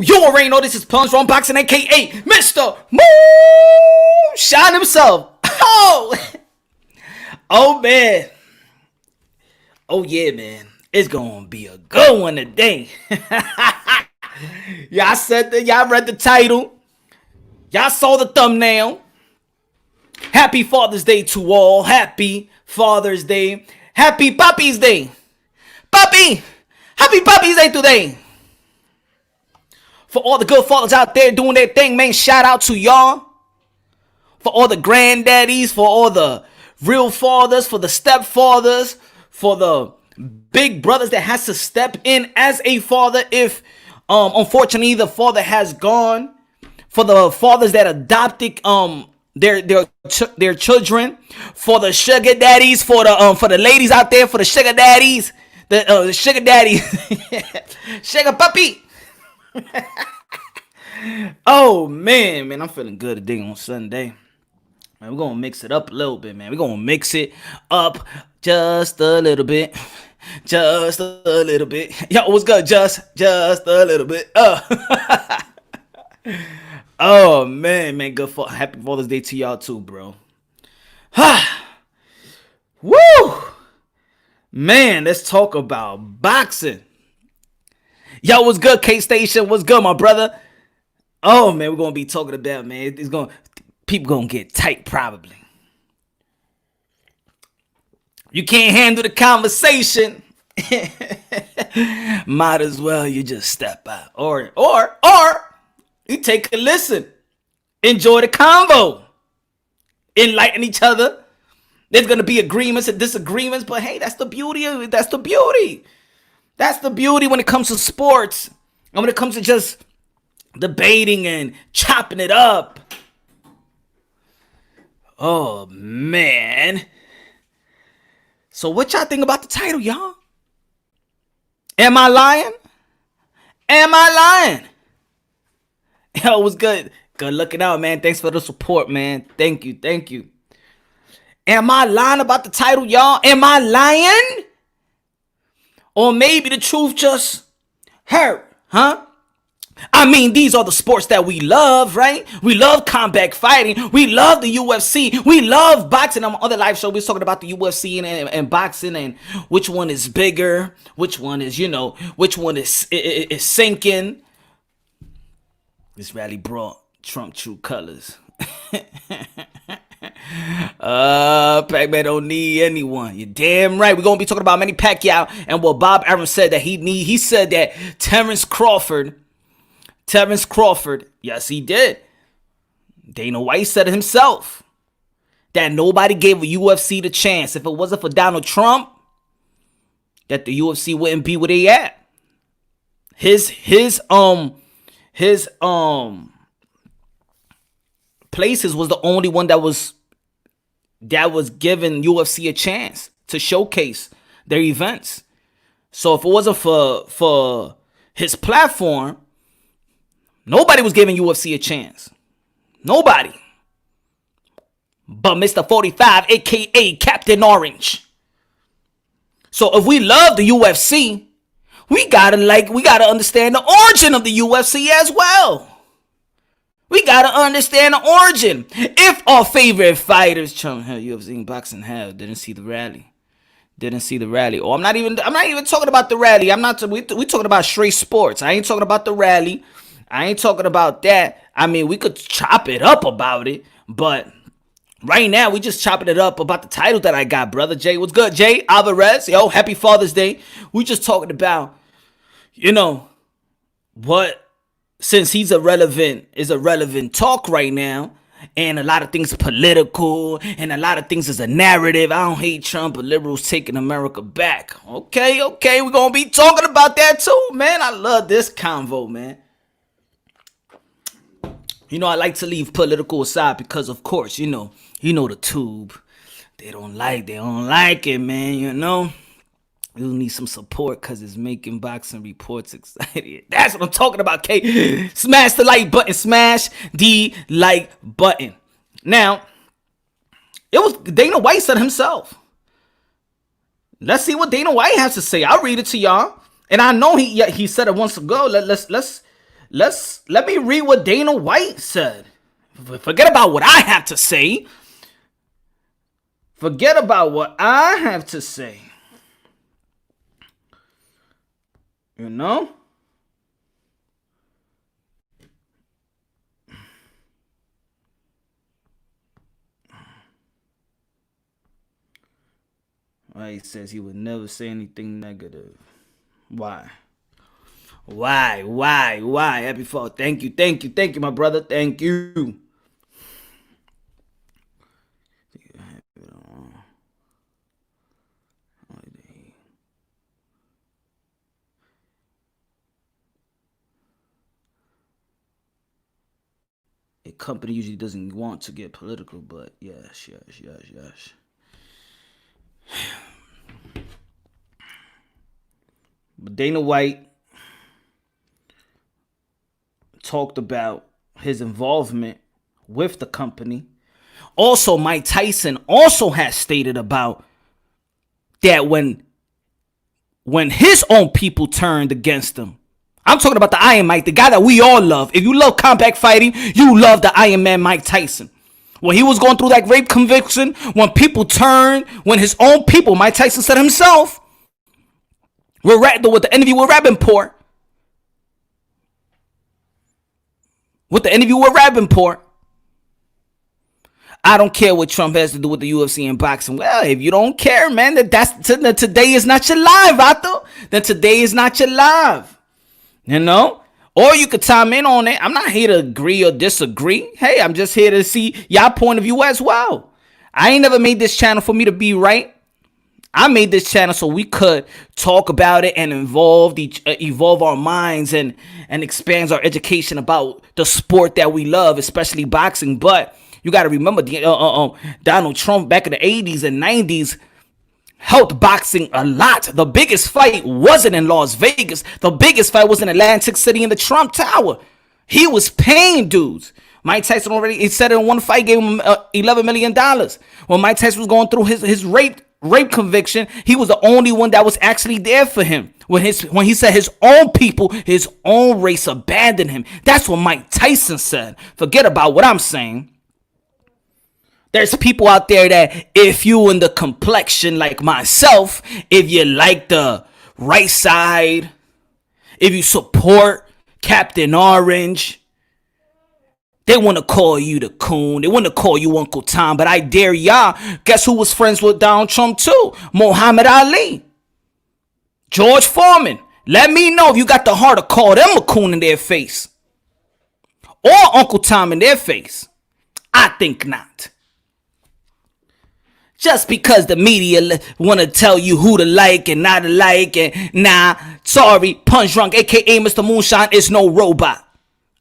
You already know this is Punch Wrong Boxing, aka Mr. Moonshine himself. Oh man. Oh yeah, man. It's gonna be a good one today. Y'all said that. Y'all read the title. Y'all saw the thumbnail. Happy Father's Day to all. Happy Father's Day. Happy Puppy's Day. Puppy. Happy Puppy's Day today. For all the good fathers out there doing their thing, man, shout out to y'all. For all the granddaddies, for all the real fathers, for the stepfathers, for the big brothers that has to step in as a father if unfortunately the father has gone. For the fathers that adopted their children, for the sugar daddies, for the ladies out there, for the sugar daddies, the sugar daddies, sugar puppy. Oh man, I'm feeling good today on Sunday. Man, we're gonna mix it up a little bit, man. We're gonna mix it up just a little bit. Just a little bit. Yo, what's good? Just a little bit. Oh man, happy Father's Day to y'all too, bro. Woo! Man, let's talk about boxing. Yo, what's good, K-Station? What's good, my brother? Oh man, we're gonna be talking about, man. People gonna get tight probably. You can't handle the conversation. Might as well you just step out. Or you take a listen. Enjoy the convo. Enlighten each other. There's gonna be agreements and disagreements, but hey, that's the beauty of it. That's the beauty. That's the beauty when it comes to sports. And when it comes to just debating and chopping it up. Oh man. So what y'all think about the title, y'all? Am I lying? Am I lying? Yo, what's good? Good looking out, man. Thanks for the support, man. Thank you. Am I lying about the title, y'all? Am I lying? Or maybe the truth just hurt, huh? I mean, these are the sports that we love, right? We love combat fighting. We love the UFC. We love boxing. On my other live show, we was talking about the UFC and boxing and which one is bigger, which one is, which one is sinking. This rally brought Trump true colors. Pac-Man don't need anyone. You're damn right. We're going to be talking about Manny Pacquiao and what Bob Arum said that he said that Terrence Crawford, yes, he did. Dana White said it himself. That nobody gave a UFC the chance. If it wasn't for Donald Trump, that the UFC wouldn't be where they at. His places was the only one that was giving UFC a chance to showcase their events. So if it wasn't for his platform, nobody was giving UFC a chance. Nobody. But Mr. 45, aka Captain Orange. So if we love the UFC, we gotta understand the origin of the UFC as well. We gotta understand the origin. If our favorite fighters, UFC and boxing didn't see the rally. Or I'm not even talking about the rally. We talking about straight sports. I ain't talking about the rally. I ain't talking about that. I mean, we could chop it up about it, but right now we just chopping it up about the title that I got, brother. Jay, what's good? Jay Alvarez, yo, happy Father's Day. We just talking about, what, since he's a relevant talk right now, and a lot of things political, and a lot of things is a narrative. I don't hate Trump, but liberals taking America back. Okay, we're gonna be talking about that too, man. I love this convo, man. I like to leave political aside because, of course, the tube, they don't like it, man. You need some support because it's making boxing reports excited. That's what I'm talking about, K. Smash the like button. Smash the like button. Now, it was Dana White said himself. Let's see what Dana White has to say. I'll read it to y'all. And I know he said it once ago. Let me read what Dana White said. Forget about what I have to say. Forget about what I have to say. You know? He says he would never say anything negative. Why? Why? Happy fall. Thank you, my brother. Thank you. A company usually doesn't want to get political, but yes. But Dana White talked about his involvement with the company. Also, Mike Tyson also has stated about that when his own people turned against him. I'm talking about the Iron Mike, the guy that we all love. If you love combat fighting, you love the Iron Man Mike Tyson. When he was going through that rape conviction, when people turned, when his own people, Mike Tyson said himself, with the interview with Rappaport, I don't care what Trump has to do with the UFC and boxing. Well, if you don't care, man, then today is not your live, Vato. Then today is not your live. You know? Or you could chime in on it. I'm not here to agree or disagree. Hey, I'm just here to see y'all point of view as well. I ain't never made this channel for me to be right. I made this channel so we could talk about it and evolve our minds and expand our education about the sport that we love, especially boxing. But you got to remember, Donald Trump back in the 80s and 90s helped boxing a lot. The biggest fight wasn't in Las Vegas. The biggest fight was in Atlantic City in the Trump Tower. He was paying dudes. Mike Tyson he said in one fight gave him $11 million. When Mike Tyson was going through his rape conviction, he was the only one that was actually there for him. When he said his own people, his own race abandoned him. That's what Mike Tyson said. Forget about what I'm saying. There's people out there that if you in the complexion like myself, if you like the right side, if you support Captain Orange, they want to call you the coon. They want to call you Uncle Tom. But I dare y'all, guess who was friends with Donald Trump too? Muhammad Ali. George Foreman. Let me know if you got the heart to call them a coon in their face. Or Uncle Tom in their face. I think not. Just because the media want to tell you who to like and not to like, and sorry, Punch Drunk, aka Mr. Moonshine, is no robot.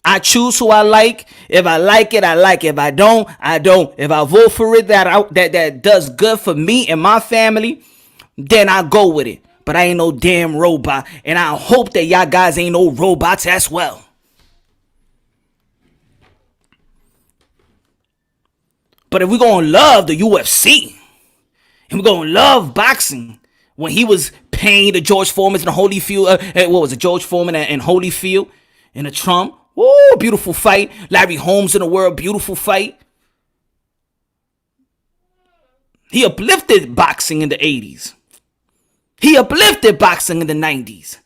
I choose who I like. If I like it, I like it. If I don't, I don't. If I vote for it that does good for me and my family, then I go with it. But I ain't no damn robot, and I hope that y'all guys ain't no robots as well. But if we're gonna love the UFC, and we're going to love boxing, when he was paying the George Foreman and Holyfield, what was it, George Foreman and Holyfield in the Trump. Woo, beautiful fight. Larry Holmes in the world, beautiful fight. He uplifted boxing in the 80s. He uplifted boxing in the 90s.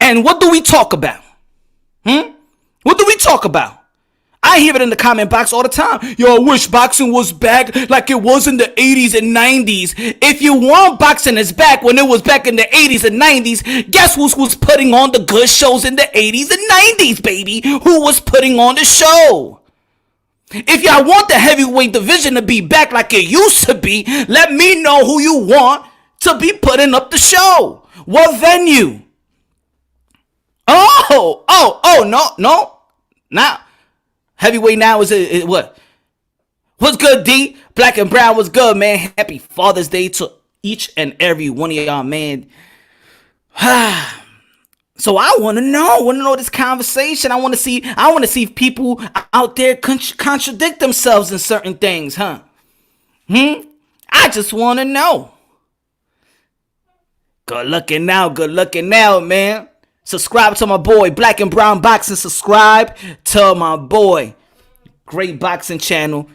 And what do we talk about? What do we talk about? I hear it in the comment box all the time. Yo, I wish boxing was back like it was in the 80s and 90s. If you want boxing is back when it was back in the 80s and 90s, guess who was putting on the good shows in the 80s and 90s, baby? Who was putting on the show? If y'all want the heavyweight division to be back like it used to be, let me know who you want to be putting up the show. What venue? No. Now. Heavyweight now is what? What's good, D? Black and Brown, what's good, man? Happy Father's Day to each and every one of y'all, man. So I want to know this conversation. I want to see if people out there contradict themselves in certain things, huh? I just want to know. Good looking now, man. Subscribe to my boy, Black and Brown Boxing. Subscribe to my boy. Great boxing channel.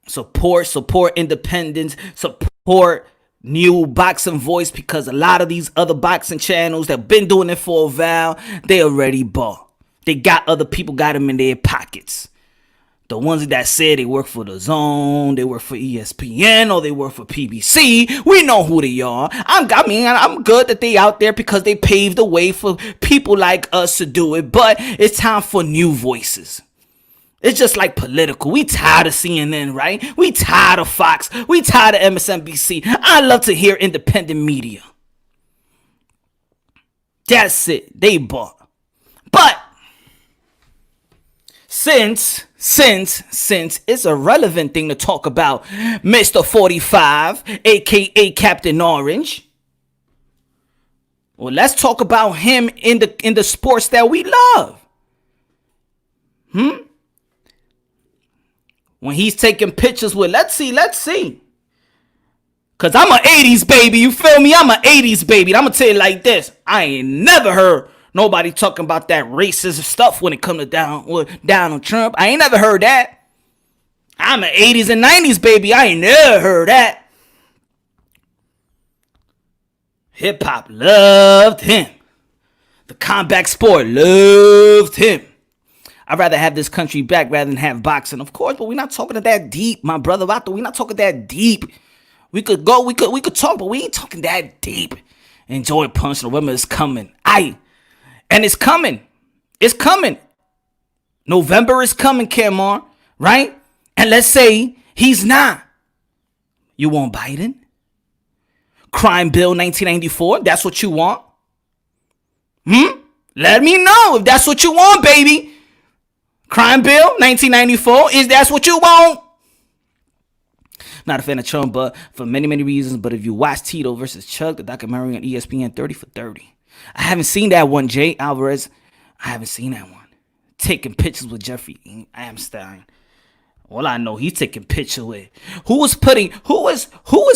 Support independence. Support new boxing voice, because a lot of these other boxing channels that been doing it for a while, they already bought. They got other people, got them in their pockets. The ones that said they work for the Zone, they work for ESPN, or they work for PBC, we know who they are. I'm good that they out there because they paved the way for people like us to do it. But it's time for new voices. It's just like political. We tired of CNN, right? We tired of Fox. We tired of MSNBC. I love to hear independent media. That's it. They bought. But since it's a relevant thing to talk about Mr. 45, aka Captain Orange, well, let's talk about him in the sports that we love. When he's taking pictures with, let's see. Cause I'm an 80s baby, you feel me? I'm an 80s baby. I'm gonna tell you like this. I ain't never heard nobody talking about that racist stuff when it comes to Donald Trump. I ain't never heard that. I'm an 80s and 90s baby. I ain't never heard that. Hip hop loved him. The combat sport loved him. I'd rather have this country back rather than have boxing, of course, but we're not talking that deep, my brother. We're not talking that deep. We could talk, but we ain't talking that deep. Enjoy punching the women is coming. And it's coming. It's coming. November is coming, Cameron, right? And let's say he's not. You want Biden? Crime Bill 1994, that's what you want? Let me know if that's what you want, baby. Crime Bill 1994, is that's what you want? Not a fan of Trump, but for many, many reasons. But if you watch Tito versus Chuck, the documentary on ESPN 30 for 30. I haven't seen that one, Jay Alvarez. I haven't seen that one. Taking pictures with Jeffrey Amstein. All I know, he's taking pictures with who was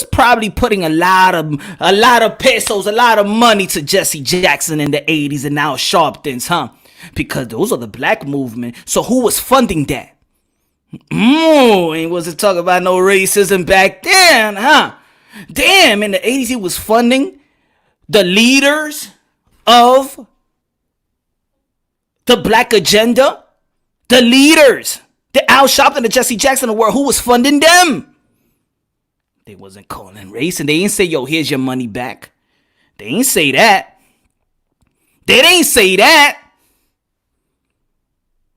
probably putting a lot of pesos, a lot of money to Jesse Jackson in the 80s and now Sharptons, huh? Because those are the black movement. So who was funding that? Ain't wasn't talking about no racism back then, huh? Damn, in the 80s he was funding the leaders of the black agenda. The leaders. The Al Sharpton, the Jesse Jackson of the world. Who was funding them? They wasn't calling race, and they didn't say, yo, here's your money back. They ain't say that. They didn't say that.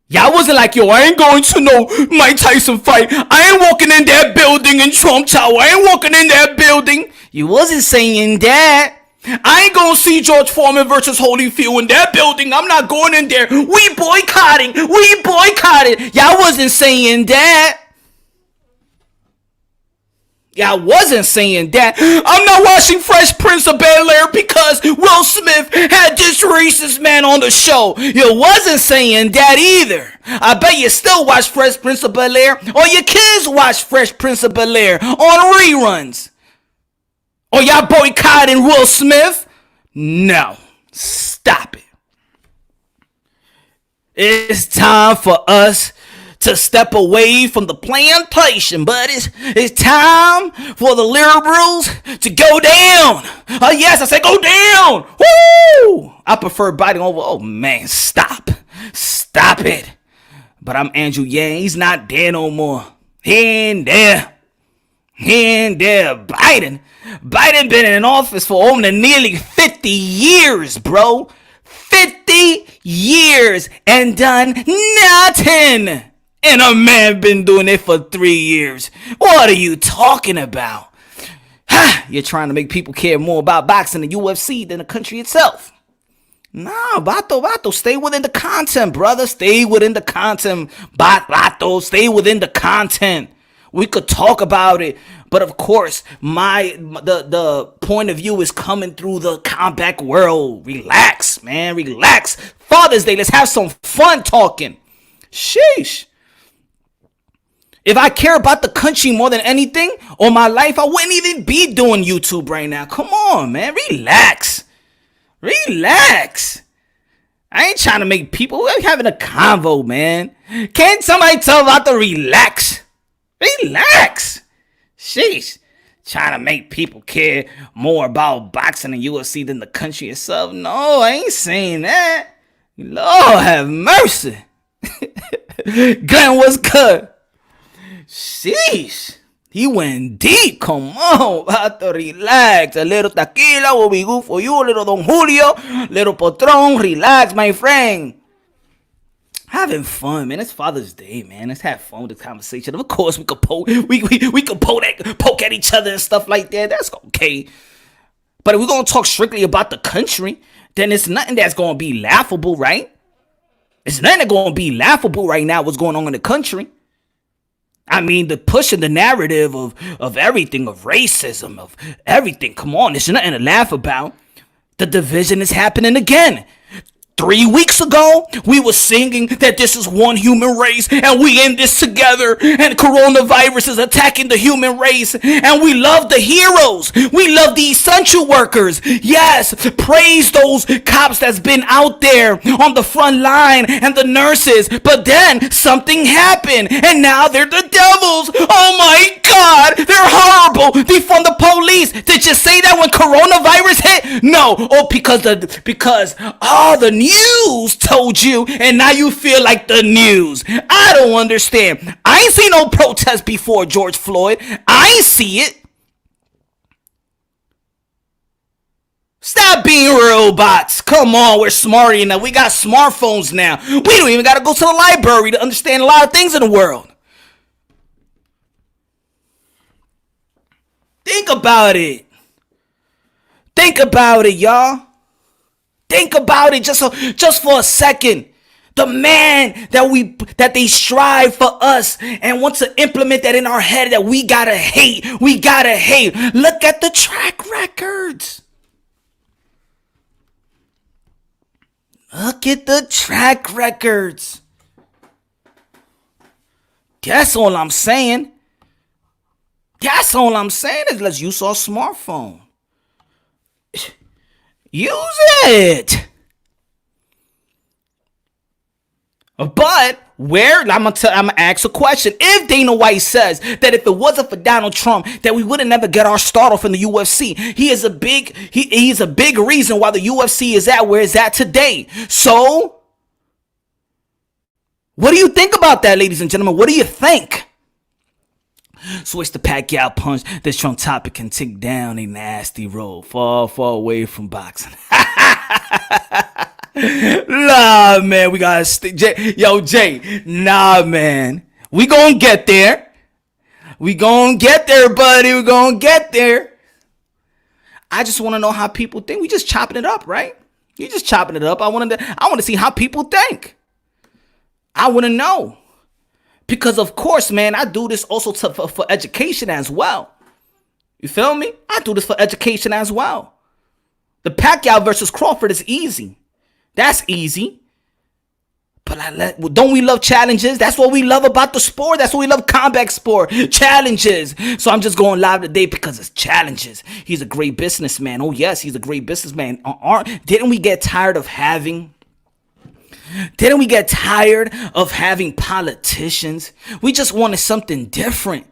Y'all wasn't like, yo, I ain't going to no Mike Tyson fight. I ain't walking in that building in Trump Tower. I ain't walking in that building. You wasn't saying that. I ain't gonna see George Foreman versus Holyfield in that building. I'm not going in there. We boycotting. Y'all wasn't saying that. Y'all wasn't saying that. I'm not watching Fresh Prince of Bel-Air because Will Smith had this racist man on the show. You wasn't saying that either. I bet you still watch Fresh Prince of Bel-Air, or your kids watch Fresh Prince of Bel-Air on reruns. Or y'all boycotting Will Smith? No. Stop it. It's time for us to step away from the plantation, but it's time for the liberals to go down. Yes, I said go down. Woo! I prefer Biden over. Oh man, stop it. But I'm Andrew Yang. He's not there no more. He ain't there. Biden been in office for over nearly 50 years, bro. 50 years and done nothing. And a man been doing it for 3 years. What are you talking about? You're trying to make people care more about boxing and UFC than the country itself. Nah, Vato, stay within the content, brother. Stay within the content. Vato, stay within the content. We could talk about it, but of course, the point of view is coming through the combat world. Relax, man, relax. Father's Day, let's have some fun talking. Sheesh. If I care about the country more than anything or my life, I wouldn't even be doing YouTube right now. Come on, man, relax. Relax. I ain't trying to make people. We're having a convo, man. Can't somebody tell about the relax? Relax. Sheesh. Trying to make people care more about boxing and UFC than the country itself. No, I ain't saying that. Lord have mercy. Glenn, what's good? Sheesh. He went deep. Come on, about to relax. A little tequila will be good for you. A little Don Julio. Little Patron. Relax, my friend. Having fun, man. It's Father's Day, man. Let's have fun with the conversation. Of course, we could poke at each other and stuff like that. That's okay. But if we're gonna talk strictly about the country, then it's nothing that's gonna be laughable, right? It's nothing that's gonna be laughable right now. What's going on in the country? I mean, the pushing the narrative of everything, of racism, of everything. Come on, there's nothing to laugh about. The division is happening again. 3 weeks ago, we were singing that this is one human race and we in this together, and coronavirus is attacking the human race, and we love the heroes. We love the essential workers. Yes, praise those cops that's been out there on the front line and the nurses. But then something happened and now they're the devils. Oh my God, they're horrible. Defund the police. Did you say that when coronavirus hit? No. Oh, because the news told you, and now you feel like the news. I don't understand. I ain't seen no protest before George Floyd. I ain't see it. Stop being robots. Come on, we're smarter enough. We got smartphones now. We don't even got to go to the library to understand a lot of things in the world. Think about it. Think about it, y'all. Think about it just for a second. The man that they strive for us and want to implement that in our head that we gotta hate. We gotta hate. Look at the track records. Look at the track records. That's all I'm saying. That's all I'm saying is let's use our smartphone. Use it. But where I'm gonna ask a question. If Dana White says that if it wasn't for Donald Trump, that we would have never get our start off in the UFC, he's a big reason why the UFC is at where it's at today. So, what do you think about that, ladies and gentlemen? What do you think? Switch the Pacquiao punch. This Trump topic can take down a nasty road far, far away from boxing. Nah, man, we gotta Jay. Nah, man, we gonna get there. We gonna get there, buddy. We gonna get there. I just want to know how people think. We just chopping it up, right? You just chopping it up. I want to see how people think. I want to know. Because, of course, man, I do this also for education as well. You feel me? I do this for education as well. The Pacquiao versus Crawford is easy. That's easy. But don't we love challenges? That's what we love about the sport. That's what we love combat sport. Challenges. So I'm just going live today because it's challenges. He's a great businessman. Oh, yes, he's a great businessman. Didn't we get tired of having politicians? We just wanted something different.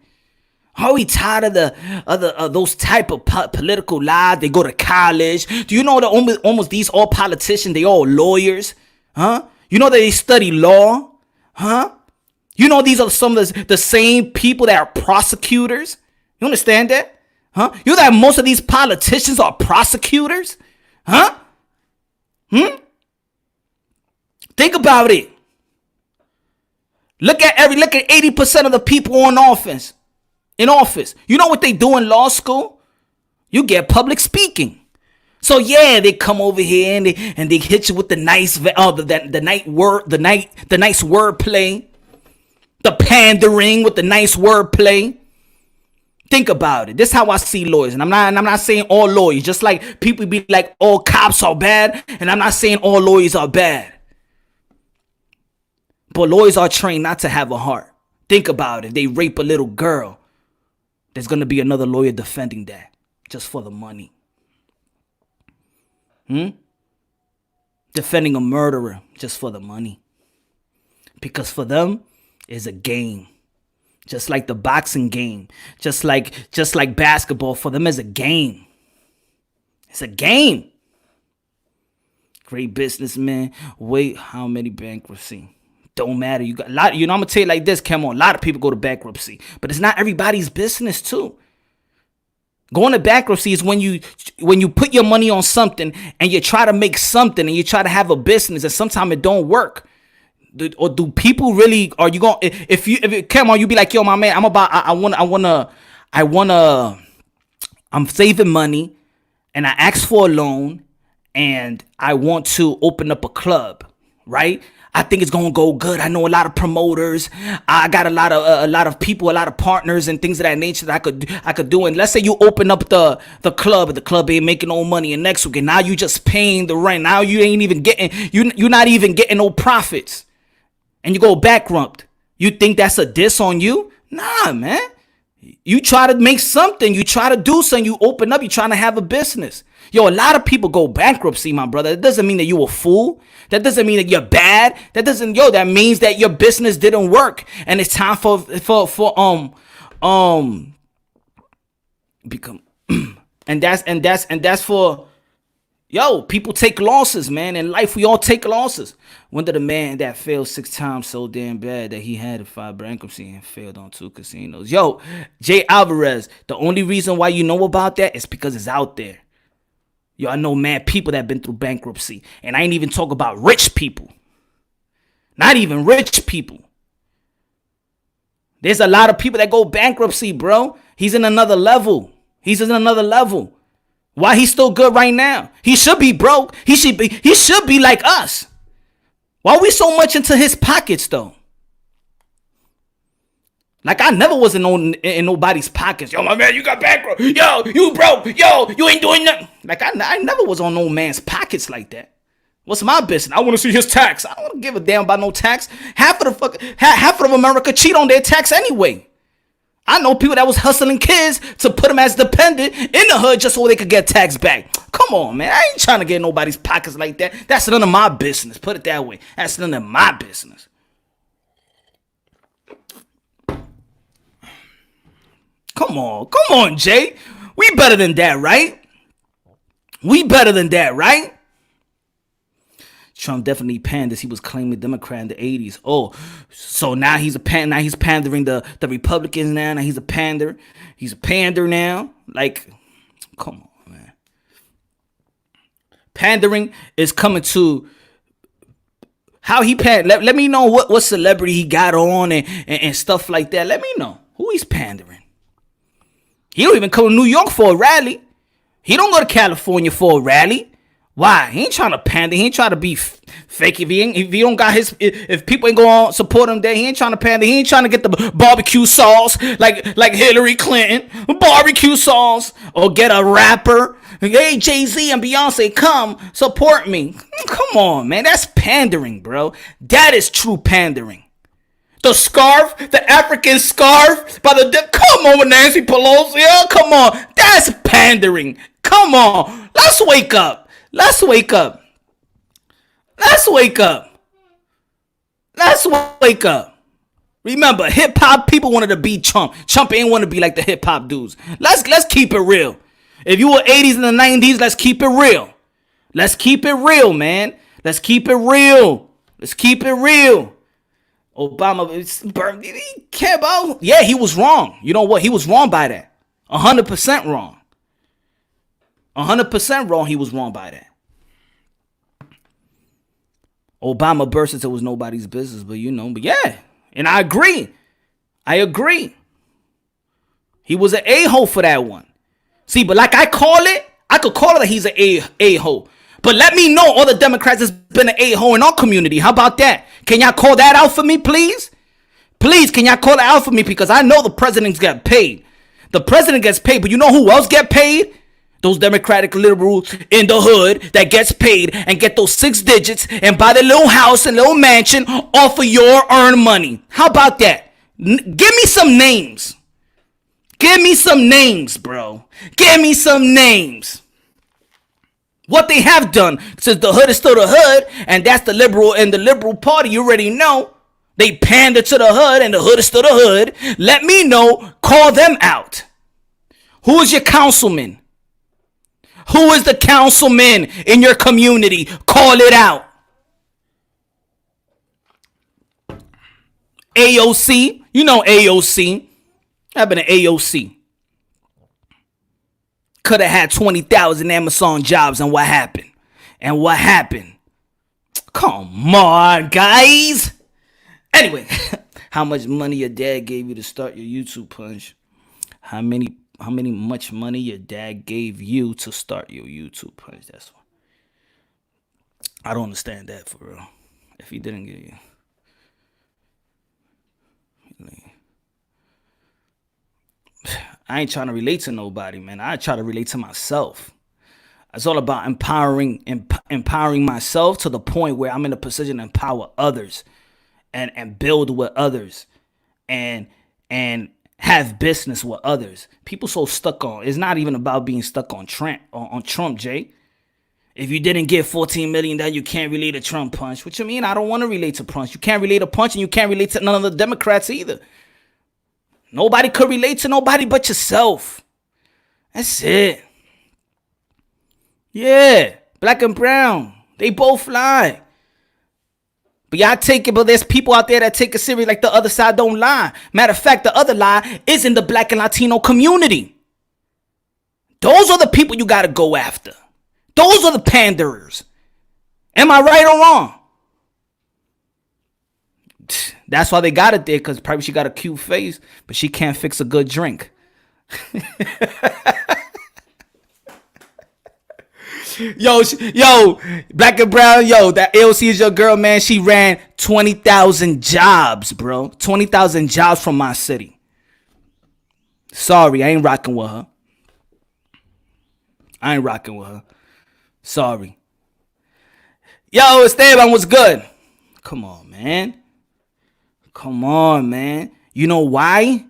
Are we tired of those type of political lies? They go to college. Do you know that almost these all politicians, they all lawyers? Huh? You know that they study law? Huh? You know these are some of the same people that are prosecutors? You understand that? Huh? You know that most of these politicians are prosecutors? Huh? Think about it. Look at 80% of the people in office. You know what they do in law school? You get public speaking. So yeah, they come over here and they hit you with the nice the nice wordplay, the pandering with the nice wordplay. Think about it. This is how I see lawyers, and I'm not saying all lawyers. Just like people be like all cops are bad, and I'm not saying all lawyers are bad. But lawyers are trained not to have a heart. Think about it. They rape a little girl. There's going to be another lawyer defending that just for the money. defending a murderer just for the money. Because for them, it's a game. Just like the boxing game. Just like basketball, for them is a game. It's a game. Great businessman. Wait, how many bankruptcy? Don't matter. You got a lot. I'm gonna tell you like this, come on. A lot of people go to bankruptcy, but it's not everybody's business too. Going to bankruptcy is when you put your money on something and you try to make something and you try to have a business and sometimes it don't work. Or do people really? Are you going? If come on, you be like, yo, my man, I'm saving money, and I asked for a loan, and I want to open up a club, right? I think it's gonna go good. I know a lot of promoters. I got a lot of people, a lot of partners, and things of that nature that I could do. And let's say you open up the club, and the club ain't making no money. And next week, and now you just paying the rent. Now you ain't even getting you're not even getting no profits. And you go bankrupt. You think that's a diss on you? Nah, man. You try to make something. You try to do something. You open up. You're trying to have a business. Yo, a lot of people go bankruptcy, my brother. That doesn't mean that you a fool. That doesn't mean that you're bad. That means that your business didn't work. And it's time for become and that's for yo, people take losses, man. In life, we all take losses. When did a man that failed 6 times so damn bad that he had to file bankruptcy and failed on 2 casinos? Yo, Jay Alvarez, the only reason why you know about that is because it's out there. Yo, I know mad people that have been through bankruptcy. And I ain't even talk about rich people. Not even rich people. There's a lot of people that go bankruptcy, bro. He's in another level. Why he's still good right now? He should be broke. He should be like us. Why are we so much into his pockets though? Like I never was in nobody's pockets. Yo, my man, you got bankrupt. Yo, you broke. Yo, you ain't doing nothing. Like I never was on no man's pockets like that. What's my business? I want to see his tax. I don't want to give a damn about no tax. Half of America cheat on their tax anyway. I know people that was hustling kids to put them as dependent in the hood just so they could get tax back. Come on, man. I ain't trying to get in nobody's pockets like that. That's none of my business. Put it that way. That's none of my business. Come on, Jay. We better than that, right? Trump definitely panders. He was claiming Democrat in the 80s. Oh, so now he's pandering the Republicans now. Now he's a pander. He's a pander now. Like, come on, man. Pandering is coming to how he pandering. Let me know what celebrity he got on and stuff like that. Let me know who he's pandering. He don't even come to New York for a rally. He don't go to California for a rally. Why? He ain't trying to pander. He ain't trying to be fake. If he don't got if people ain't going to support him there, he ain't trying to pander. He ain't trying to get the barbecue sauce like Hillary Clinton. Barbecue sauce. Or get a rapper. Hey, Jay-Z and Beyonce, come support me. Come on, man. That's pandering, bro. That is true pandering. The scarf, the African scarf by the come on, Nancy Pelosi. Yeah, come on. That's pandering. Come on. Let's wake up. Remember, hip hop people wanted to be Trump. Trump ain't want to be like the hip hop dudes. Let's keep it real. If you were 80s and the 90s, let's keep it real. Let's keep it real, man. Let's keep it real. Obama, he care about. Yeah, he was wrong. You know what? He was wrong by that. 100% wrong. 100% wrong. He was wrong by that. Obama burst it was nobody's business, but yeah. And I agree. He was an a-hole for that one. See, but like I could call it that he's an a-hole. But let me know all the Democrats has been an a-hole in our community. How about that? Can y'all call that out for me, please? Please, can y'all call it out for me? Because I know the presidents get paid. The president gets paid, but you know who else get paid? Those Democratic liberals in the hood that gets paid and get those 6 digits and buy the little house and little mansion off of your earned money. How about that? Give me some names. Give me some names, bro. Give me some names. What they have done, since the hood is still the hood, and that's the liberal and the liberal party, you already know. They pander to the hood, and the hood is still the hood. Let me know. Call them out. Who is your councilman? Who is the councilman in your community? Call it out. AOC. You know AOC. I've been an AOC. Could have had 20,000 Amazon jobs, and what happened? And what happened? Come on, guys. Anyway, how much money your dad gave you to start your YouTube punch? How much money your dad gave you to start your YouTube punch? That's one. I don't understand that for real. If he didn't give you. I ain't trying to relate to nobody, man. I try to relate to myself. It's all about empowering myself to the point where I'm in a position to empower others and build with others and have business with others. People so stuck on, it's not even about being stuck on Trump, Jay. If you didn't get $14 million, then you can't relate to Trump punch. What you mean? I don't want to relate to punch. You can't relate to punch, and you can't relate to none of the Democrats either. Nobody could relate to nobody but yourself. That's it. Yeah, black and brown, they both lie. But y'all take it, but there's people out there that take it serious like the other side don't lie. Matter of fact, the other lie is in the black and Latino community. Those are the people you got to go after. Those are the panderers. Am I right or wrong? That's why they got it there, because probably she got a cute face, but she can't fix a good drink. Yo, black and brown, that AOC is your girl, man. She ran 20,000 jobs, bro. 20,000 jobs from my city. Sorry, I ain't rocking with her. Sorry. Yo, Esteban, what's good? Come on, man. You know why?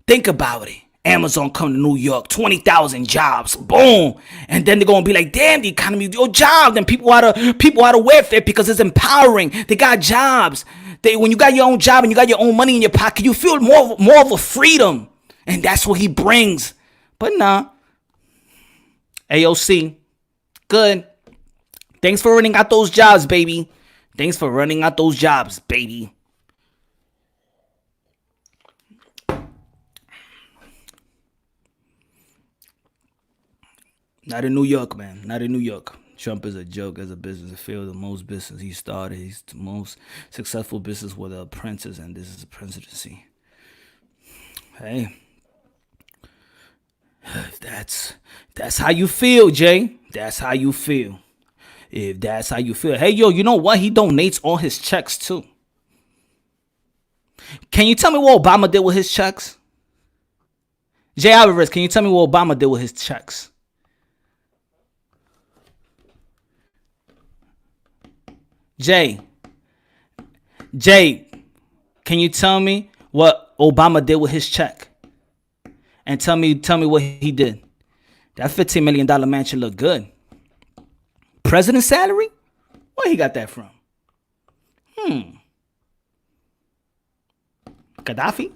Think about it. Amazon come to New York, 20,000 jobs, boom. And then they're going to be like, damn, the economy, your job. Then people out of welfare because it's empowering. They got jobs. When you got your own job and you got your own money in your pocket, you feel more of a freedom. And that's what he brings. But nah. AOC, good. Thanks for running out those jobs, baby. Not in New York, man. Not in New York. Trump is a joke as a business field. The most business he started. He's the most successful business with an apprentice, and this is a presidency. Hey. That's how you feel, Jay. That's how you feel. If that's how you feel. Hey, yo, you know what? He donates all his checks, too. Can you tell me what Obama did with his checks? Jay Alvarez, can you tell me what Obama did with his checks? Jay, can you tell me what Obama did with his check? And tell me what he did. That $15 million mansion look good. President's salary? Where he got that from? Gaddafi?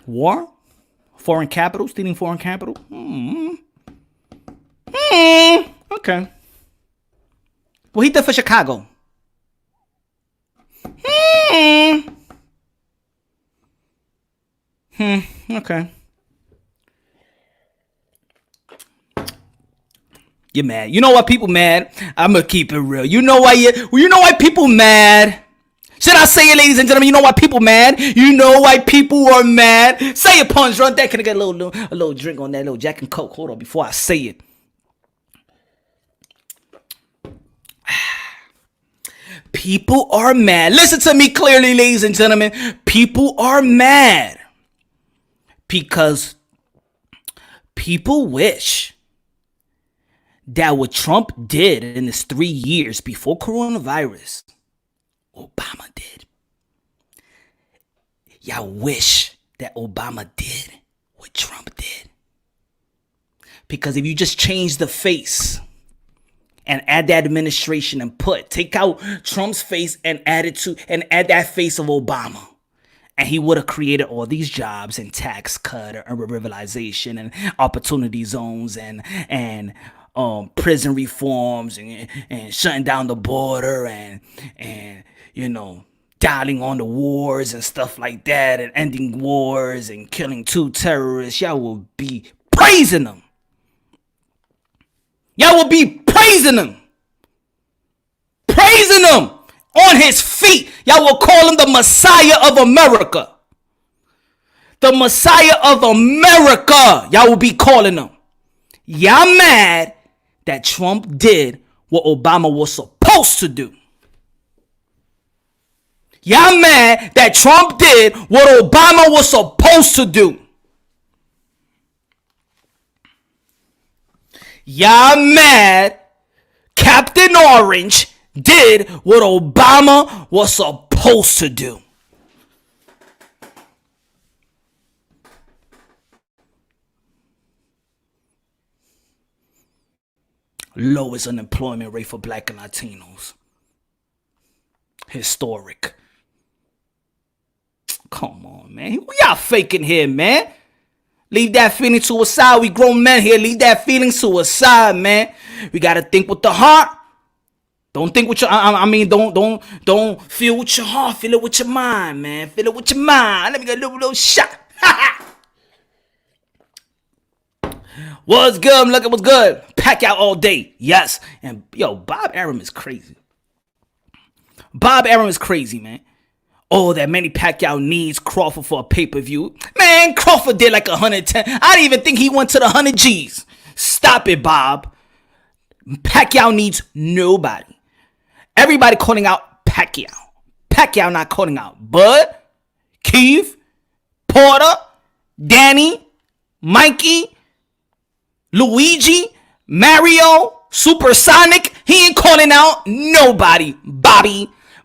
War? Foreign capital? Stealing foreign capital? Okay. What he did for Chicago? Okay. You're mad. You know why people mad? I'm gonna keep it real. You know why people mad? Should I say it, ladies and gentlemen? You know why people mad? You know why people are mad? Say it, Punch. Run that. Can I get a little drink on that little Jack and Coke? Hold on before I say it. People are mad. Listen to me clearly, ladies and gentlemen. People are mad because people wish that what Trump did in his 3 years before coronavirus, Obama did. Y'all wish that Obama did what Trump did. Because if you just change the face and add that administration and take out Trump's face and add that face of Obama, and he would have created all these jobs and tax cut and urban revitalization and opportunity zones and prison reforms and shutting down the border and dialing on the wars and stuff like that and ending wars and killing 2 terrorists. Y'all will be praising them. Y'all will be praising him. Praising him on his feet. Y'all will call him the Messiah of America. The Messiah of America. Y'all will be calling him. Y'all mad that Trump did what Obama was supposed to do. Y'all mad that Trump did what Obama was supposed to do. Y'all mad Captain Orange did what Obama was supposed to do. Lowest unemployment rate for Black and Latinos. Historic. Come on, man. We y'all faking here, man. Leave that feeling to a side. We grown men here. Leave that feeling to a side, man. We gotta think with the heart. Don't think with your. Don't feel with your heart. Feel it with your mind, man. Feel it with your mind. Let me get a little shot. What's good? I'm looking. What's good? Pacquiao all day. Yes. And yo, Bob Arum is crazy. Bob Arum is crazy, man. Oh, that Manny Pacquiao needs Crawford for a pay-per-view. Man, Crawford did like 110. I didn't even think he went to the 100 G's. Stop it, Bob. Pacquiao needs nobody. Everybody calling out Pacquiao. Pacquiao not calling out Bud, Keith, Porter, Danny, Mikey, Luigi, Mario, Supersonic. He ain't calling out nobody.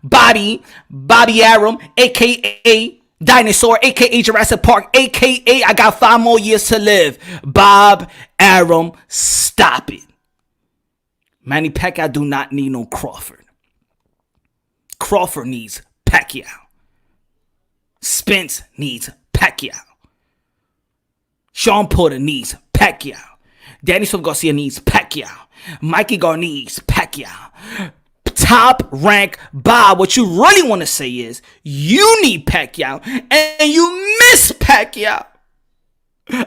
Bobby Arum, a.k.a. Dinosaur, a.k.a. Jurassic Park, a.k.a. I got 5 more years to live. Bob Arum, stop it. Manny Pacquiao do not need no Crawford. Crawford needs Pacquiao. Spence needs Pacquiao. Sean Porter needs Pacquiao. Danny Swift Garcia needs Pacquiao. Mikey Gar needs Pacquiao. Top rank Bob, what you really want to say is you need Pacquiao and you miss Pacquiao.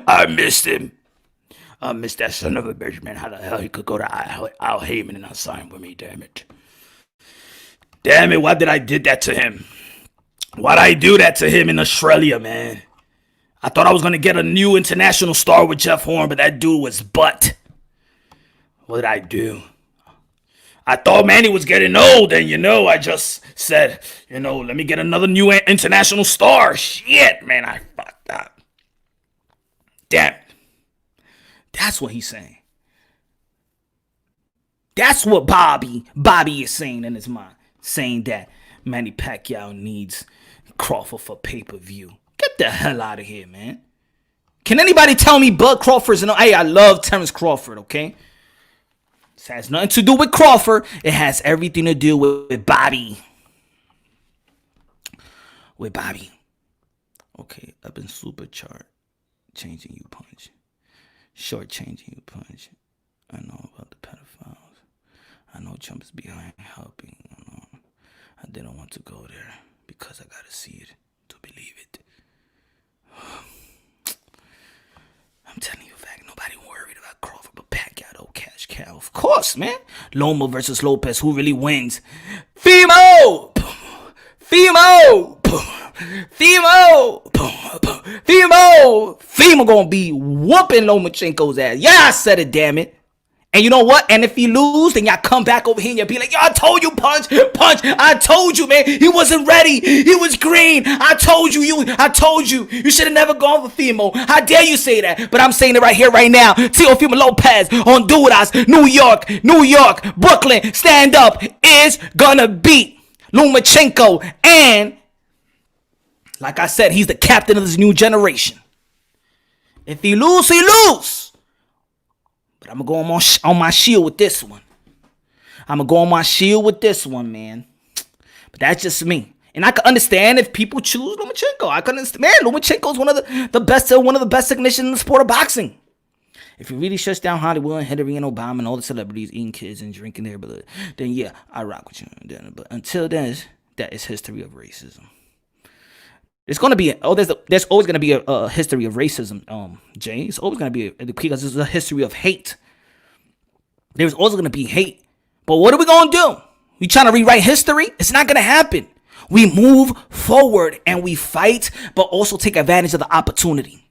I missed him. I missed that son of a bitch, man. How the hell he could go to Al Heyman and not sign with me, damn it. Damn it, why did I did that to him? Why'd I do that to him in Australia, man? I thought I was going to get a new international star with Jeff Horn, but that dude was butt. What did I do? I thought Manny was getting old, and I just said, let me get another new international star. Shit, man, I fucked up. Damn it. That's what he's saying. That's what Bobby is saying in his mind. Saying that Manny Pacquiao needs Crawford for pay-per-view. Get the hell out of here, man. Can anybody tell me Bud Crawford's hey, I love Terrence Crawford, okay? This has nothing to do with Crawford. It has everything to do with Bobby. With Bobby. Okay, I've been supercharged. Changing you punch. Short changing you punch. I know about the pedophiles. I know Trump is behind helping. I didn't want to go there because I gotta see it to believe it. I'm telling you, in fact, nobody worried about Crawford but Pacquiao, though. Cash cow, of course, man. Loma versus Lopez, who really wins? Fimo! Fimo gonna be whooping Lomachenko's ass. Yeah, I said it, damn it. And you know what? And if he lose, then y'all come back over here and you'll be like, yo, I told you, punch. I told you, man. He wasn't ready. He was green. I told you. You should have never gone for Fimo. How dare you say that? But I'm saying it right here, right now. Teofimo Lopez, Honduras, New York, Brooklyn, stand up, is gonna beat Lomachenko. And like I said, he's the captain of this new generation. If he lose, he lose. But I'm going to go on my shield with this one. I'm going to go on my shield with this one, man. But that's just me. And I can understand if people choose Lomachenko. I can understand. Man, Lomachenko is one of the best technicians in the sport of boxing. If he really shuts down Hollywood and Hillary and Obama and all the celebrities eating kids and drinking their blood, then yeah, I rock with you. But until then, that is history of racism. There's gonna be there's always gonna be a history of racism, Jay. It's always gonna be because there's a history of hate. There's always gonna be hate. But what are we gonna do? We trying to rewrite history? It's not gonna happen. We move forward and we fight, but also take advantage of the opportunity.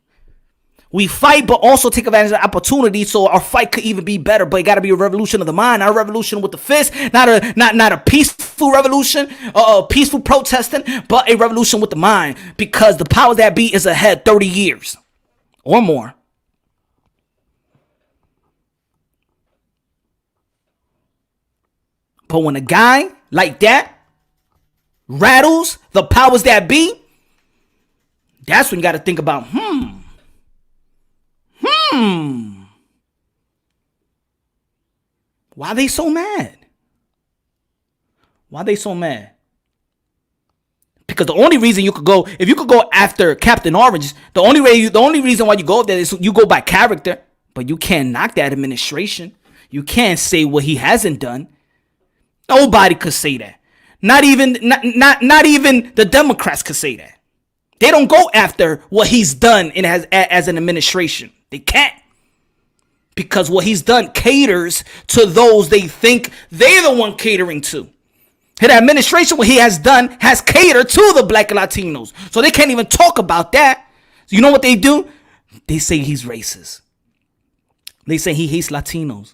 We fight, but also take advantage of the opportunity, so our fight could even be better. But it got to be a revolution of the mind, not a revolution with the fist, not a peaceful revolution, peaceful protesting, but a revolution with the mind. Because the power that be is ahead 30 years or more. But when a guy like that rattles the powers that be, that's when you got to think about, why they so mad? Why they so mad? Because the only reason you could go, if you could go after Captain Orange, the only reason why you go there is you go by character, but you can't knock that administration. You can't say what he hasn't done. Nobody could say that. Not even the Democrats could say that. They don't go after what he's done as an administration. They can't. Because what he's done caters to those they think they're the one catering to. His administration, what he has done, has catered to the black and Latinos. So they can't even talk about that. So you know what they do? They say he's racist. They say he hates Latinos.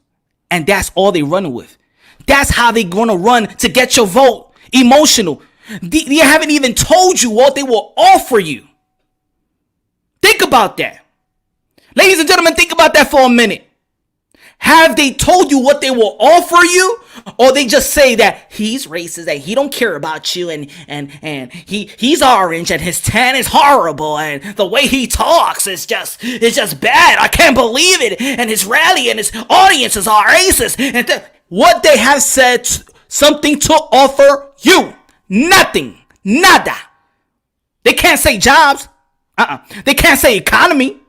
And that's all they run with. That's how they're going to run to get your vote. Emotional. They haven't even told you what they will offer you. Think about that. Ladies and gentlemen, think about that for a minute. Have they told you what they will offer you? Or they just say that he's racist, that he don't care about you, and he's orange, and his tan is horrible, and the way he talks is just bad. I can't believe it. And his rally and his audiences are racist. And what they have said, something to offer you. Nothing. Nada. They can't say jobs. They can't say economy.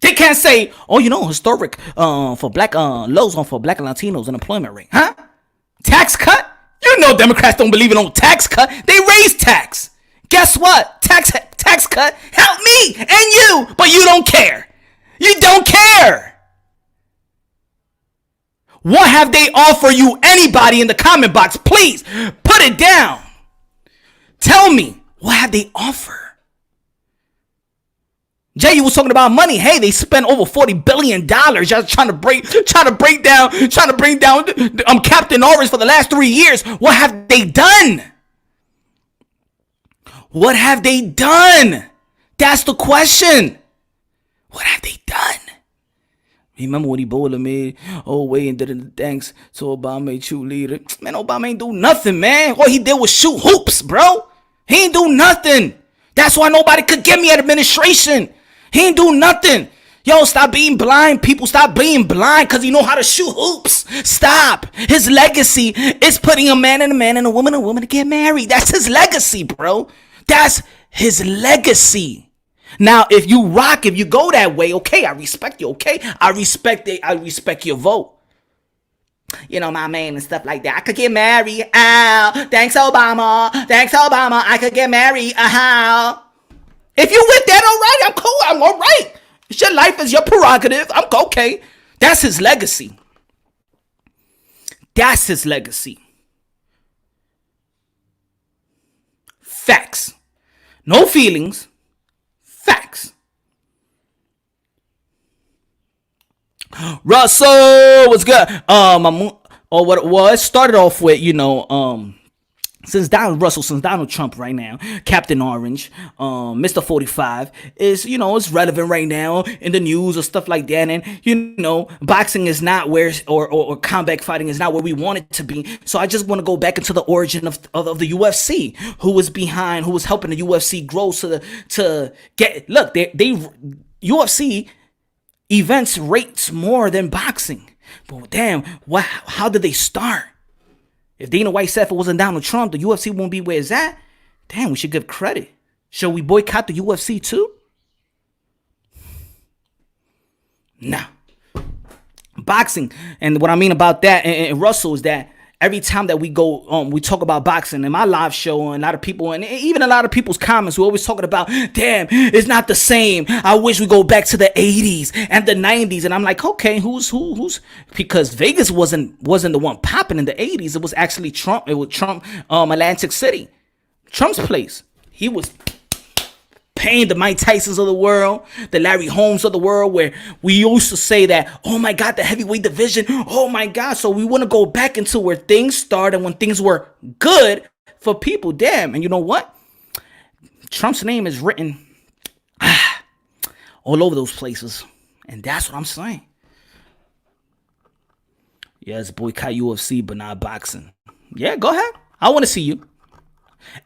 They can't say, historic for black lows on for black and Latinos unemployment rate. Huh? Tax cut? You know Democrats don't believe in no tax cut. They raise tax. Guess what? Tax cut help me and you, but you don't care. You don't care. What have they offered you? Anybody in the comment box, please put it down. Tell me, what have they offered? Jay, you was talking about money. Hey, they spent over $40 billion just trying to bring down Captain Orange for the last 3 years. What have they done? What have they done? That's the question. What have they done? Remember when Ebola made and did the thanks to Obama, a true leader? Man, Obama ain't do nothing, man. All he did was shoot hoops, bro. He ain't do nothing. That's why nobody could get me at administration. He ain't do nothing. Yo, stop being blind, people. Stop being blind because he know how to shoot hoops. Stop. His legacy is putting a man and a woman to get married. That's his legacy, bro. That's his legacy. Now, if you go that way, okay, I respect you, okay? I respect your vote. You know, my man and stuff like that. I could get married. Ow. Thanks, Obama. I could get married. If you with that, all right, I'm cool. I'm all right. It's your life, is your prerogative. I'm okay. That's his legacy. That's his legacy. Facts. No feelings. Facts. Russell, what's good? What it was started off with, since Donald Trump right now, Captain Orange, Mr. 45 is, it's relevant right now in the news or stuff like that. And, boxing is not where, or combat fighting is not where we want it to be. So I just want to go back into the origin of the UFC, who was helping the UFC grow to get, look, they UFC events rates more than boxing. But damn, how did they start? If Dana White said if it wasn't Donald Trump, the UFC won't be where it's at. Damn, we should give credit. Shall we boycott the UFC too? Nah. Boxing, and what I mean about that, and Russell, is that every time that we go, we talk about boxing in my live show, and a lot of people, and even a lot of people's comments, we're always talking about, damn, it's not the same. I wish we go back to the 80s and the 90s. And I'm like, okay, who's? Because Vegas wasn't the one popping in the 80s. It was actually Trump. It was Trump, Atlantic City, Trump's place. He was paying the Mike Tysons of the world, the Larry Holmes of the world, where we used to say that, oh my God, the heavyweight division, oh my God. So we want to go back into where things started, when things were good for people. Damn. And you know what? Trump's name is written all over those places. And that's what I'm saying. Yes, boycott UFC, but not boxing. Yeah, go ahead. I want to see you.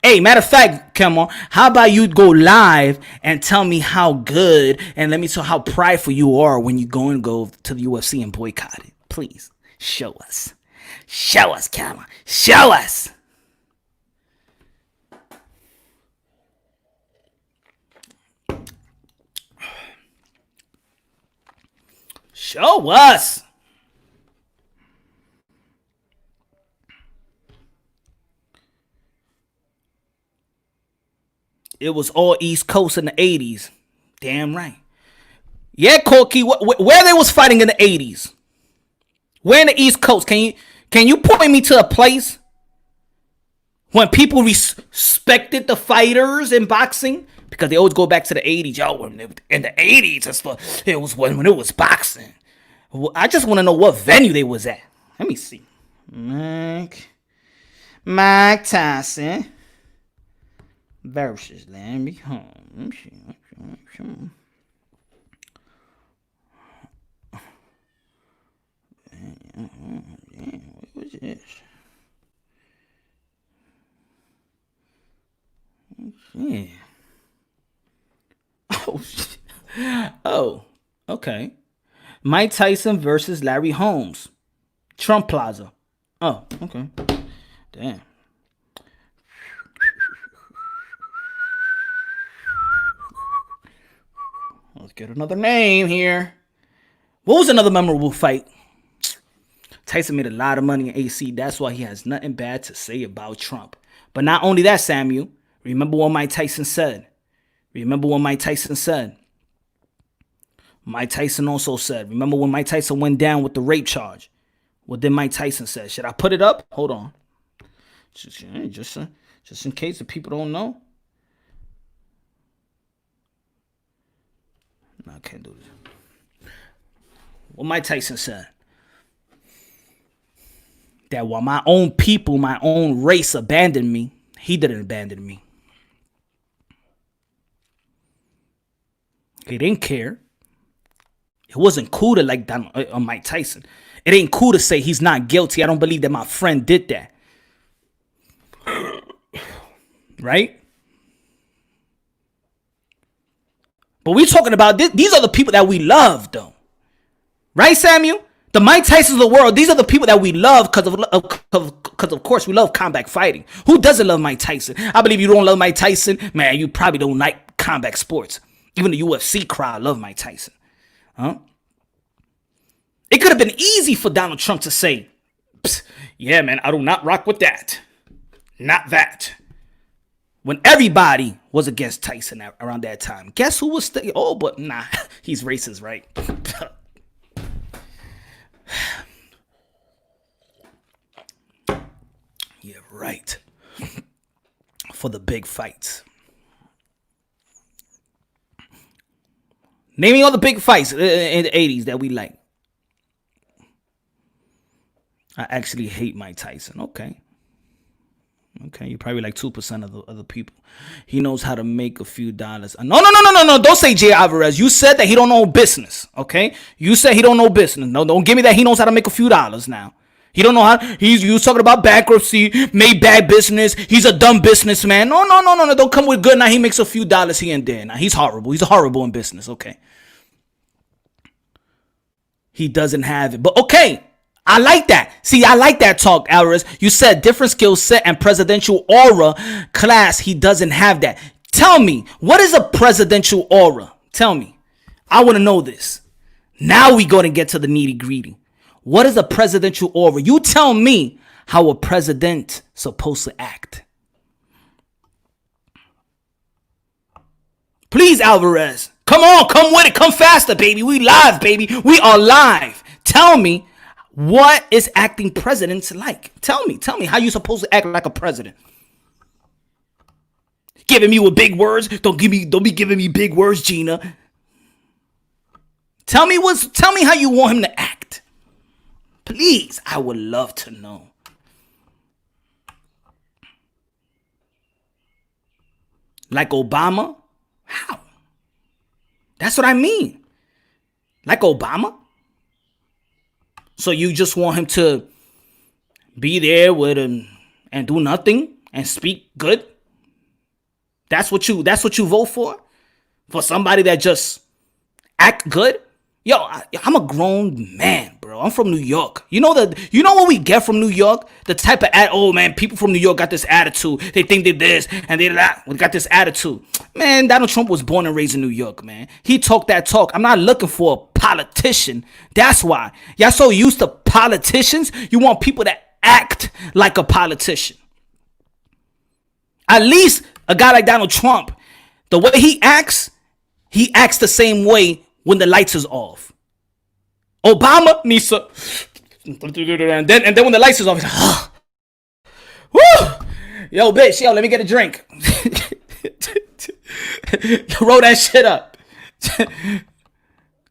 Hey, matter of fact, come on, how about you go live and tell me how good, and let me tell how prideful you are when you go to the UFC and boycott it. Please, show us. Show us, come on. Show us. Show us. It was all East Coast in the 80s. Damn right. Yeah, Corky, where they was fighting in the 80s? Where in the East Coast? Can you point me to a place when people respected the fighters in boxing? Because they always go back to the 80s. Yo, in the 80s, it was when it was boxing. I just want to know what venue they was at. Let me see. Mike Tyson versus Larry Holmes. What was this? Yeah. Oh, okay. Mike Tyson versus Larry Holmes. Trump Plaza. Oh, okay. Damn. Let's get another name here. What was another memorable fight? Tyson made a lot of money in AC. That's why he has nothing bad to say about Trump. But not only that, Samuel. Remember what Mike Tyson said. Mike Tyson also said, remember when Mike Tyson went down with the rape charge? What did Mike Tyson say? Should I put it up? Hold on. Just in case the people don't know. No, I can't do this. What Mike Tyson said. That while my own people, my own race abandoned me, he didn't abandon me. He didn't care. It wasn't cool to like Mike Tyson. It ain't cool to say he's not guilty. I don't believe that my friend did that. Right? But we're talking about this. These are the people that we love, though. Right, Samuel? The Mike Tysons of the world, these are the people that we love because of course, we love combat fighting. Who doesn't love Mike Tyson? I believe you don't love Mike Tyson, man, you probably don't like combat sports. Even the UFC crowd love Mike Tyson. Huh? It could have been easy for Donald Trump to say, yeah, man, I do not rock with that. Not that. When everybody was against Tyson around that time. Guess who was still? Oh, but nah, he's racist, right? Yeah, right. For the big fights. Naming all the big fights in the 80s that we like. I actually hate Mike Tyson. Okay, you're probably like 2% of the other people. He knows how to make a few dollars. No. Don't say Jay Alvarez. You said that he don't know business. Okay, you said he don't know business. No, don't give me that he knows how to make a few dollars now. He don't know how. You was talking about bankruptcy, made bad business. He's a dumb businessman. No. Don't come with good. Now he makes a few dollars here and there. Now he's horrible. He's horrible in business. Okay. he doesn't have it. But okay, I like that. See, I like that talk, Alvarez. You said different skill set and presidential aura class. He doesn't have that. Tell me, what is a presidential aura? Tell me. I want to know this. Now we going to get to the nitty gritty. What is a presidential aura? You tell me how a president supposed to act. Please, Alvarez. Come on, come with it. Come faster, baby. We live, baby. We are live. Tell me, what is acting presidents like? Tell me how you supposed to act like a president. Giving me with big words. Don't be giving me big words, Gina. Tell me how you want him to act. Please, I would love to know. Like Obama? How? That's what I mean. Like Obama? So you just want him to be there with him and do nothing and speak good? That's what you vote for? For somebody that just act good? Yo, I'm a grown man, bro. I'm from New York. You know what we get from New York? The type of oh man, people from New York got this attitude. They think they're this and they're that. We got this attitude. Man, Donald Trump was born and raised in New York, man. He talked that talk. I'm not looking for a politician. That's why. Y'all so used to politicians. You want people that act like a politician. At least a guy like Donald Trump, the way he acts the same way when the lights is off. Obama needs to, and then when the lights is off, he's like, woo! Yo, bitch, let me get a drink. Roll that shit up.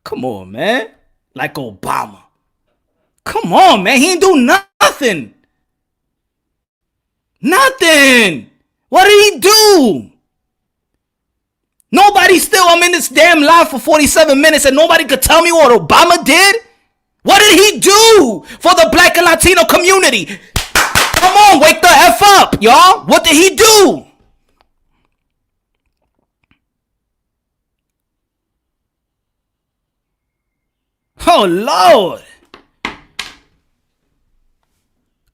Come on, man. Like Obama. Come on, man. He ain't do nothing. Nothing. What did he do? I'm in this damn live for 47 minutes and nobody could tell me what Obama did? What did he do for the Black and Latino community? Come on, wake the F up, y'all. What did he do? Oh, Lord.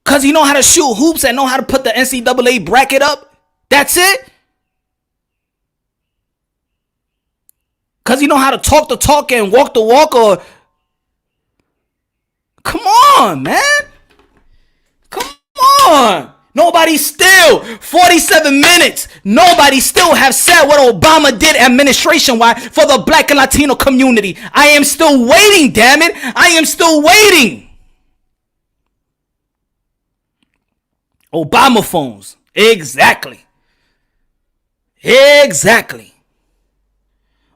Because he know how to shoot hoops and know how to put the NCAA bracket up? That's it? Because you know how to talk the talk and walk the walk, or... Come on, man. Come on. Nobody still, 47 minutes, nobody still have said what Obama did administration-wise for the Black and Latino community. I am still waiting, damn it. I am still waiting. Obama phones. Exactly.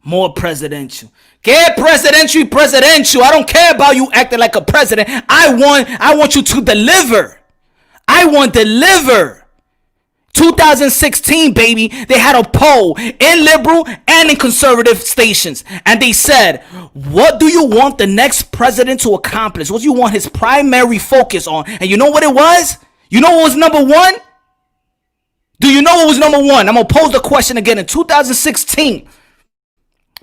More presidential. Get presidential. I don't care about you acting like a president. I want you to deliver. I want deliver. 2016, baby, they had a poll in liberal and in conservative stations. And they said, what do you want the next president to accomplish? What do you want his primary focus on? And you know what it was? You know what was number one? Do you know what was number one? I'm going to pose the question again. In 2016,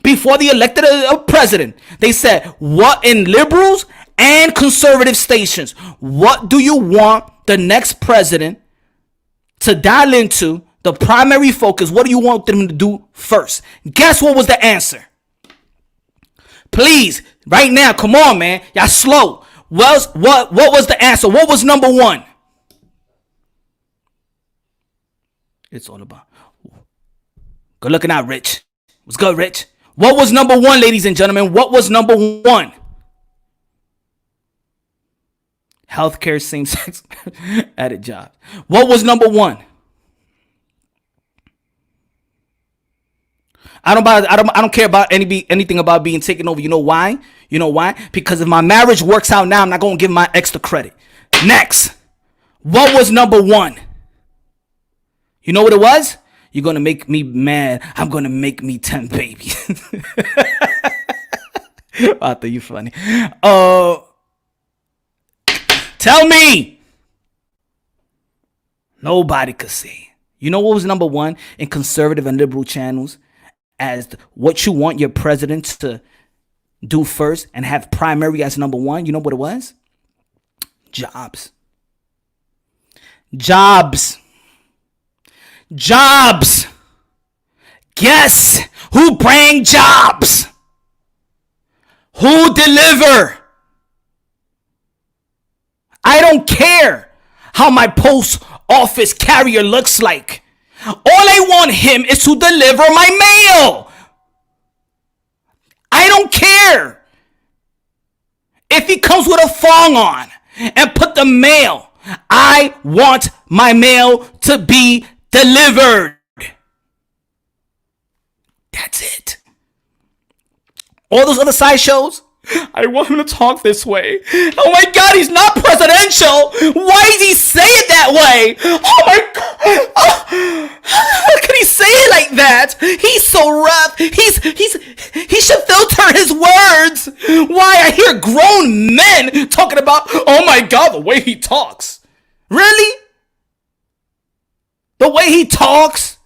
before they elected a president, they said, what in liberals and conservative stations, what do you want the next president to dial into? The primary focus, what do you want them to do first? Guess what was the answer? Please, right now, come on, man. Y'all slow. What was the answer? What was number one? It's all about. Good looking out, Rich. What's good, Rich? What was number one, ladies and gentlemen? What was number one? Healthcare, same-sex, added jobs. What was number one? I don't care about anything about being taken over. You know why? Because if my marriage works out now, I'm not going to give my ex the credit. Next. What was number one? You know what it was? You're going to make me mad. I'm going to make me 10 babies. I thought you funny. Tell me. Nobody could say. You know what was number one in conservative and liberal channels as what you want your president to do first and have primary as number one, you know what it was? Jobs. Jobs. Jobs. Guess who bring jobs? Who deliver? I don't care how my post office carrier looks like. All I want him is to deliver my mail. I don't care if he comes with a thong on and put the mail. I want my mail to be delivered. That's it. All those other side shows, I want him to talk this way. Oh my God, he's not presidential. Why does he say it that way? Oh my God. Oh, how can he say it like that? He's so rough. He should filter his words. Why? I hear grown men talking about, oh my God, the way he talks. Really? The way he talks?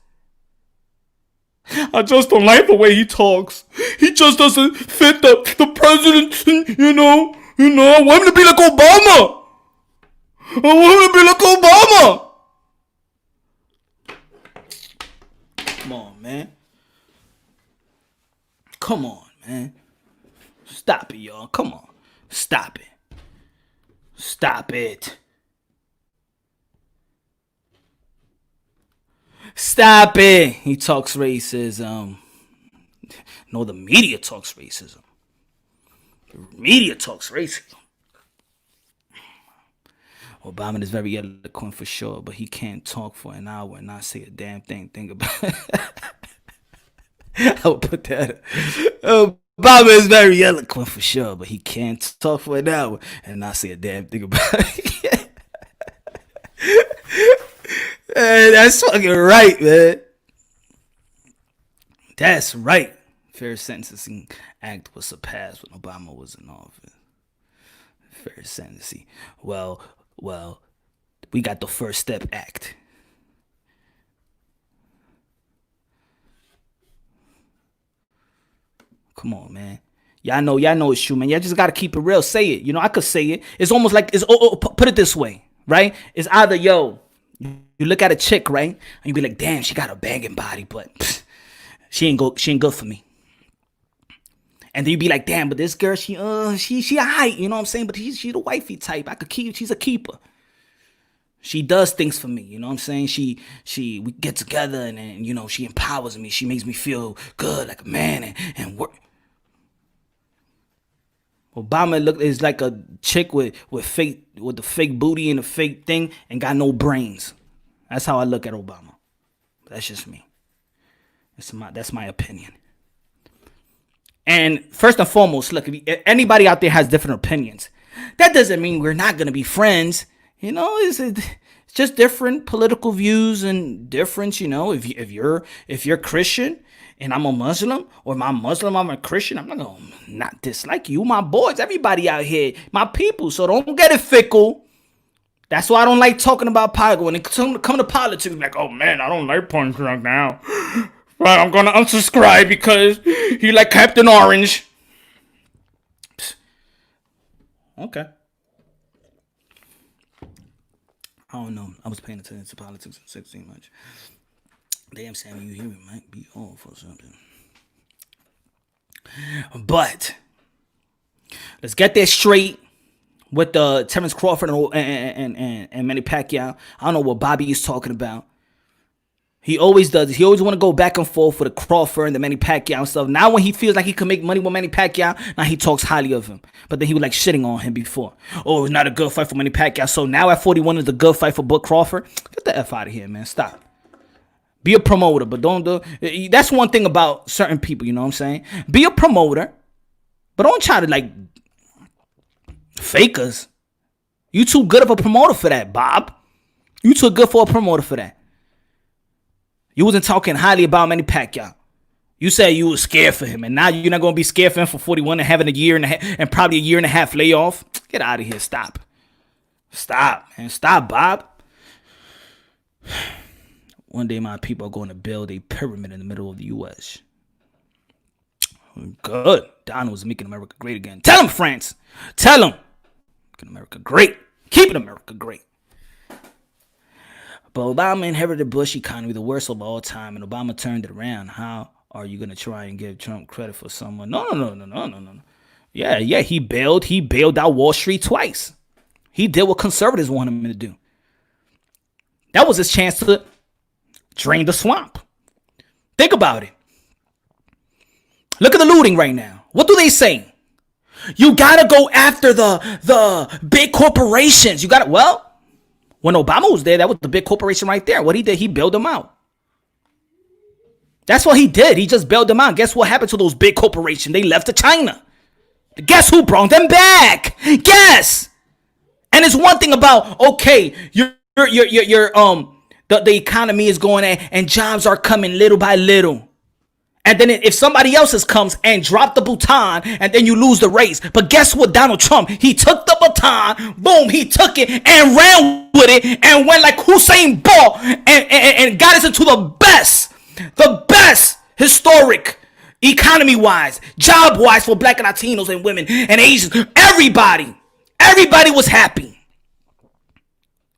I just don't like the way he talks. He just doesn't fit the president, you know. I want him to be like Obama. I want him to be like Obama. Come on, man. Come on, man. Stop it, y'all. Come on. Stop it. Stop it. Stop it. He talks racism. No, the media talks racism. The media talks racism. Obama is very eloquent for sure, but he can't talk for an hour and not say a damn thing. Think about it. I would put that. Obama is very eloquent for sure, but he can't talk for an hour and not say a damn thing about it. That's fucking right, man. That's right. Fair Sentencing Act was surpassed when Obama was in office. Fair sentencing. Well, we got the First Step Act. Come on, man. Y'all know it's true, man. Y'all just gotta keep it real. Say it. I could say it. It's almost like put it this way, right? It's either you look at a chick, right, and you be like, damn, she got a banging body, but she ain't good for me. And then you be like, damn, but this girl, she a height, you know what I'm saying? But she the wifey type. I could keep. She's a keeper. She does things for me, you know what I'm saying? We get together and then, she empowers me. She makes me feel good like a man and work. Obama is like a chick with the fake booty and the fake thing and got no brains. That's how I look at Obama. That's just me. That's my opinion. And first and foremost, look, if anybody out there has different opinions, that doesn't mean we're not gonna be friends. It's just different political views and difference. If you're Christian and I'm a Muslim, or if I'm Muslim, I'm a Christian, I'm not gonna not dislike you. My boys, everybody out here, my people. So don't get it fickle. That's why I don't like talking about politics. When it come to politics, I'm like, oh man, I don't like politics right now. Right, I'm gonna unsubscribe because he like Captain Orange. Okay. I don't know. I was paying attention to politics at 16 much. Damn, Sammy, you hear me might be off or something. But let's get this straight with Terrence Crawford and Manny Pacquiao. I don't know what Bobby is talking about. He always does. He always want to go back and forth with the Crawford and the Manny Pacquiao and stuff. Now when he feels like he can make money with Manny Pacquiao, now he talks highly of him. But then he was like shitting on him before. Oh, it's not a good fight for Manny Pacquiao. So now at 41 is a good fight for Buck Crawford. Get the F out of here, man. Stop. Be a promoter, but don't do. That's one thing about certain people, you know what I'm saying? Be a promoter, but don't try to like fake us. You too good of a promoter for that, Bob. You too good for a promoter for that. You wasn't talking highly about Manny Pacquiao. You said you was scared for him, and now you're not going to be scared for him for 41 and having a year and a half, and probably a year and a half layoff. Get out of here. Stop. Stop, man. Stop, Bob. One day my people are going to build a pyramid in the middle of the U.S. Good. Donald's making America great again. Tell him, France. Tell him. Making America great. Keeping America great. But Obama inherited Bush economy, the worst of all time, and Obama turned it around. How are you going to try and give Trump credit for someone? No. Yeah, he bailed out Wall Street twice. He did what conservatives want him to do. That was his chance to drain the swamp. Think about it. Look at the looting right now. What do they say? You got to go after the big corporations. Well, when Obama was there, that was the big corporation right there. What he did, he bailed them out. That's what he did. He just bailed them out. Guess what happened to those big corporations? They left to China. Guess who brought them back? Guess. And it's one thing about, okay, the economy is going and jobs are coming little by little. And then if somebody else comes and drop the baton, and then you lose the race. But guess what, Donald Trump? He took the baton, boom, he took it and ran with it and went like Usain Bolt and got us into the best historic economy-wise, job-wise for Black and Latinos and women and Asians. Everybody was happy.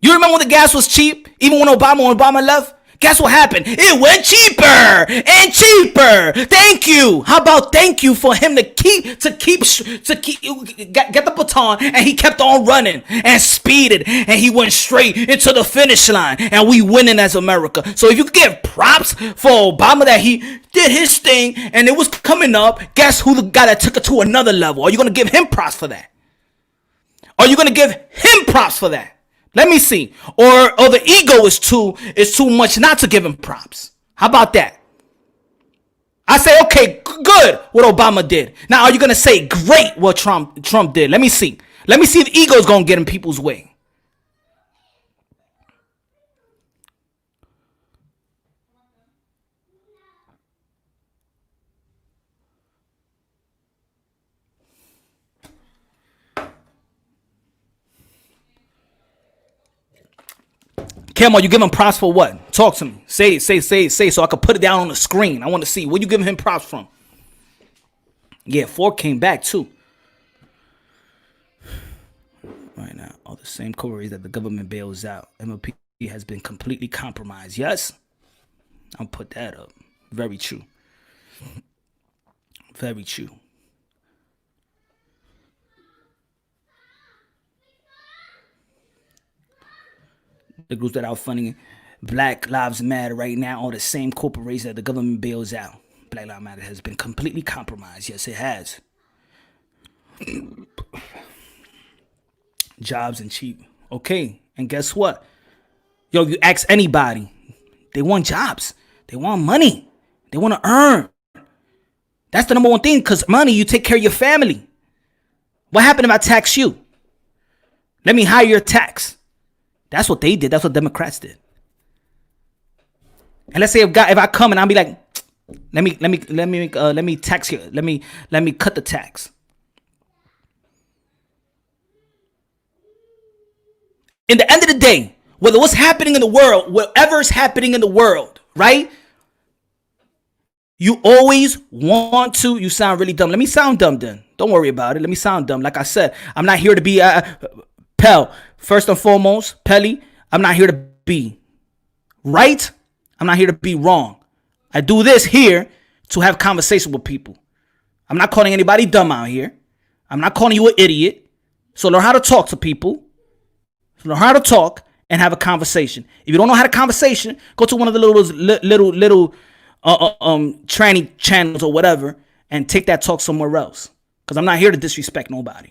You remember when the gas was cheap? Even when Obama left? Guess what happened? It went cheaper and cheaper. Thank you. How about thank you for him to get the baton, and he kept on running and speeded, and he went straight into the finish line, and we winning as America. So if you could give props for Obama that he did his thing and it was coming up, guess who the guy that took it to another level? Are you going to give him props for that? Are you going to give him props for that? Let me see. Or the ego is too much not to give him props. How about that? I say, okay, good what Obama did. Now, are you going to say great what Trump did? Let me see. Let me see if the ego is going to get in people's way. Camo, you give him props for what? Talk to me. Say, so I can put it down on the screen. I want to see. Where you giving him props from? Yeah, Ford came back too. Right now, all the same corporations that the government bails out. MLP has been completely compromised. Yes? I'll put that up. Very true. Very true. The groups that are funding Black Lives Matter right now are the same corporations that the government bails out. Black Lives Matter has been completely compromised. Yes, it has. Jobs and cheap. Okay, and guess what? Yo, you ask anybody, they want jobs. They want money. They want to earn. That's the number one thing, because money, you take care of your family. What happened if I tax you? Let me hire your tax. That's what they did. That's what Democrats did. And let's say if I come and I'll be like, let me tax you. Let me cut the tax. In the end of the day, whatever's happening in the world, right? You always want to. You sound really dumb. Let me sound dumb then. Don't worry about it. Let me sound dumb. Like I said, I'm not here to be Pell. First and foremost, Pelly, I'm not here to be right. I'm not here to be wrong. I do this here to have conversation with people. I'm not calling anybody dumb out here. I'm not calling you an idiot. So learn how to talk to people. Learn how to talk and have a conversation. If you don't know how to conversation, go to one of the little tranny channels or whatever and take that talk somewhere else. Because I'm not here to disrespect nobody.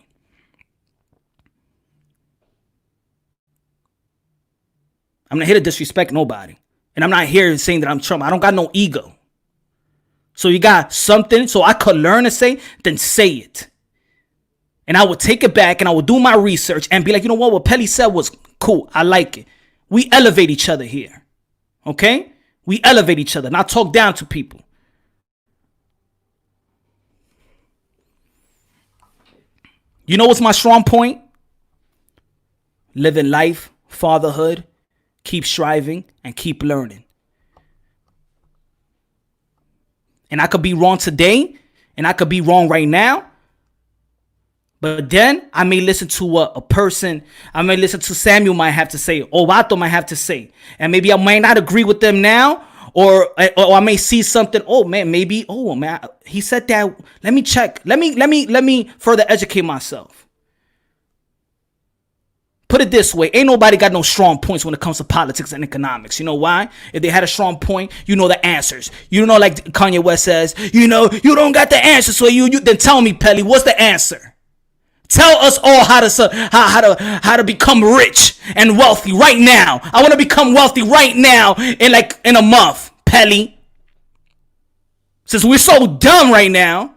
I'm not here to disrespect nobody. And I'm not here saying that I'm Trump. I don't got no ego. So you got something so I could learn to say, then say it. And I would take it back and I would do my research and be like, you know what Pelly said was cool. I like it. We elevate each other here. Okay? We elevate each other, not talk down to people. You know what's my strong point? Living life, fatherhood, keep striving, and keep learning. And I could be wrong today, And I could be wrong right now. But then I may listen to what a person, I may listen to Samuel might have to say, or Vato might have to say. And maybe I might not agree with them now, or I may see something, oh man, maybe, oh man, he said that. Let me check. Let me further educate myself. Put it this way, ain't nobody got no strong points when it comes to politics and economics. You know why? If they had a strong point, you know the answers. You know, like Kanye West says, you know, you don't got the answer, so you then tell me, Pelly, what's the answer? Tell us all how to become rich and wealthy right now. I want to become wealthy right now in a month, Pelly. Since we're so dumb right now.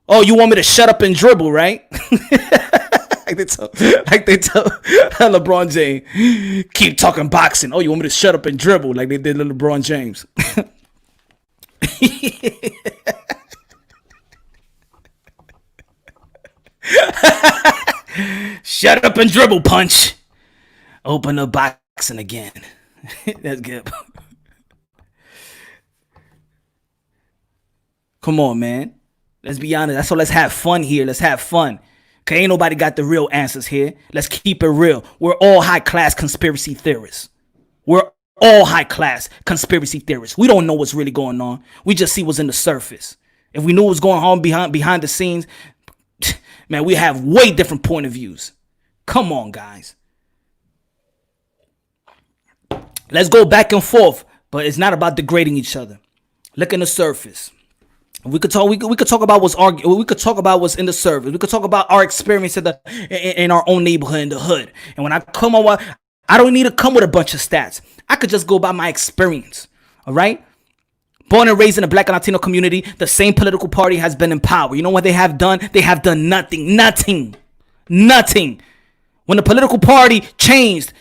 Oh, you want me to shut up and dribble, right? like they tell LeBron James, keep talking boxing. Oh, you want me to shut up and dribble like they did to LeBron James. Shut up and dribble, punch. Open the boxing again. That's good. Come on, man. Let's be honest. Let's have fun here. Let's have fun. Okay, ain't nobody got the real answers here. Let's keep it real. We're all high-class conspiracy theorists. We're all high-class conspiracy theorists. We don't know what's really going on. We just see what's in the surface. If we knew what was going on behind the scenes, man, we have way different point of views. Come on, guys. Let's go back and forth, but it's not about degrading each other. Look in the surface. We could talk about what's in the surface. We could talk about our experience in our own neighborhood, in the hood. And when I come on, I don't need to come with a bunch of stats. I could just go by my experience. All right. Born and raised in the Black and Latino community, the same political party has been in power. You know what they have done? They have done nothing. When the political party changed,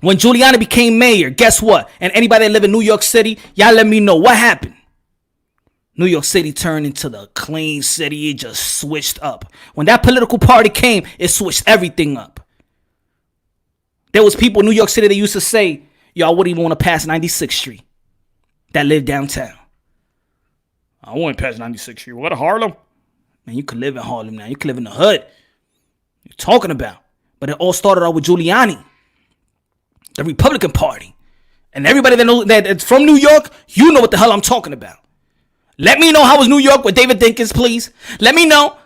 when Giuliani became mayor, guess what? And anybody that live in New York City, y'all let me know what happened. New York City turned into the clean city. It just switched up. When that political party came, it switched everything up. There was people in New York City that used to say, y'all wouldn't even want to pass 96th Street. That lived downtown. I wouldn't pass 96th Street. What, Harlem? Man, you could live in Harlem now. You could live in the hood. What you talking about? But it all started out with Giuliani, the Republican Party. And everybody that knows that's from New York, you know what the hell I'm talking about. Let me know how was New York with David Dinkins, please. Let me know.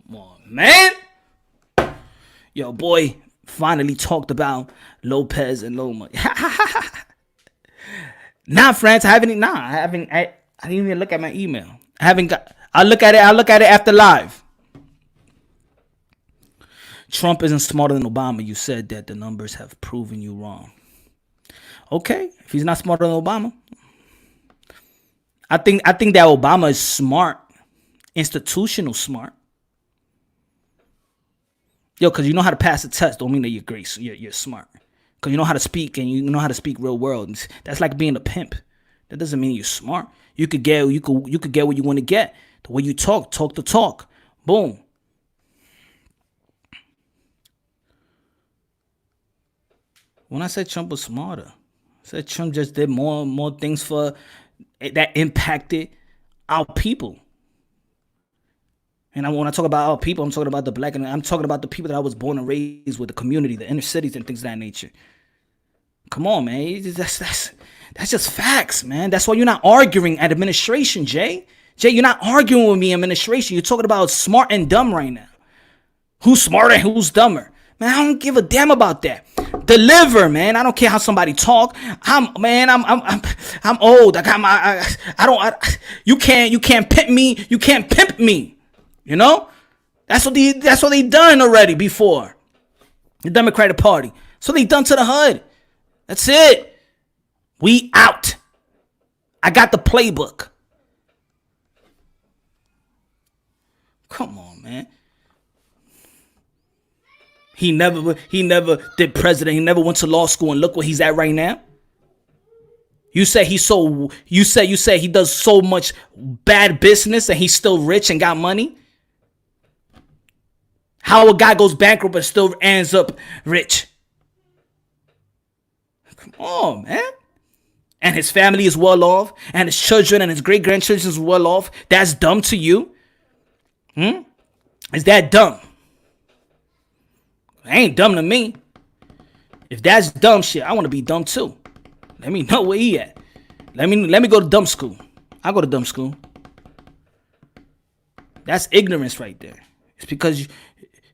Come on, man. Yo, boy finally talked about Lopez and Loma. Nah, friends, I didn't even look at my email. I'll look at it after live. Trump isn't smarter than Obama. You said that the numbers have proven you wrong. Okay, if he's not smarter than Obama. I think that Obama is smart, institutional smart. Yo, because you know how to pass a test don't mean that you're great. You're smart. Because you know how to speak and you know how to speak real world. That's like being a pimp. That doesn't mean you're smart. You could get what you want to get. The way you talk the talk. Boom. When I said Trump was smarter, I said Trump just did more things for that impacted our people. And when I talk about our people, I'm talking about the black, and I'm talking about the people that I was born and raised with, the community, the inner cities, and things of that nature. Come on, man. That's just facts, man. That's why you're not arguing at administration, Jay. Jay, you're not arguing with me, administration. You're talking about smart and dumb right now. Who's smarter and who's dumber? Man, I don't give a damn about that. Deliver, man. I don't care how somebody talk. I'm old. You can't pimp me. You can't pimp me. You know? That's what they done already before. The Democratic Party. So they done to the hood. That's it. We out. I got the playbook. Come on, man. He never did president. He never went to law school, and look where he's at right now. You say he does so much bad business and he's still rich and got money. How a guy goes bankrupt and still ends up rich? Come on, man. and his family is well off, and his children and his great-grandchildren is well off, that's dumb to you? Is that dumb? It ain't dumb to me. If that's dumb shit, I want to be dumb too. Let me know where he at. Let me go to dumb school. I go to dumb school. That's ignorance right there. It's because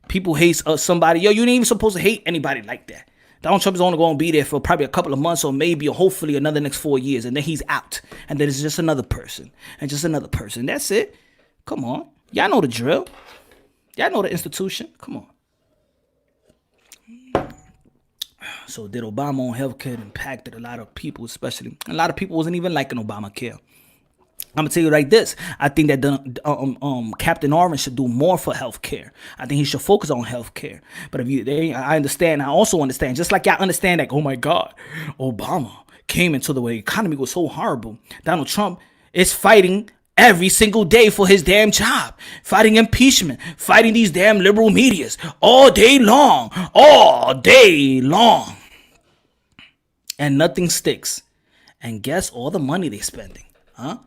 people hate somebody. Yo, you ain't even supposed to hate anybody like that. Donald Trump is only going to be there for probably a couple of months or maybe or hopefully another next 4 years. And then he's out. And then it's just another person. And just another person. That's it. Come on. Y'all know the drill. Y'all know the institution. Come on. So did Obama on healthcare impacted a lot of people, especially a lot of people wasn't even liking Obamacare. I'm gonna tell you like this. I think that Captain Orange should do more for healthcare. I think he should focus on healthcare. But I understand. I also understand. Just like y'all understand, like, oh my God, Obama came into the economy was so horrible. Donald Trump is fighting every single day for his damn job, fighting impeachment, fighting these damn liberal medias all day long, and nothing sticks. And guess all the money they're spending, huh?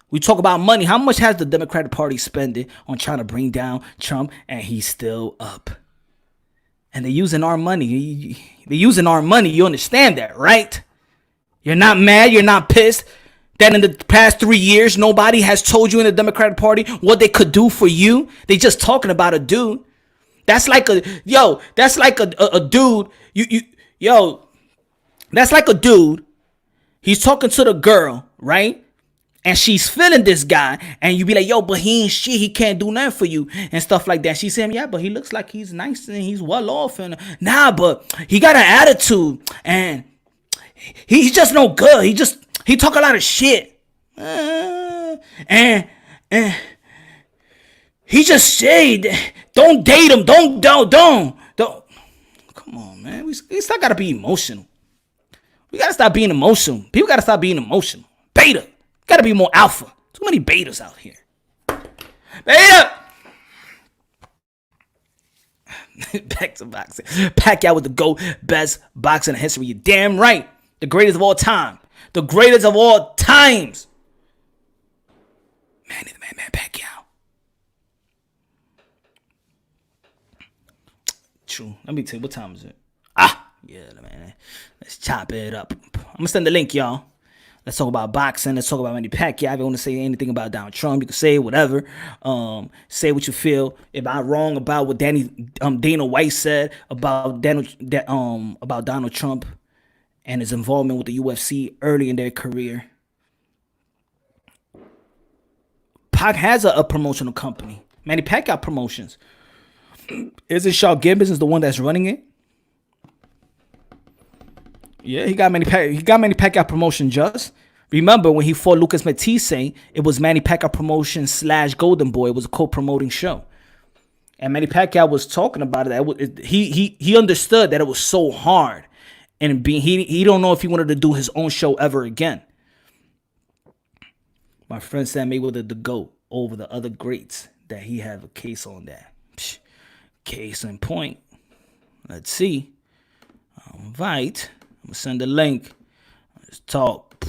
We talk about money. How much has the Democratic Party spending on trying to bring down Trump, and he's still up? And they're using our money. They're using our money. You understand that, right? You're not mad. You're not pissed that in the past 3 years, nobody has told you in the Democratic Party what they could do for you. They just talking about a dude. That's like a dude. That's like a dude. He's talking to the girl, right? And she's feeling this guy, and you be like, yo, but he ain't shit. He can't do nothing for you and stuff like that. She's saying, yeah, but he looks like he's nice and he's well off. And nah, but he got an attitude and he's just no good. He talk a lot of shit. And he just said, don't date him. Don't. Come on, man. We still got to be emotional. We got to stop being emotional. People got to stop being emotional. Beta. Got to be more alpha. Too many betas out here. Beta! Back to boxing. Pacquiao with the GOAT, best boxer in history. You're damn right. The greatest of all time. The greatest of all times. Man, Pacquiao. True. Let me tell you, what time is it? Yeah, man. Let's chop it up. I'm going to send the link, y'all. Let's talk about boxing. Let's talk about Manny Pacquiao. If you want to say anything about Donald Trump, you can say whatever. Say what you feel. If I'm wrong about what Dana White said about Donald Trump and his involvement with the UFC early in their career. Pac has a promotional company, Manny Pacquiao Promotions. Isn't Shaw Gibbons the one that's running it? Yeah, he got Manny Pacquiao Promotion just. Remember when he fought Lucas Matisse, it was Manny Pacquiao Promotion / Golden Boy. It was a co-promoting show. And Manny Pacquiao was talking about it. He understood that it was so hard. And he don't know if he wanted to do his own show ever again. My friend said Mayweather the GOAT over the other greats that he have a case on that. Case in point. Let's see. I'll invite. I'm going to send a link. Let's talk.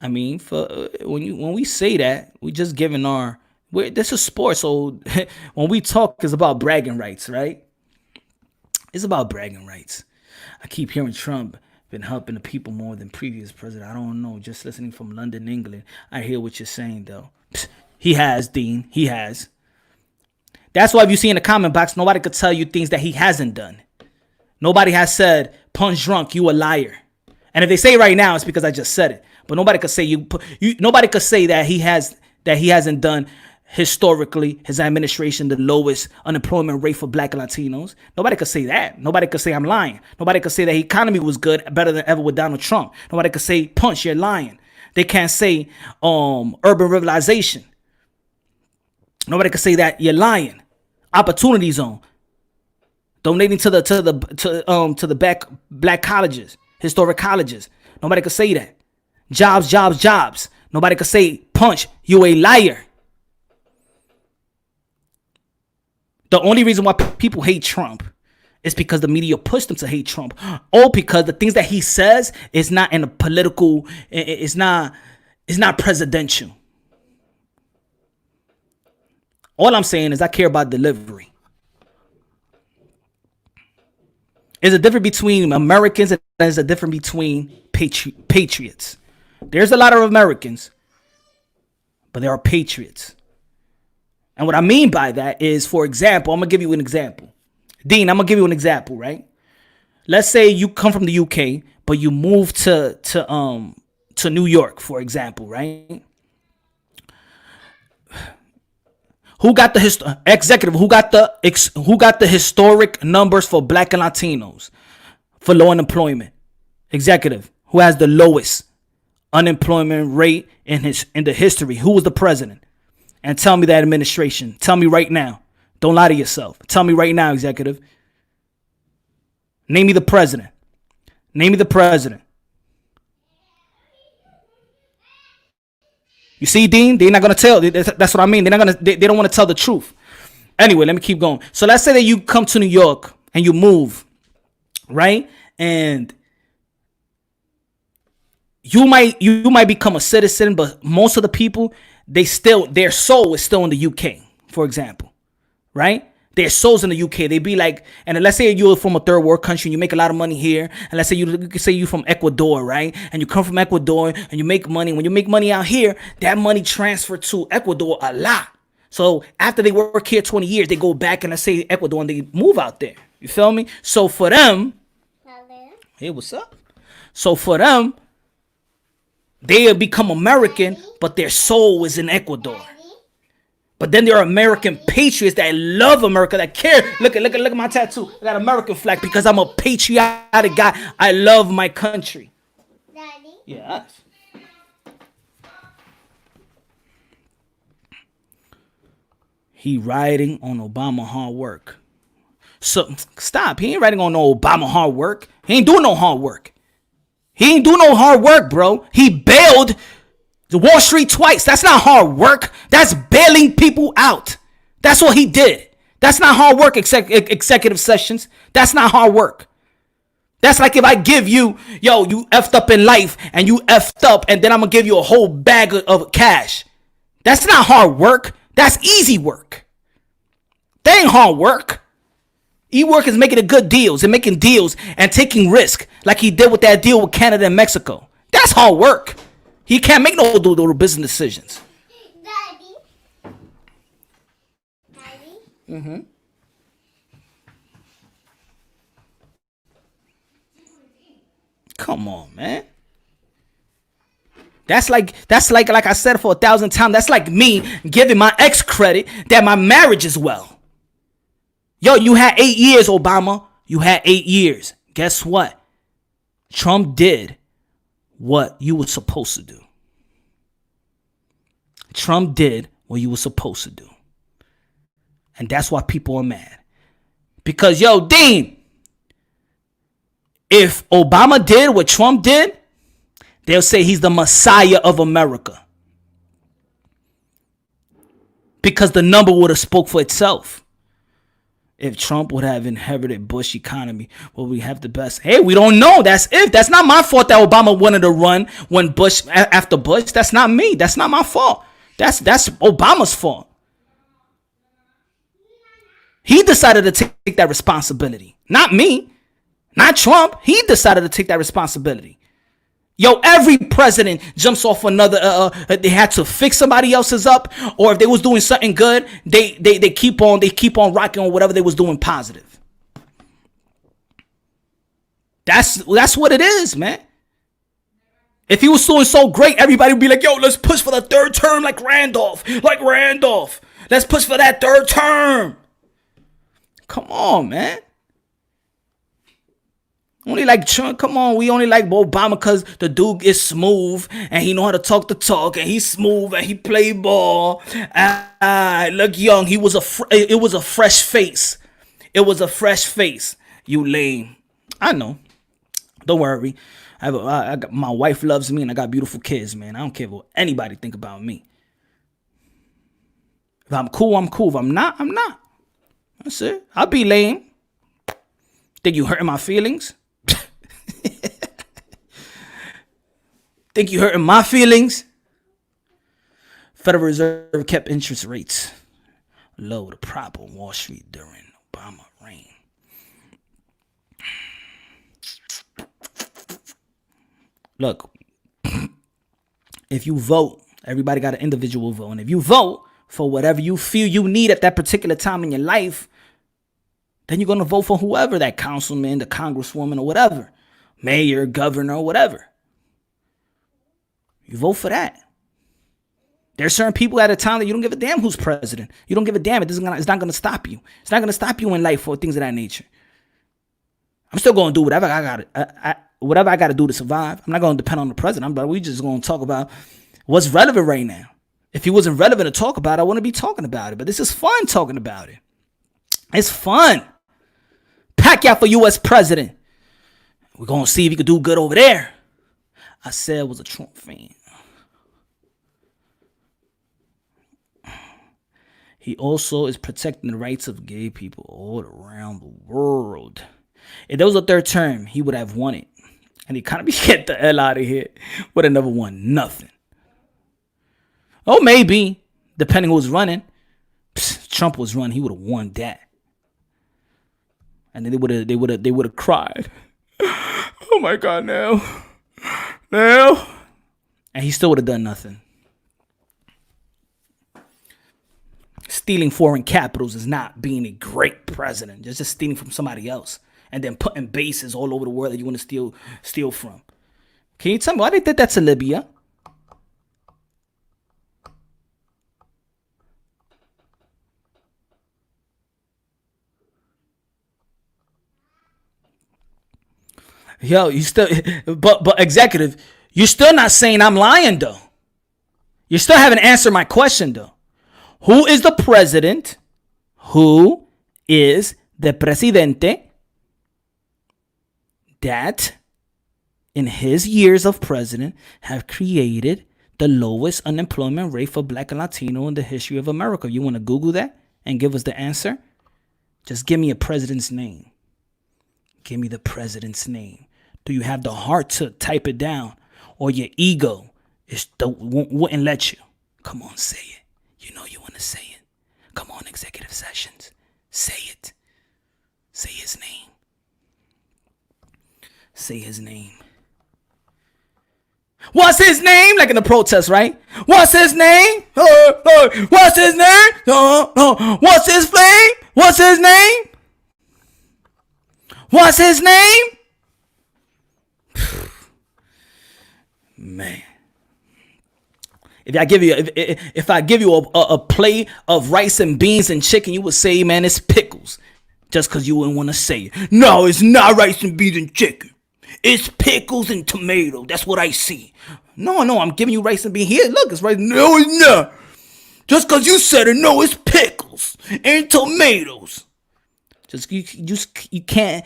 I mean, when we say that, we just giving this is sports. So when we talk, it's about bragging rights, right? It's about bragging rights. I keep hearing Trump been helping the people more than previous president. I don't know. Just listening from London, England, I hear what you're saying, though. He has, Dean. He has. That's why if you see in the comment box, nobody could tell you things that he hasn't done. Nobody has said, punch drunk, you a liar. And if they say right now, it's because I just said it. But nobody could say nobody could say that he hasn't done historically his administration the lowest unemployment rate for Black and Latinos. Nobody could say that. Nobody could say I'm lying. Nobody could say that the economy was good, better than ever with Donald Trump. Nobody could say punch, you're lying. They can't say urban revitalization. Nobody could say that you're lying. Opportunity zone. Donating to the black colleges, historic colleges. Nobody could say that. Jobs. Nobody could say punch, you a liar. The only reason why people hate Trump It's because the media pushed him to hate Trump. Or because the things that he says is not in a political, it's not presidential. All I'm saying is I care about delivery. There's a difference between Americans and there's a difference between patriots. There's a lot of Americans, but there are patriots. And what I mean by that is, for example, I'm going to give you an example. Dean, I'm going to give you an example, right? Let's say you come from the UK, but you move to New York, for example, right? Who got the executive? Who got the historic numbers for Black and Latinos for low unemployment? Executive. Who has the lowest unemployment rate in the history? Who was the president? And tell me that administration. Tell me right now. Don't lie to yourself. Tell me right now, executive. Name me the president. Name me the president. You see, Dean? They're not gonna tell. That's what I mean. They don't want to tell the truth. Anyway, let me keep going. So let's say that you come to New York and you move, right? And you might become a citizen, but most of the people, their soul is still in the UK, for example, right? Their soul's in the UK. They be like, and let's say you're from a third world country and you make a lot of money here. And let's say you're from Ecuador, right? And you come from Ecuador and you make money. When you make money out here, that money transferred to Ecuador a lot. So after they work here 20 years, they go back and let's say Ecuador and they move out there. You feel me? So for them, hey, what's up? So for them, they become American, but their soul is in Ecuador. But then there are American patriots that love America, that care. Look at my tattoo. I got American flag because I'm a patriotic guy. I love my country. Daddy? Yes. He riding on Obama hard work. So stop. He ain't riding on no Obama hard work. He ain't doing no hard work. He ain't doing no hard work, bro. He bailed the Wall Street twice. That's not hard work. That's bailing people out. That's what he did. That's not hard work, executive sessions. That's not hard work. That's like if I give you, you effed up in life and you effed up and then I'm going to give you a whole bag of cash. That's not hard work. That's easy work. That ain't hard work. E-work is making good deals and making deals and taking risk like he did with that deal with Canada and Mexico. That's hard work. He can't make no business decisions. Daddy. Mm-hmm. Come on, man. That's like I said for 1,000 times. That's like me giving my ex credit that my marriage is well. You had 8 years, Obama. You had 8 years. Guess what? Trump did what you were supposed to do. Trump did what you were supposed to do. And that's why people are mad. Because, Dean, if Obama did what Trump did, they'll say he's the Messiah of America. Because the number would have spoke for itself. If Trump would have inherited Bush economy, will we have the best? Hey, we don't know. That's not my fault that Obama wanted to run when after Bush. That's not me. That's not my fault. That's Obama's fault. He decided to take that responsibility. Not me. Not Trump. He decided to take that responsibility. Every president jumps off another. They had to fix somebody else's up, or if they was doing something good, they keep on rocking on whatever they was doing positive. That's what it is, man. If he was doing so great, everybody would be like, let's push for the third term like Randolph. Let's push for that third term. Come on, man. Only like Trump, come on, we only like Obama because the dude is smooth and he know how to talk the talk and he's smooth and he play ball. Look young, it was a fresh face. It was a fresh face. You lame. I know. Don't worry. I got, my wife loves me and I got beautiful kids, man. I don't care what anybody think about me. If I'm cool, I'm cool. If I'm not, I'm not. That's it. I'll be lame. Think you hurting my feelings? Think you hurting my feelings? Federal Reserve kept interest rates low to prop on Wall Street during Obama reign. Look, if you vote, everybody got an individual vote. And if you vote for whatever you feel you need at that particular time in your life, then you're going to vote for whoever, that councilman, the congresswoman, or whatever, mayor, governor, whatever. You vote for that. There's certain people at a time that you don't give a damn who's president. You don't give a damn. It's not going to stop you. It's not going to stop you in life for things of that nature. I'm still going to do whatever I got. Whatever I got to do to survive. I'm not going to depend on the president. But we just going to talk about what's relevant right now. If he wasn't relevant to talk about, I wouldn't be talking about it. But this is fun talking about it. It's fun. Pacquiao for U.S. president. We're going to see if he could do good over there. I said I was a Trump fan. He also is protecting the rights of gay people all around the world. If there was a third term, he would have won it. And he kind of get the hell out of here. Would have never won nothing. Oh, maybe. Depending who was running. Trump was running, he would have won that. And then they would have cried. Oh my God, no. And he still would have done nothing. Stealing foreign capitals is not being a great president. It's just stealing from somebody else and then putting bases all over the world that you want to steal from. Can you tell me why they did that to Libya? Yo, you still, but executive, you're still not saying I'm lying though. You still haven't answered my question though. Who is the president? Who is the presidente that in his years of president have created the lowest unemployment rate for Black and Latino in the history of America? You want to Google that and give us the answer? Just give me a president's name. Give me the president's name. Do you have the heart to type it down? Or your ego wouldn't let you? Come on, say it. You know you want to say it. Come on, executive sessions. Say it. Say his name. Say his name. What's his name? Like in the protest, right? What's his name? What's his name? What's his flame? What's his name? What's his name? Man. If I give you a plate of rice and beans and chicken, you would say, man, it's pickles. Just because you wouldn't want to say it. No, it's not rice and beans and chicken. It's pickles and tomato. That's what I see. No, I'm giving you rice and beans. Here, look, it's rice. No, it's not. Just because you said it, no, it's pickles and tomatoes. You can't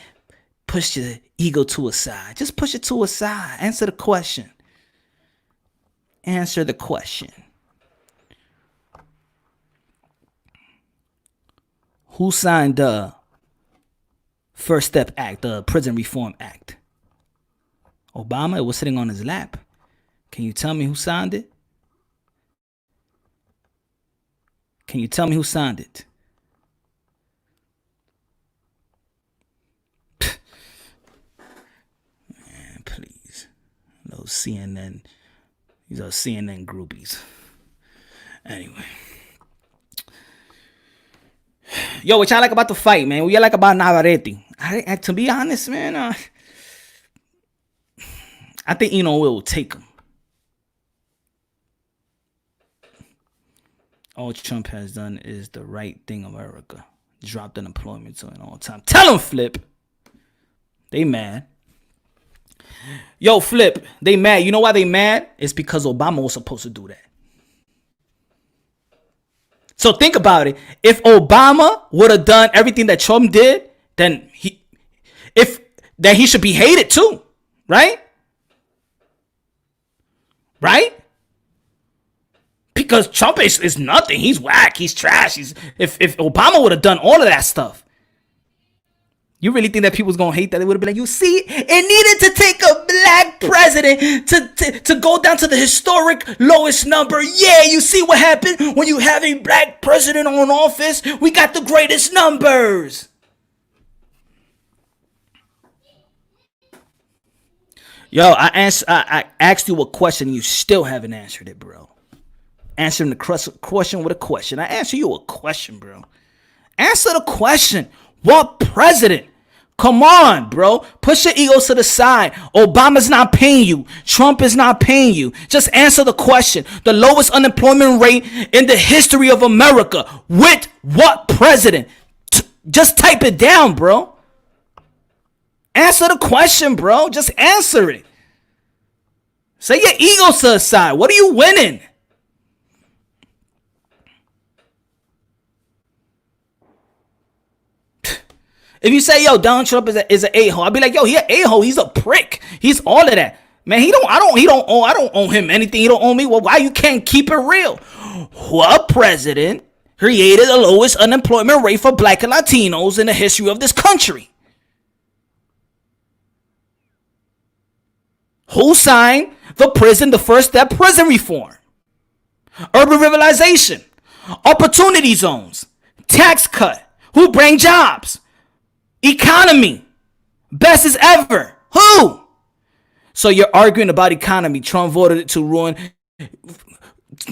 push your ego to a side. Just push it to a side. Answer the question. Answer the question. Who signed the First Step Act, the Prison Reform Act? Obama. It was sitting on his lap. Can you tell me who signed it? Can you tell me who signed it? Man, please. Those CNN. These are CNN groupies. Anyway. Yo, what y'all like about the fight, man? What y'all like about Navarrete? To be honest, man, I think Eno will take him. All Trump has done is the right thing, America. Dropped unemployment to an all-time. Tell them, Flip. They mad. Yo, Flip, they mad. You know why they mad? It's because Obama was supposed to do that. So think about it. If Obama would have done everything that Trump did, then he should be hated too, right? Right? Because Trump is nothing. He's whack. He's trash. If Obama would have done all of that stuff, You really think that people's gonna hate that? They would have been like, you see, it needed to take a black president to go down to the historic lowest number. Yeah, you see what happened when you have a black president on office? We got the greatest numbers. Yo, I asked you a question, you still haven't answered it, bro. Answering the question with a question. I answer you a question, bro. Answer the question. What president? Come on, bro. Push your egos to the side. Obama's not paying you. Trump is not paying you. Just answer the question. The lowest unemployment rate in the history of America. With what president? Just type it down, bro. Answer the question, bro. Just answer it. Say your egos to the side. What are you winning? If you say, yo, Donald Trump is an a-hole, I'll be like, yo, he an a-hole. He's a prick. He's all of that. Man, I don't owe him anything. He don't owe me. Well, why you can't keep it real? What president created the lowest unemployment rate for black and Latinos in the history of this country? Who signed the first step prison reform? Urban revitalization, opportunity zones, tax cut. Who bring jobs? Economy, best as ever. Who? So you're arguing about economy. Trump voted it to ruin.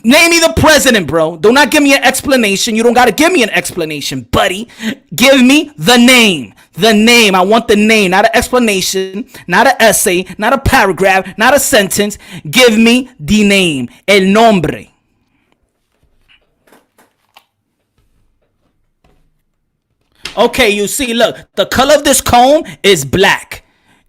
Name me the president, bro. Do not give me an explanation. You don't got to give me an explanation, buddy. Give me the name. The name. I want the name, not an explanation, not an essay, not a paragraph, not a sentence. Give me the name. El nombre. Okay, you see, look, the color of this comb is black.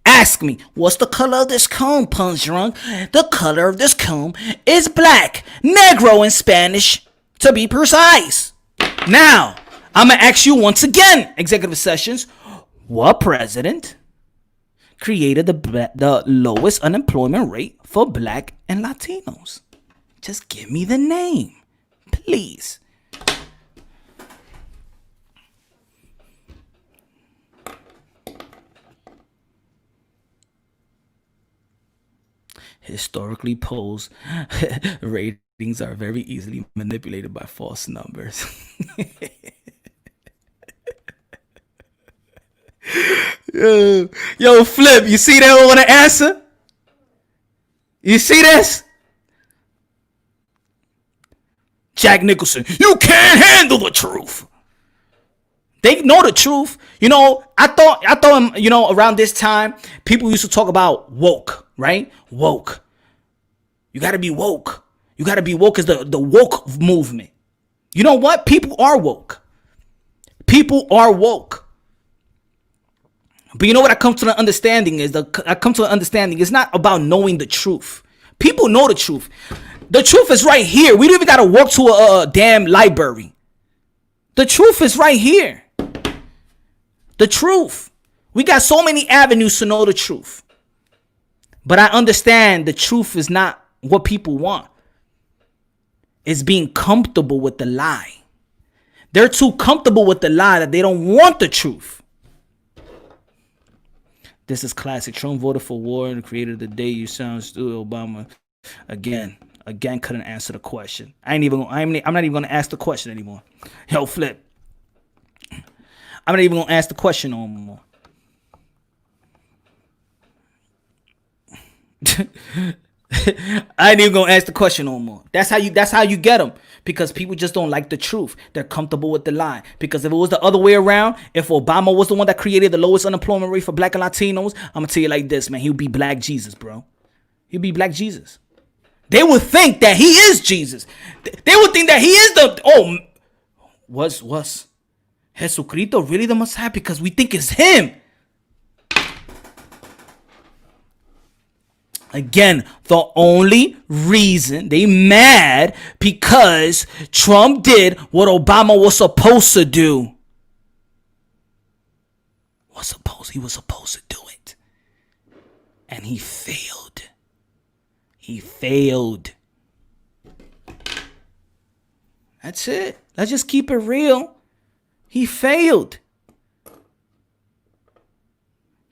Ask me, what's the color of this comb, Punch Drunk? The color of this comb is black. Negro in Spanish, to be precise. Now, I'm going to ask you once again, Executive Sessions, what president created the lowest unemployment rate for black and Latinos? Just give me the name, please. Historically polls ratings are very easily manipulated by false numbers. Yo, Flip, you see that one answer? You see this? Jack Nicholson, you can't handle the truth. They know the truth. You know, I thought, around this time, people used to talk about woke, right? Woke. You got to be woke. You got to be woke as the woke movement. You know what? People are woke. People are woke. But you know what I come to the understanding is? It's not about knowing the truth. People know the truth. The truth is right here. We don't even got to walk to a damn library. The truth is right here. The truth. We got so many avenues to know the truth. But I understand the truth is not what people want. It's being comfortable with the lie. They're too comfortable with the lie that they don't want the truth. This is classic. Trump voted for war and created the day you sound stupid. Obama again couldn't answer the question. I'm not even gonna ask the question anymore. Yo, Flip. I'm not even gonna ask the question no more. I ain't even gonna ask the question no more. That's how you get them. Because people just don't like the truth. They're comfortable with the lie. Because if it was the other way around, if Obama was the one that created the lowest unemployment rate for black and Latinos, I'm gonna tell you like this, man. He'll be Black Jesus, bro. He'll be Black Jesus. They would think that he is Jesus. They would think that he is was Jesucristo really the Messiah? Because we think it's him. Again, the only reason they mad because Trump did what Obama was supposed to do. He was supposed to do it. And he failed. He failed. That's it. Let's just keep it real. He failed.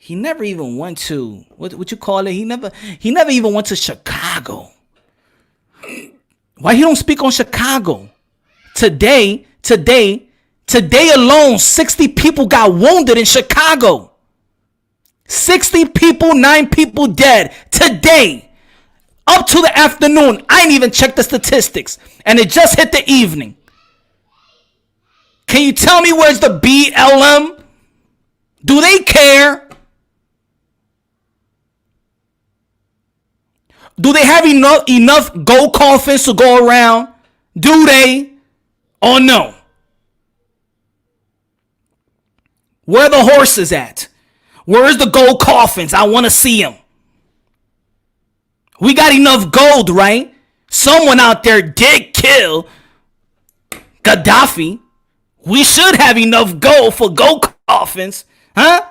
He never even went to what you call it. He never even went to Chicago. Why he don't speak on Chicago? Today alone, 60 people got wounded in Chicago. 60 people, 9 people dead today. Up to the afternoon. I ain't even checked the statistics. And it just hit the evening. Can you tell me where's the BLM? Do they care? Do they have enough gold coffins to go around? Do they? Or no? Where are the horses at? Where is the gold coffins? I want to see them. We got enough gold, right? Someone out there did kill Gaddafi. We should have enough gold for gold coffins, huh?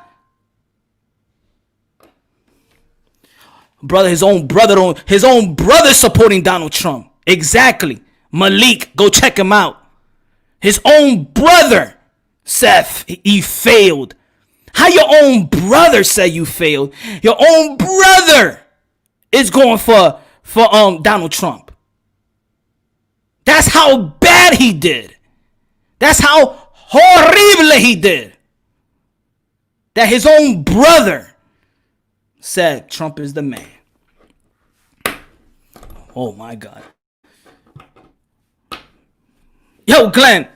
Brother, his own brother supporting Donald Trump. Exactly. Malik, go check him out. His own brother said he failed. How your own brother said you failed? Your own brother is going for Donald Trump. That's how bad he did. That's how horrible he did. That his own brother said Trump is the man. Oh my God. Yo, Glenn.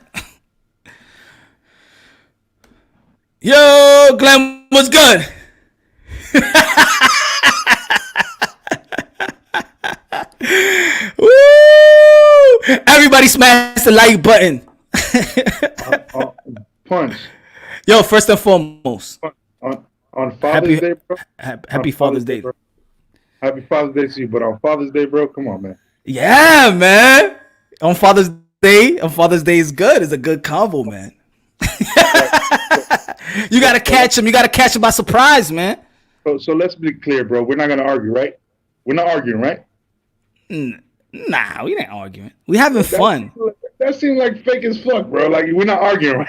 Yo, Glenn, what's good? Woo! Everybody smash the like button. Punch. Yo, first and foremost. On Father's Day, bro. Happy Father's Day. Bro. Happy Father's Day to you, but on Father's Day, bro, come on, man. Yeah, man. On Father's Day is good. It's a good combo, man. You gotta catch him. You gotta catch him by surprise, man. So let's be clear, bro. We're not gonna argue, right? We're not arguing, right? Nah, we ain't arguing. We having fun. That seems like fake as fuck, bro. Like we're not arguing, right?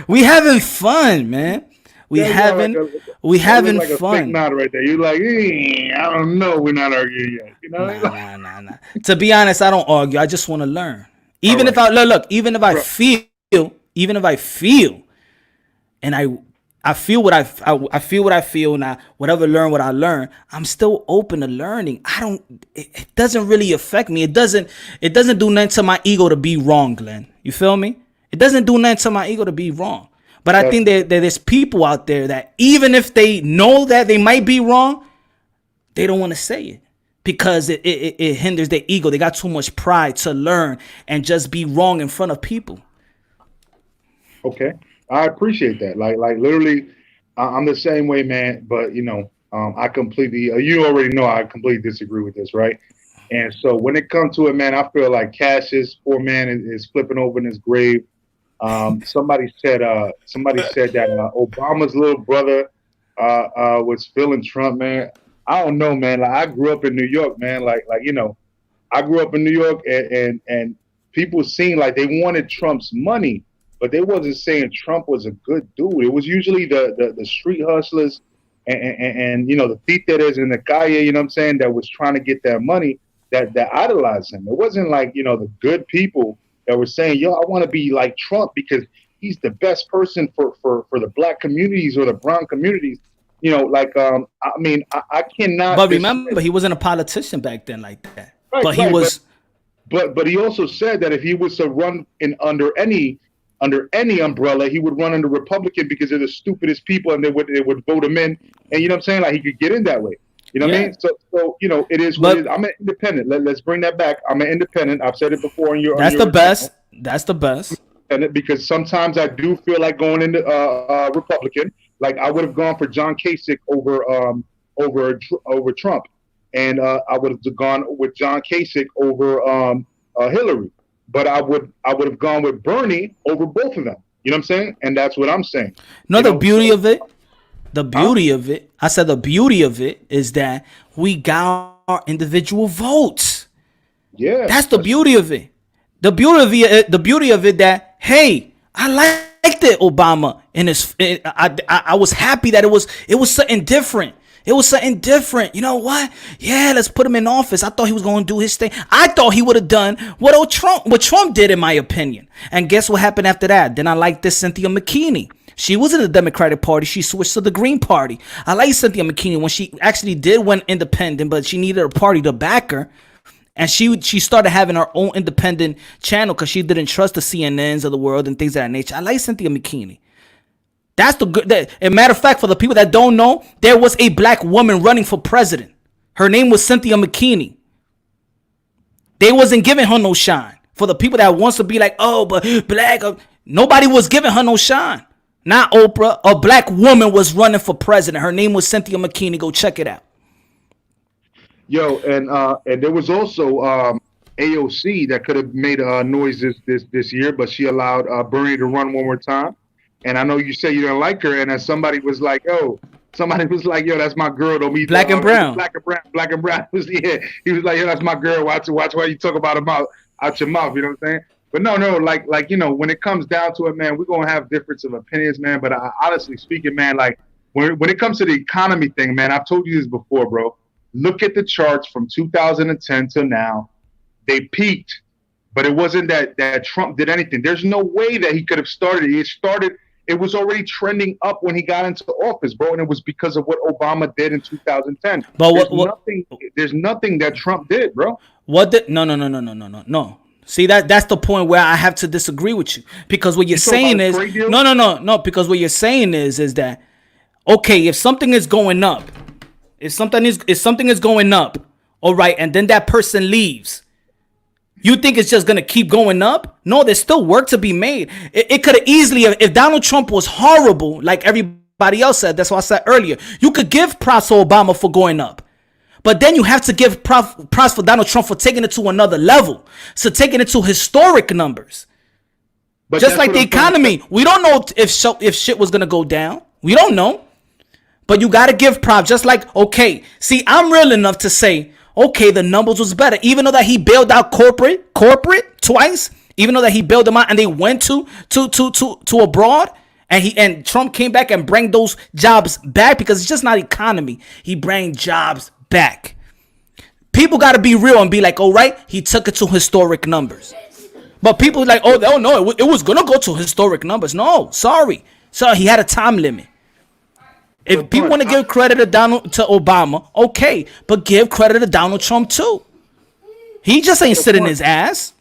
We having fun, man. We having like a fun. fake nod right there. You're like, I don't know. We're not arguing yet. You know? Nah. To be honest, I don't argue. I just want to learn. Even if I look, even if I feel, and I feel what I feel what I feel, and I learn what I learn, I'm still open to learning. It doesn't really affect me. It doesn't do nothing to my ego to be wrong, Glenn. You feel me? It doesn't do nothing to my ego to be wrong. But I think that there's people out there that even if they know that they might be wrong, they don't want to say it because it hinders their ego. They got too much pride to learn and just be wrong in front of people. Okay. I appreciate that. Like literally, I'm the same way, man. But I completely. You already know I completely disagree with this, right? And so when it comes to it, man, I feel like Cassius, poor man, is flipping over in his grave. Somebody said that Obama's little brother was feeling Trump, man. I don't know, man. Like I grew up in New York, man. I grew up in New York, and people seemed like they wanted Trump's money. But they wasn't saying Trump was a good dude. It was usually the street hustlers and the títeres in the calle, you know what I'm saying, that was trying to get that money that idolized him. It wasn't like, the good people that were saying, yo, I want to be like Trump because he's the best person for the black communities or the brown communities. I cannot. But remember, he wasn't a politician back then like that. Right, but he was. But he also said that if he was to run under any umbrella, he would run under Republican because they're the stupidest people and they would vote him in. And you know what I'm saying? Like he could get in that way. You know what I mean? So it is what it is. I'm an independent. Let's bring that back. I'm an independent. I've said it before on your. That's the best. That's the best. And because sometimes I do feel like going into Republican. Like I would have gone for John Kasich over Trump, and I would have gone with John Kasich over Hillary. But I would have gone with Bernie over both of them. You know what I'm saying? And that's what I'm saying. No, the beauty of it, I said the beauty of it is that we got our individual votes. Yeah. That's the beauty of it. The beauty of it that, hey, I it, Obama in his. I was happy that it was something different. It was something different. You know what? Yeah, let's put him in office. I thought he was going to do his thing. I thought he would have done what Trump did, in my opinion. And guess what happened after that? Then I like this Cynthia McKinney. She was in the Democratic Party. She switched to the Green Party. I like Cynthia McKinney when she actually did went independent, but she needed a party to back her. And she started having her own independent channel because she didn't trust the CNNs of the world and things of that nature. I like Cynthia McKinney. That's the good. As a matter of fact, for the people that don't know, there was a black woman running for president. Her name was Cynthia McKinney. They wasn't giving her no shine. For the people that wants to be like, oh, but black, nobody was giving her no shine. Not Oprah. A black woman was running for president. Her name was Cynthia McKinney. Go check it out. Yo, and there was also AOC that could have made noise this year, but she allowed Bernie to run one more time. And I know you say you don't like her, and then somebody was like, yo, that's my girl. Don't be black and brown. Black and brown. Yeah, he was like, yo, that's my girl. Watch why you talk about him out your mouth. You know what I'm saying? But no, like you know, when it comes down to it, man, we're gonna have difference of opinions, man. But honestly speaking, man, like when it comes to the economy thing, man, I've told you this before, bro. Look at the charts from 2010 till now. They peaked, but it wasn't that Trump did anything. There's no way that he could have started. It was already trending up when he got into office, bro, and it was because of what Obama did in 2010. But there's nothing that Trump did, bro. No. See, that's the point where I have to disagree with you, because what you're saying is no. Because what you're saying is that, okay, if something is going up, if something is going up, all right, and then that person leaves, you think it's just going to keep going up? No, there's still work to be made. It could have easily, if Donald Trump was horrible, like everybody else said, that's what I said earlier, you could give props to Obama for going up. But then you have to give props for Donald Trump for taking it to another level. So taking it to historic numbers. But just like the economy, we don't know if shit was going to go down. We don't know. But you got to give props. Just like, okay, see, I'm real enough to say, okay, the numbers was better. Even though that he bailed out corporate twice, even though that he bailed them out and they went to abroad, and Trump came back and bring those jobs back, because it's just not economy. He bring jobs back. People got to be real and be like, all right, he took it to historic numbers. But people like, oh no, it was going to go to historic numbers. No, sorry. He had a time limit. If people want to give credit to Obama, okay, but give credit to Donald Trump too. He just ain't sitting his ass.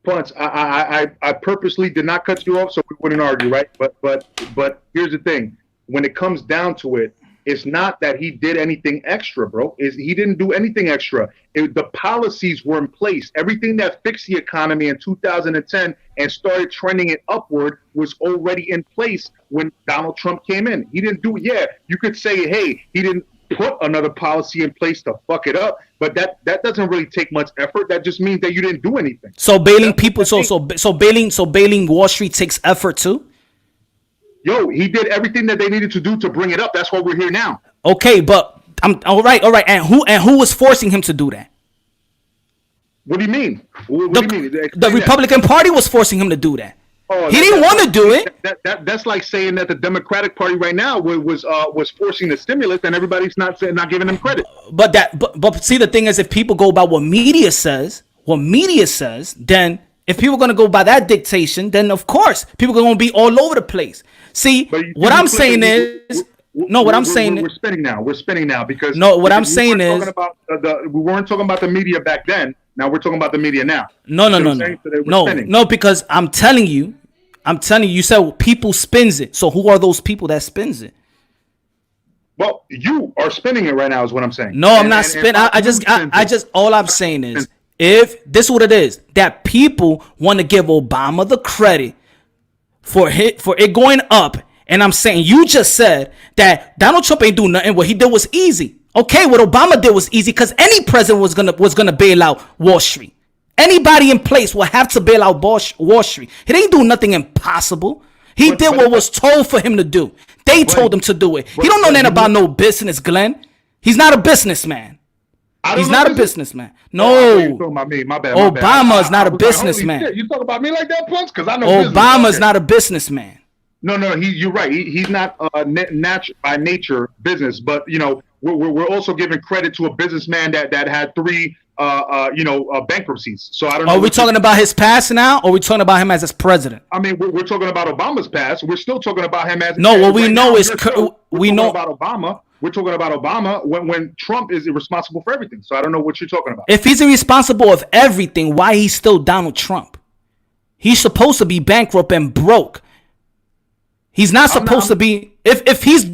Punch, I purposely did not cut you off so we wouldn't argue, right? But here's the thing: when it comes down to it, it's not that he did anything extra, bro. He didn't do anything extra. The policies were in place. Everything that fixed the economy in 2010 and started trending it upward was already in place when Donald Trump came in. He didn't do, you could say, hey, he didn't put another policy in place to fuck it up, but that doesn't really take much effort. That just means that you didn't do anything. So bailing people, bailing Wall Street takes effort too? Yo, he did everything that they needed to do to bring it up. That's why we're here now. Okay, but I'm all right. And who was forcing him to do that? What do you mean? What do you mean? The Republican Party was forcing him to do that. Oh, he didn't want to do it. That's like saying that the Democratic Party right now was forcing the stimulus, and everybody's not giving them credit. But see, the thing is, if people go by what media says, then if people are going to go by that dictation, then of course people are going to be all over the place. See, what I'm saying is, we're spinning now. We're spinning now because what I'm saying is, we weren't talking about the media back then. Now we're talking about the media now. No, because I'm telling you, you said people spins it. So who are those people that spins it? Well, you are spinning it right now, is what I'm saying. No, I'm not spinning. I just all I'm saying is, if this is what it is, that people want to give Obama the credit for it going up, and I'm saying you just said that Donald Trump ain't do nothing. What he did was easy. Okay, what Obama did was easy because any president was gonna bail out Wall Street. Anybody in place will have to bail out Wall Street. He didn't do nothing impossible. He did what was told for him to do. They told him to do it. He don't know nothing about no business, Glenn. He's not a businessman. He's not a businessman. No. You're talking about me. My bad. Obama is not a businessman. You talk about me like that, Punch? Because I know Obama is not a businessman. No. You're right. He's not by nature business, but we're also giving credit to a businessman that had three bankruptcies. So I don't know. Are we talking about his past now, or are we talking about him as his president? I mean, we're talking about Obama's past. We're still talking about him as no. What we right know now, is we know about Obama. We're talking about Obama when Trump is responsible for everything. So I don't know what you're talking about. If he's irresponsible of everything, why he's still Donald Trump? He's supposed to be bankrupt and broke. He's not supposed to be. If he's,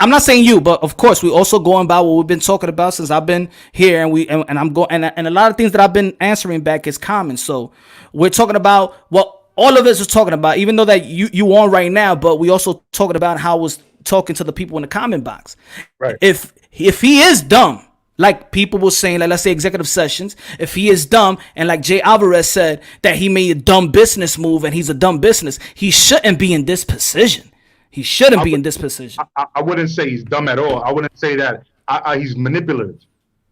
I'm not saying you, but of course we also going by what we've been talking about since I've been here, and I'm going, and a lot of things that I've been answering back is common. So we're talking about what all of us are talking about, even though that you on right now, but we also talking about how I was talking to the people in the comment box. Right. If he is dumb, like people were saying, like let's say executive sessions, if he is dumb, and like Jay Alvarez said that he made a dumb business move and he's a dumb business, he shouldn't be in this position. He shouldn't be in this position. I wouldn't say he's dumb at all. I wouldn't say that. He's manipulative.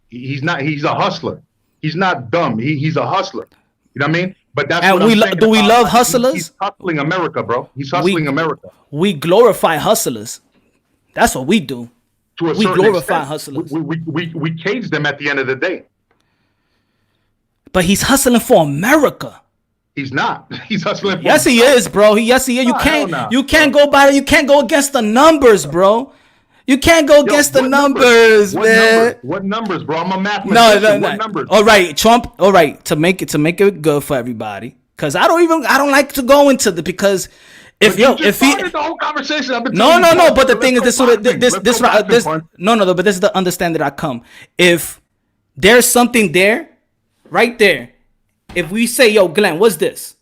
He's not. He's a hustler. He's not dumb. He's a hustler. You know what I mean? But that's and what I'm saying. Do we love hustlers? He's hustling America, bro. He's hustling America. We glorify hustlers. That's what we do. We glorify hustlers. We cage them at the end of the day. But he's hustling for America. He's not. He's hustling for Yes, he is, bro. Yes, he is. You can't go by. You can't go against the numbers, bro. You can't go against the numbers, man. What numbers, bro? I'm a mathematician. No. What numbers? All right, Trump. All right, to make it good for everybody, because I don't like to go into because if he the whole conversation. I've been no. But the thing is, this no. But this is the understanding that I come. If there's something there, right there. If we say, yo, Glenn, what's this?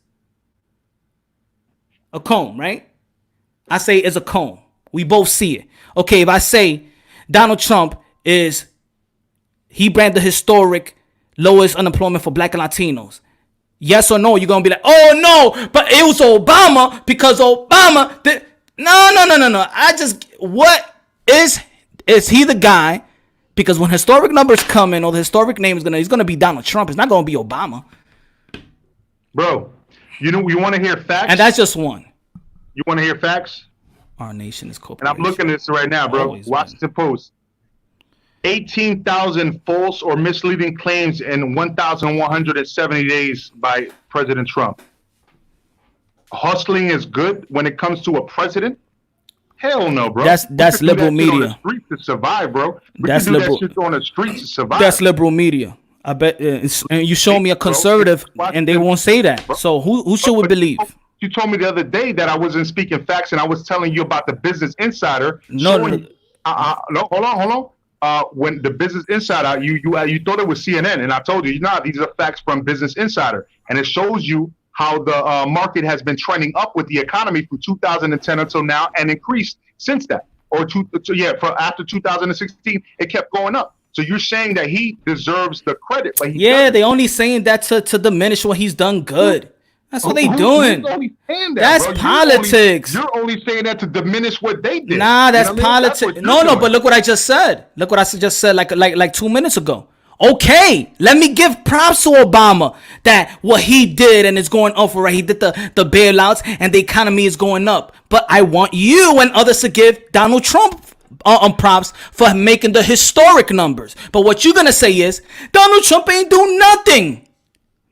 A comb, right? I say it's a comb. We both see it. Okay, if I say Donald Trump he branded the historic lowest unemployment for black and Latinos. Yes or no? You're going to be like, oh, no, but it was Obama because Obama. Is he the guy? Because when historic numbers come in or the historic name he's going to be Donald Trump. It's not going to be Obama. Bro, you want to hear facts? And that's just one. You want to hear facts? Our nation is corporation. And I'm looking at this right now, bro. Washington Post. 18,000 false or misleading claims in 1,170 days by President Trump. Hustling is good when it comes to a president? Hell no, bro. That's liberal media. On the street to survive, bro. That's liberal. That shit on the streets to survive. That's liberal media. I bet, and you show me a conservative, and they won't say that. Bro. So who should we believe? You told me the other day that I wasn't speaking facts, and I was telling you about the Business Insider. No, hold on. When the Business Insider, you thought it was CNN, and I told you, these are facts from Business Insider, and it shows you how the market has been trending up with the economy from 2010 until now, and increased since that. After 2016, it kept going up. So you're saying that he deserves the credit, but they only saying that to diminish what he's done good. That's what they doing. That's politics. You're only saying that to diminish what they did. Nah, that's politics. No, but look what I just said. Look what I just said like 2 minutes ago. Okay, let me give props to Obama that what he did and it's going up for right. He did the bailouts and the economy is going up. But I want you and others to give Donald Trump props for making the historic numbers. But what you're gonna say is Donald Trump ain't do nothing.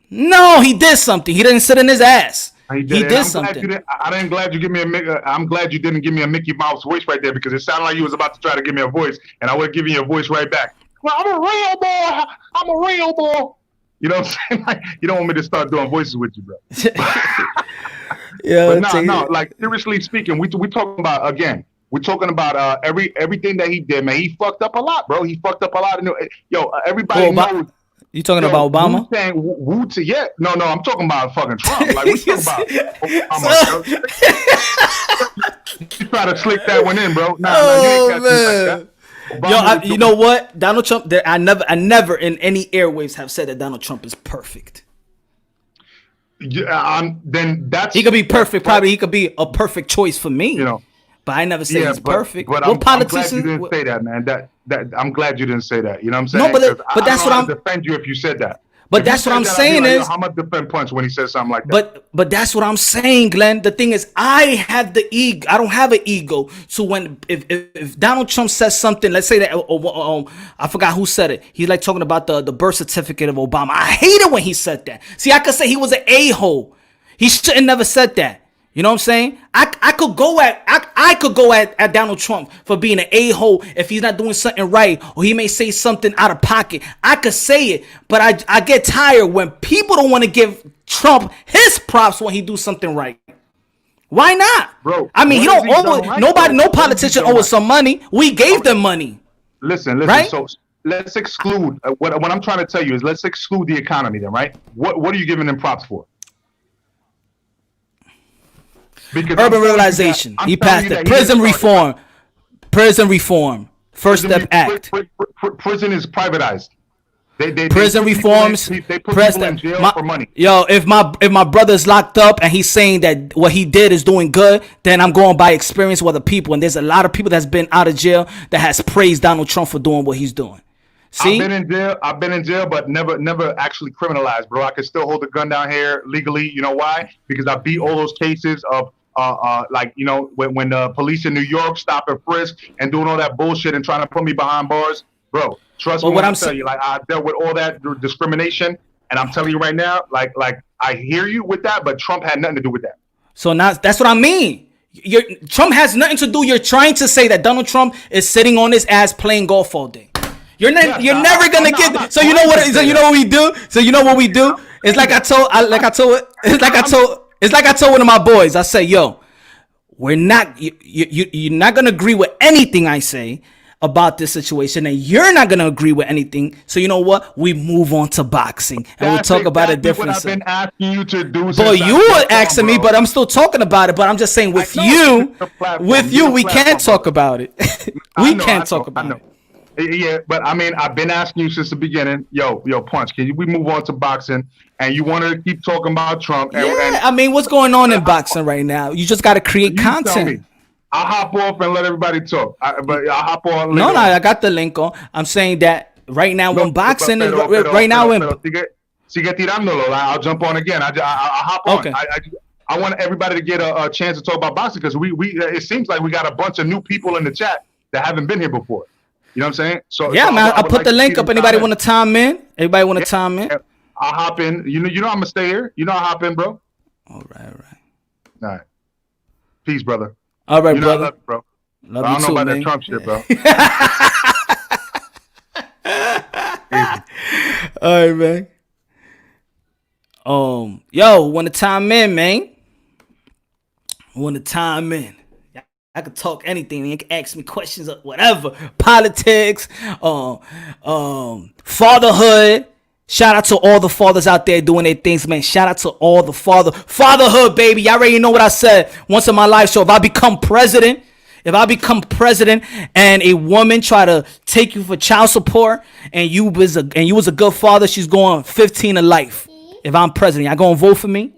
No, he did something. He didn't sit in his ass. He did something. I'm glad you didn't give me a Mickey Mouse voice right there, because it sounded like you was about to try to give me a voice, and I would have given you a voice right back. Well, I'm a real boy. You know what I'm saying? Like, you don't want me to start doing voices with you, bro. Yeah, but no. Like, seriously speaking, we talking about, again. We're talking about everything that he did, man. He fucked up a lot, bro. He fucked up a lot. Everybody knows. You talking about Obama? No, I'm talking about fucking Trump. Like, we talking about Obama. You try to slick that one in, bro. You ain't got to like that. You know what? Donald Trump. I never in any airwaves have said that Donald Trump is perfect. Then that's he could be perfect. Probably he could be a perfect choice for me. But I never say he's perfect. But I'm glad you didn't say that, man. That I'm glad you didn't say that. You know what I'm saying? No, but that's what I'm defend you if you said that. But If he that's what said I'm that, I'd be saying like, yo, is, how much defend punch when he says something like that? but that's what I'm saying, Glenn. The thing is, I have the ego. I don't have an ego. So when if Donald Trump says something, let's say that I forgot who said it. He's like talking about the birth certificate of Obama. I hate it when he said that. See, I could say he was an a-hole. He shouldn't never said that. You know what I'm saying? I could go at Donald Trump for being an a-hole if he's not doing something right, or he may say something out of pocket. I could say it, but I get tired when people don't want to give Trump his props when he do something right. Why not? Bro, I mean, what he has don't he done owe right, nobody, though? no What has he politician done owes right? some money. We gave them money, Listen. right? So let's exclude what I'm trying to tell you is let's exclude the economy then, right? What are you giving them props for? Because Urban revitalization. He passed it. Prison reform. Prison reform. First Step Act. Prison is privatized. They Prison put people in, reforms. they put people in jail for money. Yo, if my brother's locked up and he's saying that what he did is doing good, then I'm going by experience with other people. And there's a lot of people that's been out of jail that has praised Donald Trump for doing what he's doing. See? I've been in jail, but never actually criminalized, bro. I can still hold a gun down here legally. You know why? Because I beat all those cases of like, you know, when the police in New York stop and frisk and doing all that bullshit and trying to put me behind bars, bro. Trust me when I tell you, like, I dealt with all that discrimination, and I'm telling you right now, like I hear you with that, but Trump had nothing to do with that. So now that's what I mean. Trump has nothing to do. You're trying to say that Donald Trump is sitting on his ass playing golf all day. You're never gonna get. So you know what? So you know what we do. So you know what we do. It's like I told one of my boys. I say, yo, we're not. You're not gonna agree with anything I say about this situation, and you're not gonna agree with anything. So you know what? We move on to boxing, and we talk about a different. What I've been asking you to do. But you were asking me, but I'm still talking about it. But I'm just saying, with you, we can't talk about it. We can't talk about it. Yeah, but I mean, I've been asking you since the beginning. Yo, Punch, we move on to boxing? And you want to keep talking about Trump? And I mean, what's going on in boxing right now? You just got to create content. I'll hop off and let everybody talk. But I'll hop on. No, I got the link on. I'm saying that right now when boxing is right now when. Sigue tirándolo. I'll jump on again. I'll hop on. Okay. I want everybody to get a chance to talk about boxing because we it seems like we got a bunch of new people in the chat that haven't been here before. You know what I'm saying? So yeah, man. I put the link up. Anybody want to time in? Everybody want to time in? I'll hop in. You know I'm gonna stay here. You know I'll hop in, bro. All right. All right. Peace, brother. All right, brother. I love you, bro. Love I don't you know too, about man. that Trump shit, bro. All right, man. Yo, want to time in, man? Want to time in? I could talk anything. You can ask me questions or whatever. Politics, fatherhood. Shout out to all the fathers out there doing their things, man. Shout out to all the fatherhood, baby. Y'all already know what I said once in my life show. If I become president and a woman try to take you for child support and you was a good father, she's going 15 to life. If I'm president, y'all gonna vote for me?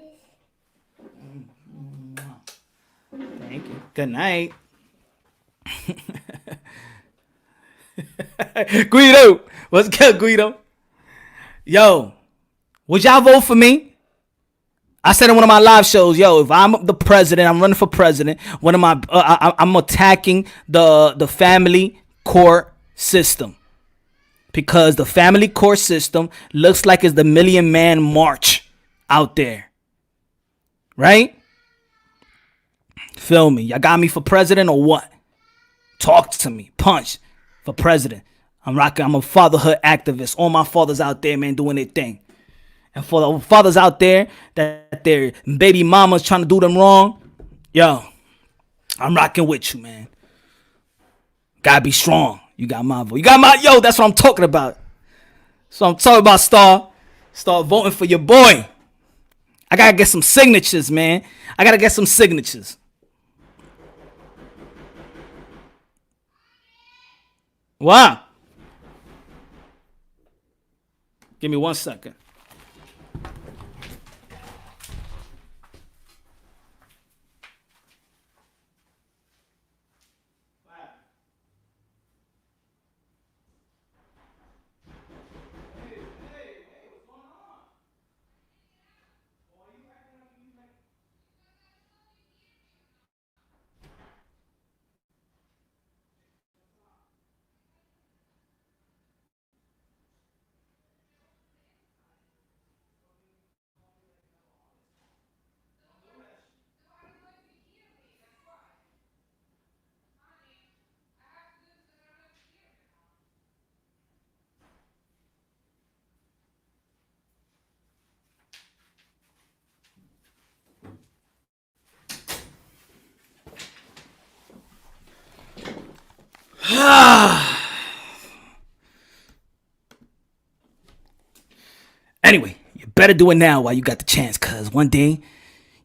Thank you. Good night. Guido. What's good, Guido? Yo, would y'all vote for me? I said in one of my live shows, yo, if I'm the president, I'm running for president. I'm attacking the family court system because the family court system looks like it's the Million Man March out there, right? Feel me? Y'all got me for president or what? Talk to me. Punch for president. I'm a fatherhood activist. All my fathers out there, man, doing their thing. And for the fathers out there that their baby mamas trying to do them wrong, yo, I'm rocking with you, man. Gotta be strong. You got my vote. Yo, that's what I'm talking about. So I'm talking about, Star. Start voting for your boy. I gotta get some signatures, man. Wow. Give me 1 second. Hey, what's going on? Anyway, you better do it now while you got the chance, because one day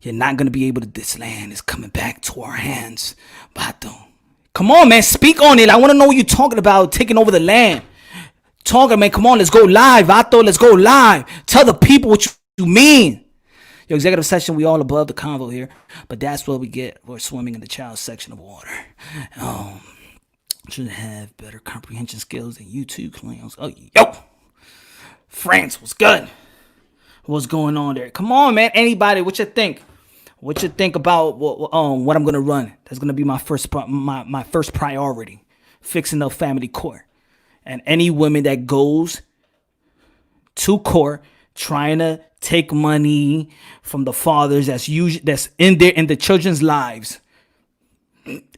you're not going to be able to. This land is coming back to our hands. Bato. Come on, man. Speak on it. I want to know what you're talking about, taking over the land. Talking, man. Come on, let's go live. Vato, let's go live. Tell the people what you mean. Your executive session, we all above the convo here, but that's what we get. We're swimming in the child section of water. Should have better comprehension skills than you two clowns. Oh, yo, France was good. What's going on there? Come on, man. Anybody, what you think? What you think about what I'm gonna run? That's gonna be my first priority, fixing the family court, and any women that goes to court trying to take money from the fathers that's in the children's lives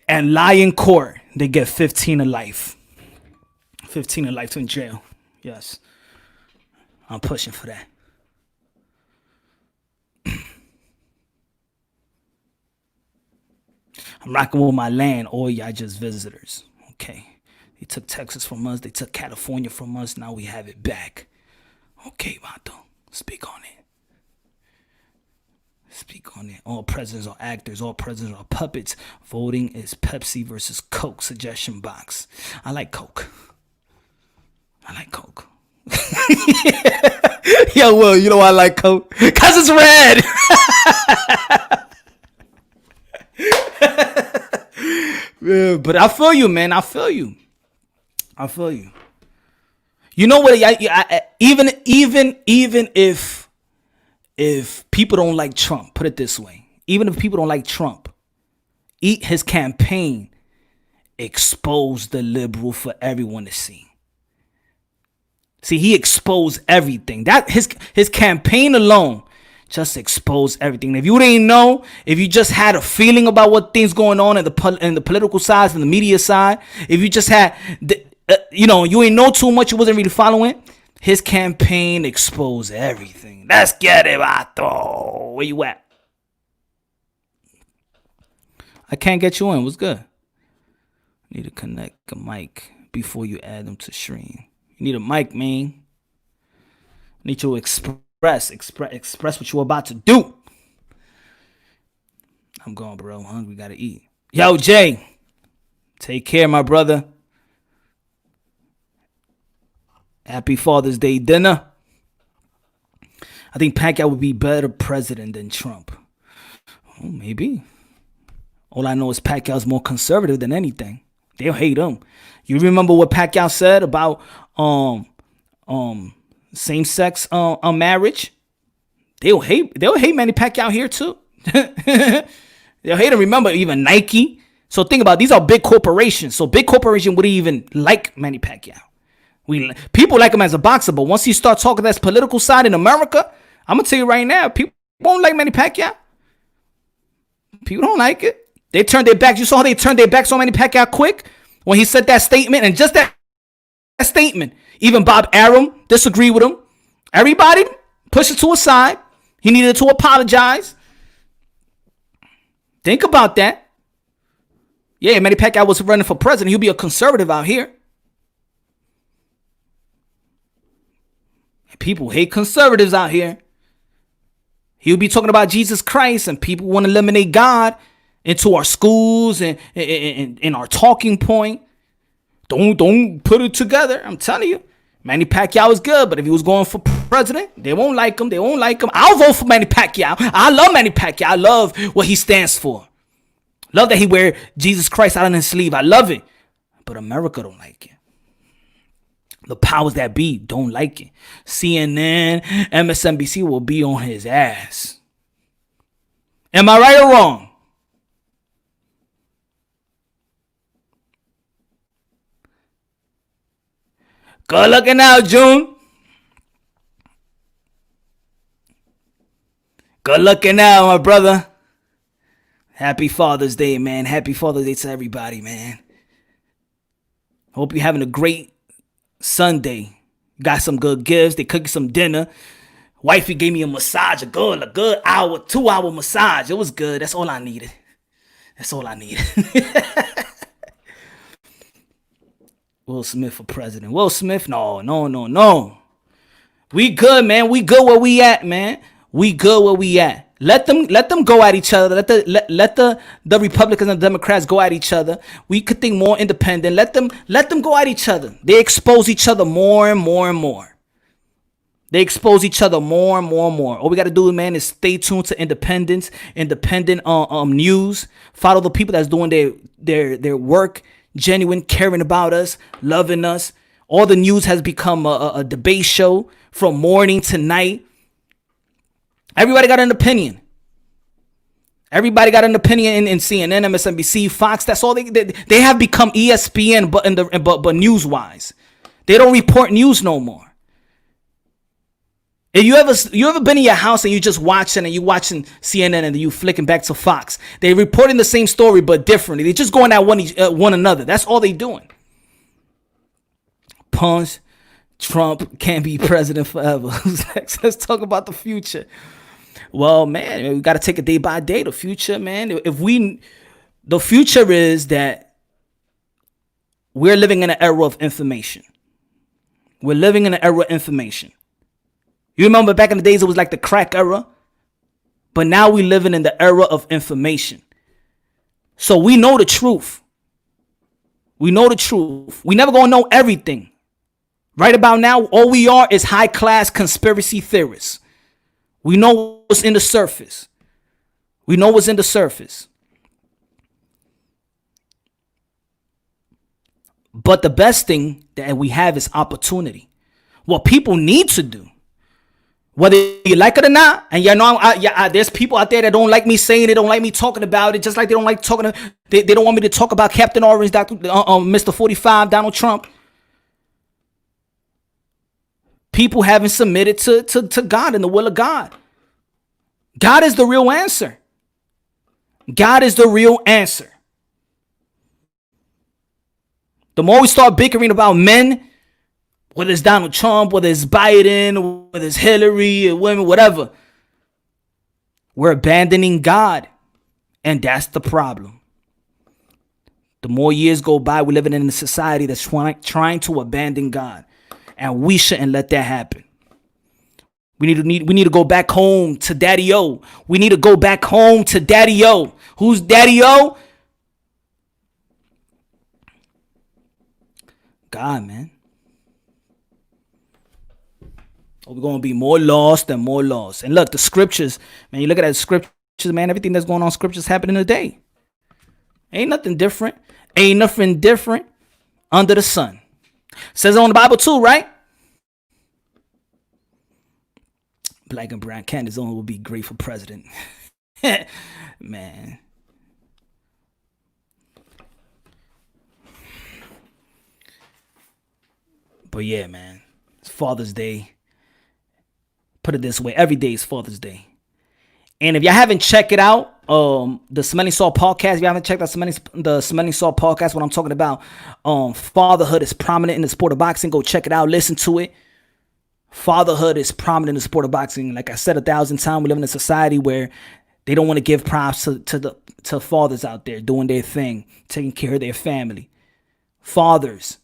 and lie in court, they get 15 to life. 15 to life in jail. Yes. I'm pushing for that. I'm rocking with my land, or y'all just visitors. Okay. They took Texas from us. They took California from us. Now we have it back. Okay, Vato. Speak on it. Speak on it. All presidents are actors. All presidents are puppets. Voting is Pepsi versus Coke. Suggestion box. I like Coke. Yo, Will, you know why I like Coke? Because it's red. Yeah, but I feel you, man. I feel you. You know what? Even if people don't like Trump, put it this way. Even if people don't like Trump, his campaign exposed the liberal for everyone to see. See, he exposed everything. That his campaign alone just exposed everything. If you didn't know, if you just had a feeling about what things going on in the political side and the media side, if you just had, you ain't know too much, you wasn't really following, his campaign exposed everything. Let's get it, vato. Where you at? I can't get you in. What's good? Need to connect a mic before you add them to stream. You need a mic, man. Need to express what you're about to do. I'm going, bro. I'm hungry. Gotta eat. Yo, Jay. Take care, my brother. Happy Father's Day dinner. I think Pacquiao would be better president than Trump. Oh, maybe. All I know is Pacquiao's more conservative than anything. They'll hate him. You remember what Pacquiao said about same-sex marriage? They'll hate Manny Pacquiao here too. They'll hate him. Remember, even Nike. So think about it, these are big corporations. So big corporation wouldn't even like Manny Pacquiao. People like him as a boxer, but once you start talking that political side in America, I'm gonna tell you right now, people won't like Manny Pacquiao. People don't like it. They turned their back. You saw how they turned their backs on Manny Pacquiao quick when he said that statement, and just that statement. Even Bob Arum disagreed with him. Everybody pushed it to a side. He needed to apologize. Think about that. Yeah, Manny Pacquiao was running for president. He'll be a conservative out here. People hate conservatives out here. He'll be talking about Jesus Christ, and people want to eliminate God into our schools and in our talking point. Don't put it together. I'm telling you, Manny Pacquiao is good, but if he was going for president, they won't like him. I'll vote for Manny Pacquiao. I love Manny Pacquiao. I love what he stands for. Love that he wear Jesus Christ out on his sleeve. I love it. But America don't like it. The powers that be don't like it. CNN, MSNBC will be on his ass. Am I right or wrong? Good looking out, June. Good looking out, my brother. Happy Father's Day, man. Happy Father's Day to everybody, man. Hope you're having a great Sunday. Got some good gifts. They cooked you some dinner. Wifey gave me a massage, a good 2-hour massage. It was good. That's all I needed. Will Smith for president. Will Smith? No. We good, man. We good where we at, man. We good where we at. Let them go at each other. Let the Republicans and the Democrats go at each other. We could think more independent. Let them go at each other. They expose each other more and more and more. They expose each other more and more and more. All we got to do, man, is stay tuned to independent news. Follow the people that's doing their work, genuine, caring about us, loving us. All the news has become a debate show from morning to night. Everybody got an opinion. Everybody got an opinion in CNN, MSNBC, Fox. That's all they have become ESPN, but news wise, they don't report news no more. If you ever been in your house and you just watching CNN and you flicking back to Fox, they reporting the same story but differently. They just going at one another. That's all they doing. Punch. Trump can't be president forever. Who's next? Let's talk about the future. Well, man, we got to take it day by day. The future, man. The future is that we're living in an era of information. We're living in an era of information. You remember back in the days, it was like the crack era. But now we're living in the era of information. So we know the truth. We know the truth. We never gonna know everything. Right about now, all we are is high-class conspiracy theorists. We know what's in the surface. We know what's in the surface. But the best thing that we have is opportunity. What people need to do, whether you like it or not, and there's people out there that don't like me saying it, don't like me talking about it, just like they don't like talking. They don't want me to talk about Captain Orange, Mr. 45, Donald Trump. People haven't submitted to God and the will of God. God is the real answer. God is the real answer. The more we start bickering about men, whether it's Donald Trump, whether it's Biden, whether it's Hillary, or women, whatever, we're abandoning God. And that's the problem. The more years go by, we're living in a society that's trying to abandon God. And we shouldn't let that happen. We need to go back home to Daddy-O. We need to go back home to Daddy-O. Who's Daddy-O? God, man. We're going to be more lost and more lost. And look, the scriptures, man, you look at the scriptures, man, everything that's going on in scriptures happening today. Ain't nothing different. Ain't nothing different under the sun. Says it on the Bible too, right? Black and brown candidates only will be great for president. Man. But yeah, man. It's Father's Day. Put it this way. Every day is Father's Day. And if y'all haven't checked it out, the Smelling Salt podcast, if you haven't checked out the Smelling Salt podcast, what I'm talking about, fatherhood is prominent in the sport of boxing. Go check it out. Listen to it. Fatherhood is prominent in the sport of boxing. Like I said 1,000 times, we live in a society where they don't want to give props to fathers out there doing their thing, taking care of their family. Fathers,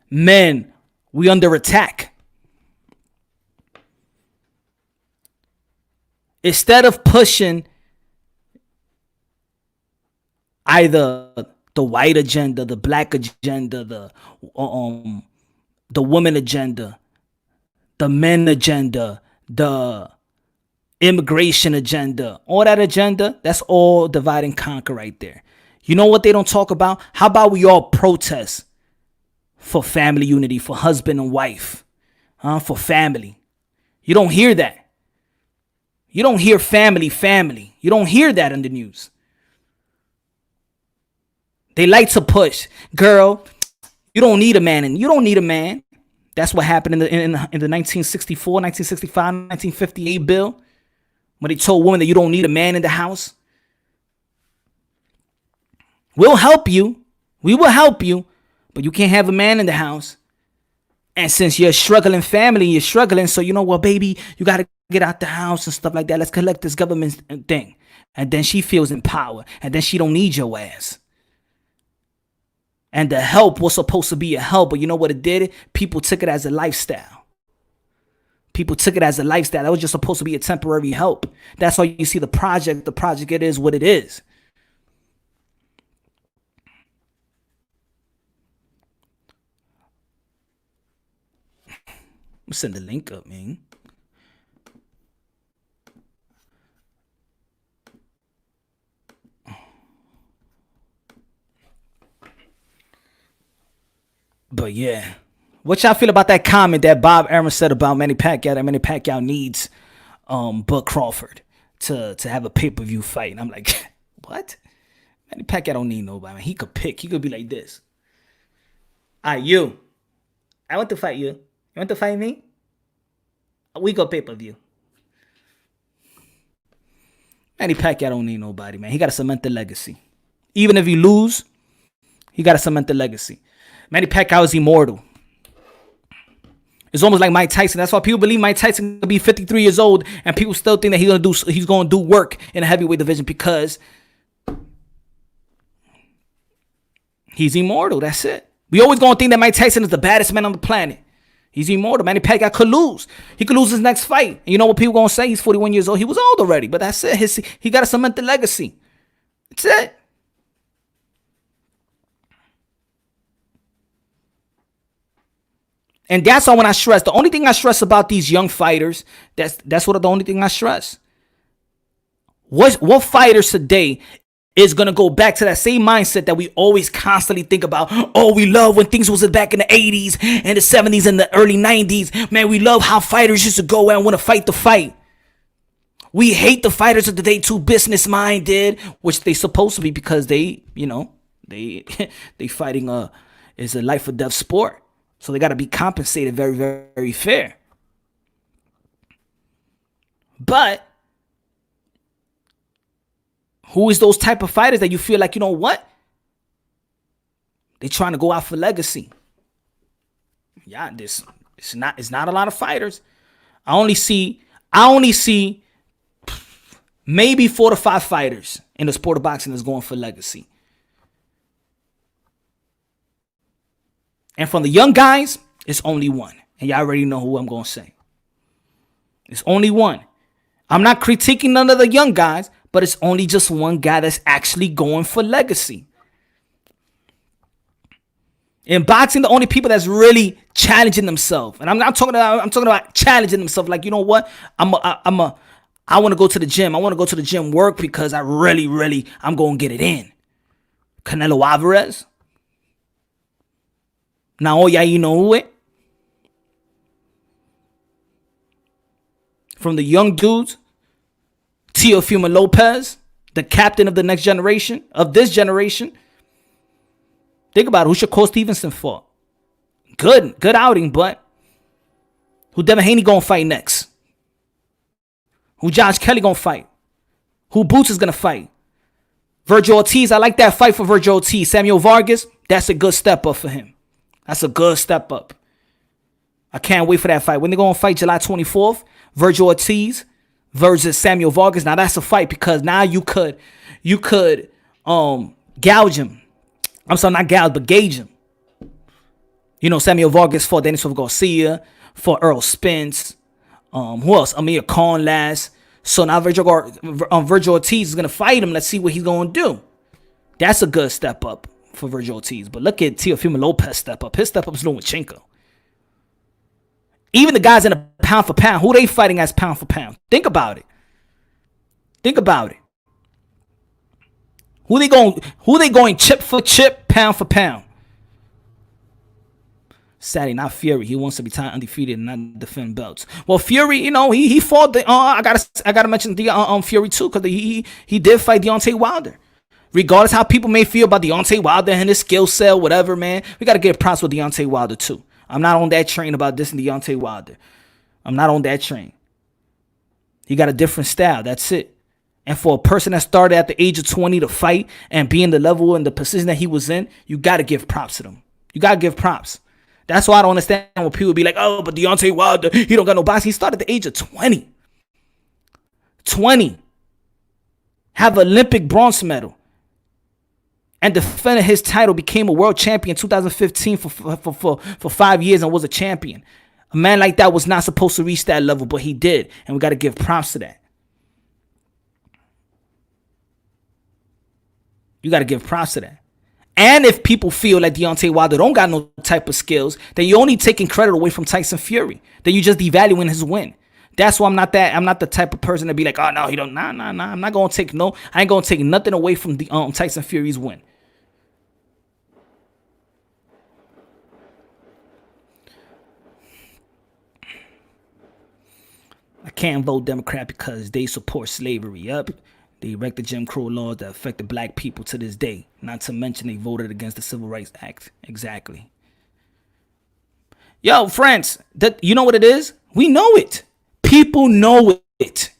men, we under attack. Instead of pushing either the white agenda, the black agenda, the women agenda, the men agenda, the immigration agenda, all that agenda, that's all divide and conquer right there. You know what they don't talk about? How about we all protest for family unity, for husband and wife, for family? You don't hear that. You don't hear family. You don't hear that in the news. They like to push, girl, you don't need a man, and you don't need a man. That's what happened in the 1964, 1965, 1958 bill, when they told women that you don't need a man in the house. We'll help you. We will help you, but you can't have a man in the house. And since you're a struggling family, you're struggling, so you know what, baby, you got to get out the house and stuff like that. Let's collect this government thing. And then she feels empowered, and then she don't need your ass. And the help was supposed to be a help, but you know what it did? People took it as a lifestyle. People took it as a lifestyle. That was just supposed to be a temporary help. That's why you see the project. The project, it is what it is. I'm send the link up, man. But yeah, what y'all feel about that comment that Bob Arum said about Manny Pacquiao? That Manny Pacquiao needs Bud Crawford to have a pay-per-view fight. And I'm like, what? Manny Pacquiao don't need nobody, man. He could pick. He could be like this. All right, you. I want to fight you. You want to fight me? We go pay-per-view. Manny Pacquiao don't need nobody, man. He got to cement the legacy. Even if he lose, he got to cement the legacy. Manny Pacquiao is immortal. It's almost like Mike Tyson. That's why people believe Mike Tyson could be 53 years old, and people still think that he's gonna do work in the heavyweight division because he's immortal. That's it. We always gonna think that Mike Tyson is the baddest man on the planet. He's immortal. Manny Pacquiao could lose. He could lose his next fight. And you know what people gonna say? He's 41 years old. He was old already, but that's it. He got to cement the legacy. That's it. And that's all when I stress. The only thing I stress about these young fighters, that's what the only thing I stress. What fighters today is going to go back to that same mindset that we always constantly think about? Oh, we love when things was back in the 80s and the 70s and the early 90s. Man, we love how fighters used to go out and want to fight the fight. We hate the fighters of today too business-minded, which they supposed to be because they fighting is a life or death sport. So they got to be compensated very, very, very fair. But who is those type of fighters that you feel like, you know what? They trying to go out for legacy. Yeah, it's not a lot of fighters. I only see maybe 4 to 5 fighters in the sport of boxing that's going for legacy. And from the young guys, it's only one. And y'all already know who I'm going to say. It's only one. I'm not critiquing none of the young guys, but it's only just one guy that's actually going for legacy. In boxing, the only people that's really challenging themselves, and I'm talking about challenging themselves. Like, you know what? I want to go to the gym. I want to go to the gym work because I'm going to get it in. Canelo Alvarez. Now, all y'all, you know who it? From the young dudes, Teofimo Lopez, the captain of the next generation, of this generation. Think about it. Who Shakur Stevenson fought? Good outing, but who Devin Haney gonna fight next? Who Josh Kelly gonna fight? Who Boots is gonna fight? Virgil Ortiz, I like that fight for Virgil Ortiz. Samuel Vargas, that's a good step up for him. That's a good step up. I can't wait for that fight. When they're going to fight July 24th, Virgil Ortiz versus Samuel Vargas. Now that's a fight because now you could gouge him. I'm sorry, not gouge, but gauge him. You know, Samuel Vargas fought Denis Garcia, fought Earl Spence. Who else? Amir Khan last. So now Virgil Ortiz is going to fight him. Let's see what he's going to do. That's a good step up for Virgil Ortiz. But look at Teofimo Lopez step up. His step up is Lomachenko. Even the guys in a pound for pound, who they fighting as pound for pound? Think about it. Who they going chip for chip, pound for pound? Sadly, not Fury. He wants to be undefeated and not defend belts. Well, Fury, you know, he fought the I gotta mention the Fury too, because he did fight Deontay Wilder. Regardless how people may feel about Deontay Wilder and his skill set, whatever, man, we got to give props with Deontay Wilder, too. I'm not on that train about this and Deontay Wilder. I'm not on that train. He got a different style. That's it. And for a person that started at the age of 20 to fight and be in the level and the position that he was in, you got to give props to them. You got to give props. That's why I don't understand when people be like, oh, but Deontay Wilder, he don't got no boxing. He started at the age of 20. 20. Have an Olympic bronze medal. And defended his title, became a world champion in 2015 for 5 years and was a champion. A man like that was not supposed to reach that level, but he did. And we got to give props to that. You got to give props to that. And if people feel like Deontay Wilder don't got no type of skills, then you're only taking credit away from Tyson Fury. Then you just devaluing his win. That's why I'm not the type of person to be like, oh no, he don't. Nah. I'm not gonna take I ain't gonna take nothing away from the Tyson Fury's win. I can't vote Democrat because they support slavery. Yup. They erect the Jim Crow laws that affected black people to this day. Not to mention they voted against the Civil Rights Act. Exactly. Yo, friends, you know what it is? We know it. People know it.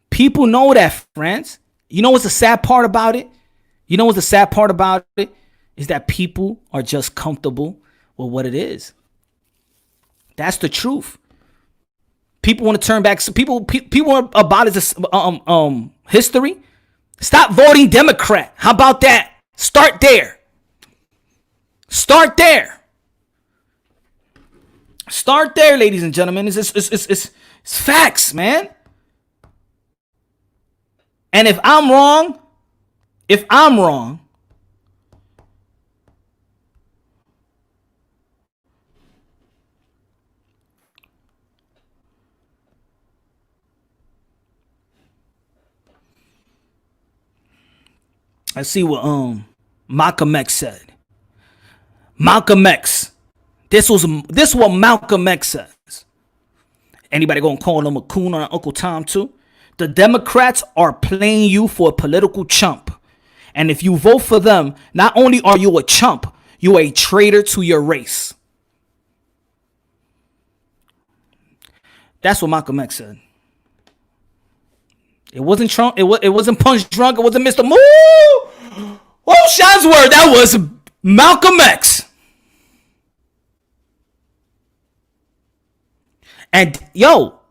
People know that, friends. You know what's the sad part about it? Is that people are just comfortable with what it is. That's the truth. People want to turn back. So people want to abolish this history. Stop voting Democrat. How about that? Start there. Start there, ladies and gentlemen. It's facts, man. And if I'm wrong, I see what Malcolm X said. Malcolm X. This is what Malcolm X says. Anybody gonna call him a coon or Uncle Tom too? The Democrats are playing you for a political chump. And if you vote for them, not only are you a chump, you're a traitor to your race. That's what Malcolm X said. It wasn't Trump. It wasn't Punch Drunk. It wasn't Mr. Moo. Oh, Sean's word. That was Malcolm X. And yo,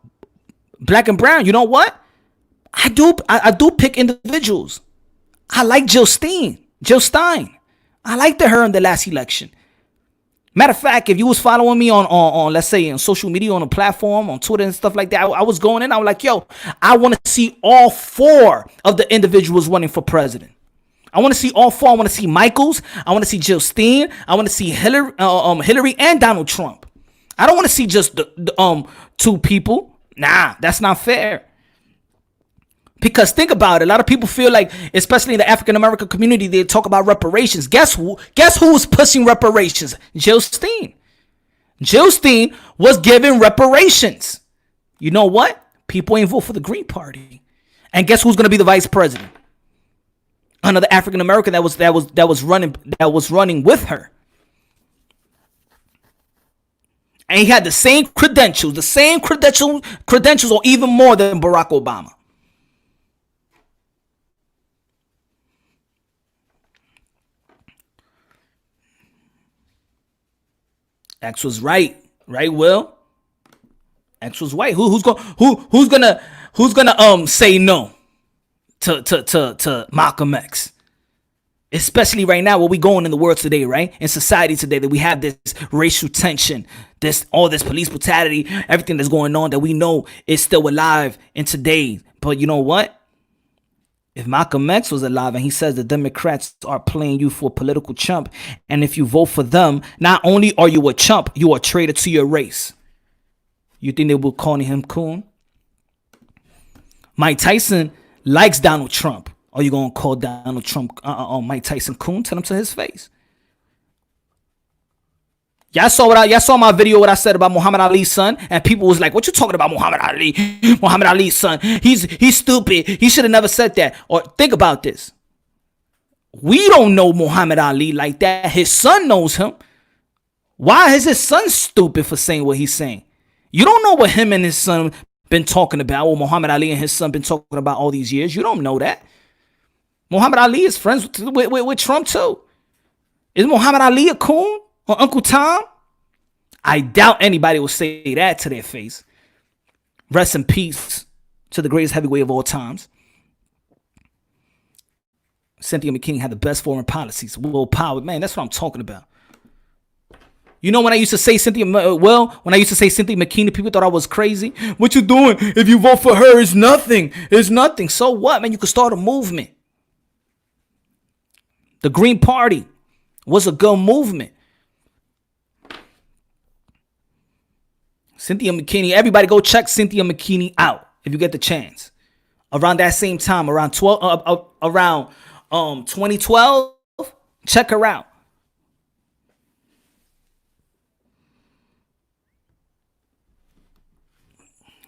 black and brown, you know what? I do pick individuals. I like Jill Stein. I liked her in the last election. Matter of fact, if you was following me on let's say on social media, on a platform, on Twitter and stuff like that, I was going in. I was like, yo, I want to see all 4 of the individuals running for president. I want to see all 4. I want to see Michaels. I want to see Jill Stein. I want to see Hillary and Donald Trump. I don't want to see just the 2 people. Nah, that's not fair. Because think about it. A lot of people feel like, especially in the African American community, they talk about reparations. Guess who was pushing reparations? Jill Stein. Jill Stein was giving reparations. You know what? People ain't vote for the Green Party. And guess who's going to be the vice president? Another African American that was running with her. And he had the same credentials or even more than Barack Obama. X was right, Will? X was right. Who's gonna say no to Malcolm X? Especially right now, where we going in the world today, right? In society today, that we have this racial tension, all this police brutality, everything that's going on that we know is still alive in today. But you know what? If Malcolm X was alive and he says the Democrats are playing you for a political chump, and if you vote for them, not only are you a chump, you are a traitor to your race. You think they will call him coon? Mike Tyson likes Donald Trump. Are you going to call Donald Trump Mike Tyson coon? Tell him to his face. Y'all saw my video what I said about Muhammad Ali's son, and people was like, "What you talking about, Muhammad Ali? Muhammad Ali's son? He's stupid. He should have never said that." Or think about this: we don't know Muhammad Ali like that. His son knows him. Why is his son stupid for saying what he's saying? You don't know what him and his son been talking about, or Muhammad Ali and his son been talking about all these years. You don't know that. Muhammad Ali is friends with Trump too. Is Muhammad Ali a coon? Or Uncle Tom? I doubt anybody will say that to their face. Rest in peace to the greatest heavyweight of all times. Cynthia McKinney had the best foreign policies. Will Power, man, that's what I'm talking about. You know when I used to say Cynthia, when I used to say Cynthia McKinney, people thought I was crazy. What you doing? If you vote for her, it's nothing. It's nothing. So what, man? You could start a movement. The Green Party was a good movement. Cynthia McKinney, everybody go check Cynthia McKinney out if you get the chance. Around that same time, around 2012, check her out.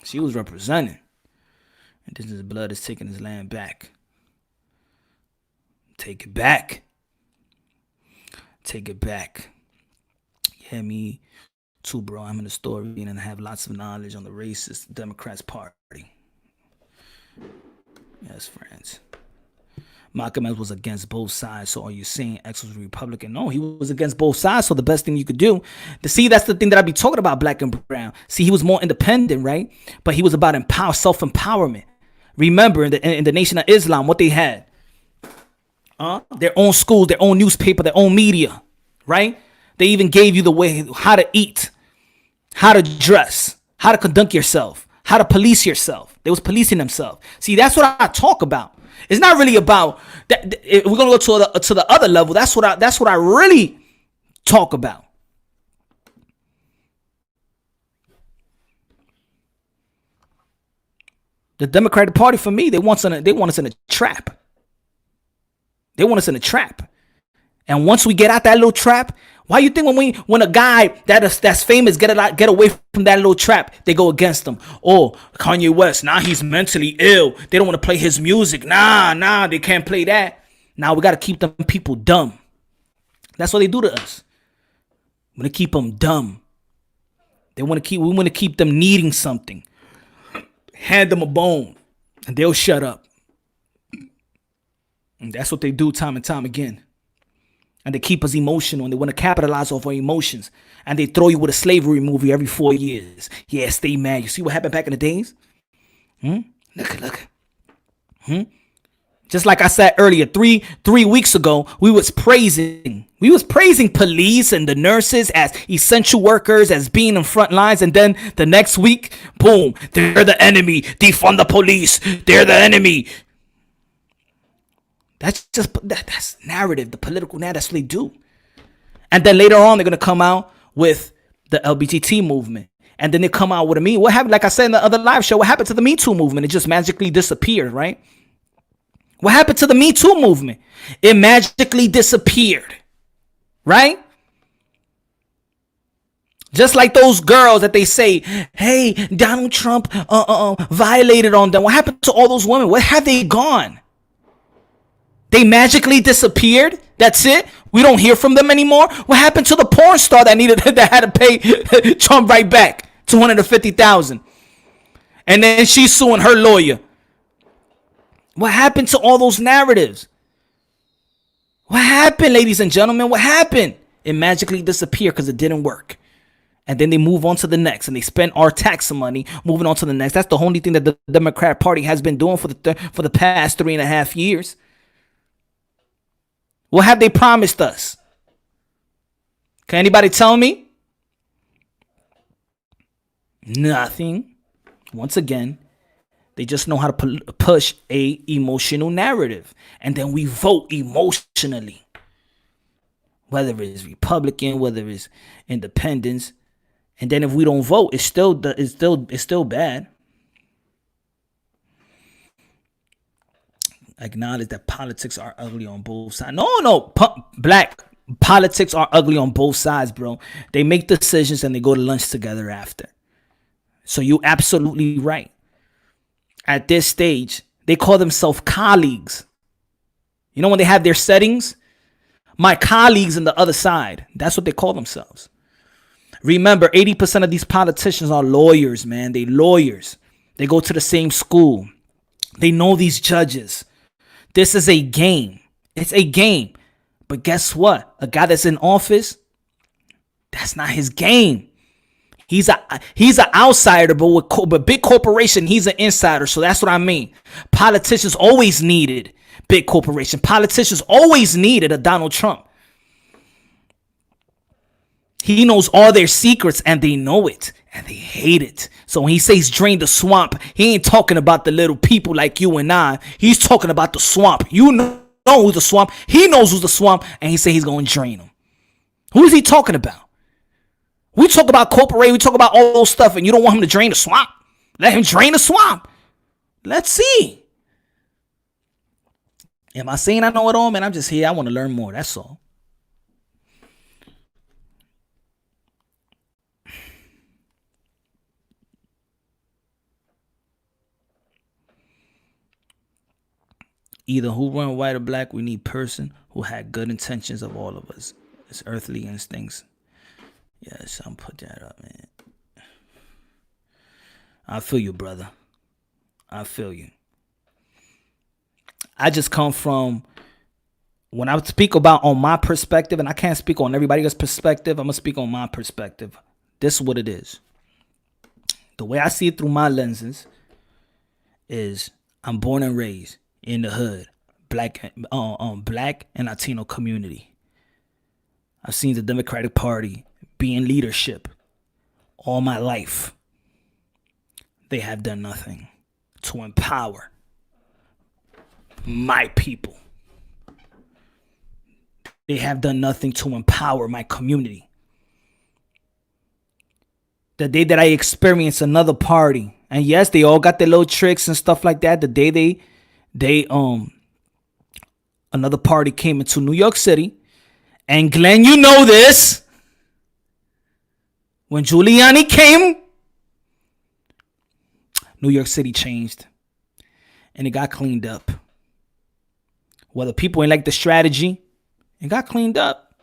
She was representing. And this is blood is taking his land back. Take it back. Take it back. Yeah, me too, bro. I'm in the story and I have lots of knowledge on the racist Democrats party. Yes, friends. Malcolm X was against both sides. So are you saying X was Republican? No, he was against both sides. So the best thing you could do to see, that's the thing that I be talking about, black and brown. See, he was more independent, right? But he was about self-empowerment. Remember, in the Nation of Islam, what they had? Their own school, their own newspaper, their own media, right? They even gave you the way, how to eat, how to dress, how to conduct yourself, how to police yourself. They was policing themselves. See, that's what I talk about. It's not really about that. If we're gonna go to the other level. That's what I really talk about. The Democratic Party, for me, they want us in a trap. They want us in a trap. And once we get out that little trap, why you think when a guy that's famous get away from that little trap, they go against him? Oh, Kanye West, he's mentally ill. They don't want to play his music. They can't play that. Now we got to keep them people dumb. That's what they do to us. We want to keep them dumb. We want to keep them needing something. Hand them a bone and they'll shut up. And that's what they do time and time again. And they keep us emotional and they want to capitalize off our emotions. And they throw you with a slavery movie every 4 years. Yeah, stay mad. You see what happened back in the days? Look. Just like I said earlier, three weeks ago, we was praising police and the nurses as essential workers, as being in front lines. And then the next week, boom, they're the enemy. Defund the police. They're the enemy. That's narrative, the political narrative. That's what they do. And then later on, they're going to come out with the LGBT movement. And then they come out with what happened? Like I said in the other live show, what happened to the Me Too movement? It just magically disappeared, right? What happened to the Me Too movement? It magically disappeared, right? Just like those girls that they say, hey, Donald Trump violated on them. What happened to all those women? Where have they gone? They magically disappeared. That's it. We don't hear from them anymore. What happened to the porn star that had to pay Trump right back $250,000, and then she's suing her lawyer? What happened to all those narratives? What happened, ladies and gentlemen? What happened? It magically disappeared because it didn't work. And then they move on to the next, and they spend our tax money moving on to the next. That's the only thing that the Democrat Party has been doing for the past 3.5 years. What have they promised us? Can anybody tell me? Nothing. Once again, they just know how to push a emotional narrative. And then we vote emotionally. Whether it's Republican, whether it's independents. And then if we don't vote, it's still bad. Acknowledge that politics are ugly on both sides. No. Black politics are ugly on both sides, bro. They make decisions and they go to lunch together after. So you're absolutely right. At this stage, they call themselves colleagues. You know when they have their settings? My colleagues on the other side. That's what they call themselves. Remember, 80% of these politicians are lawyers, man. They lawyers. They go to the same school. They know these judges. This is a game. It's a game. But guess what? A guy that's in office, that's not his game. He's an outsider, but with big corporation, he's an insider. So that's what I mean. Politicians always needed big corporation. Politicians always needed a Donald Trump. He knows all their secrets, and they know it, and they hate it. So when he says drain the swamp, he ain't talking about the little people like you and I. He's talking about the swamp. You know who's the swamp. He knows who's the swamp, and he say he's going to drain them. Who is he talking about? We talk about corporate. We talk about all those stuff, and you don't want him to drain the swamp. Let him drain the swamp. Let's see. Am I saying I know it all, man? I'm just here. I want to learn more. That's all. Either who run white or black, we need person who had good intentions of all of us. It's earthly instincts. Yes, I'm put that up, man. I feel you, brother. I feel you. I just come from, when I speak about on my perspective, and I can't speak on everybody else's perspective, I'm going to speak on my perspective. This is what it is. The way I see it through my lenses is I'm born and raised in the hood, black and Latino community. I've seen the Democratic Party be in leadership all my life. They have done nothing to empower my people. They have done nothing to empower my community. The day that I experienced another party, and yes, they all got their little tricks and stuff like that. The day they another party came into New York City, and Glenn, you know this. When Giuliani came, New York City changed, and it got cleaned up. Whether people ain't like the strategy, it got cleaned up.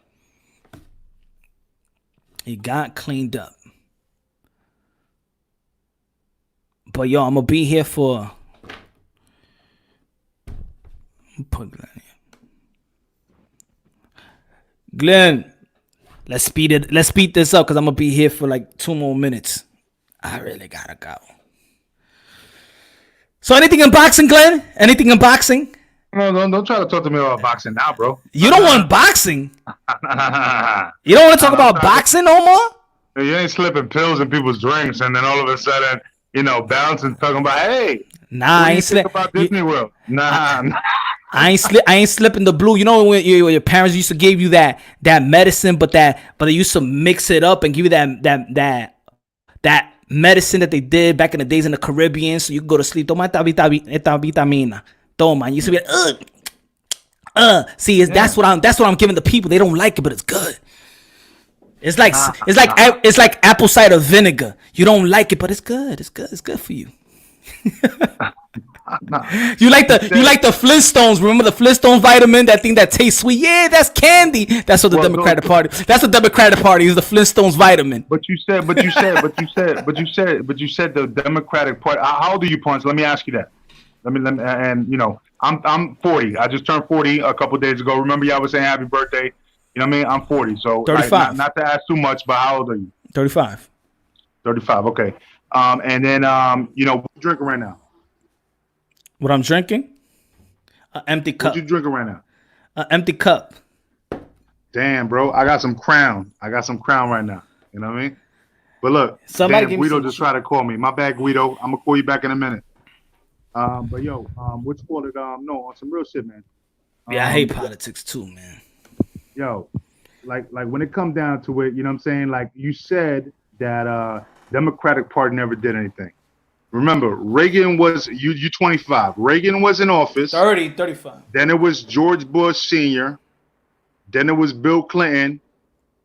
It got cleaned up. But yo, I'm gonna be here for. Put Glenn here. Glenn, let's speed this up because I'm gonna be here for like 2 more minutes. I really gotta go. So anything in boxing, Glenn? Anything in boxing? No, don't try to talk to me about boxing now, bro. You don't want boxing? You don't want to talk about boxing no more? You ain't slipping pills in people's drinks, and then all of a sudden, bouncing, talking about, hey, nah, I ain't slipping about Disney World. Nah. I ain't slipping the blue. You know when your parents used to give you that medicine, but they used to mix it up and give you that medicine that they did back in the days in the Caribbean, so you could go to sleep. Toma esta vitamina. Toma. You used to be like, See, that's what I'm giving the people. They don't like it, but it's good. It's like apple cider vinegar. You don't like it, but it's good. It's good. It's good for you. You like the Flintstones. Remember the Flintstones vitamin? That thing that tastes sweet. Yeah, that's candy. That's what the Democratic Party. That's the Democratic Party is the Flintstones vitamin. But you said the Democratic Party. How old are you, Punch? Let me ask you that. I'm 40. I just turned 40 a couple days ago. Remember, y'all was saying happy birthday. You know what I mean? I'm 40. So 35. Not to ask too much, but how old are you? 35. 35. Okay. And then what you drinking right now? What I'm drinking? An empty cup. What you drinking right now? An empty cup. Damn, bro. I got some Crown. Right now. You know what I mean? But look, Guido just tried to call me. My bad, Guido. I'm gonna call you back in a minute. But yo, what you call it? No, on some real shit, man. Yeah, I hate politics too, man. Yo, like when it comes down to it, you know what I'm saying? Like you said that Democratic Party never did anything. Remember, Reagan was, you 25. Reagan was in office. 35. Then it was George Bush Sr. Then it was Bill Clinton.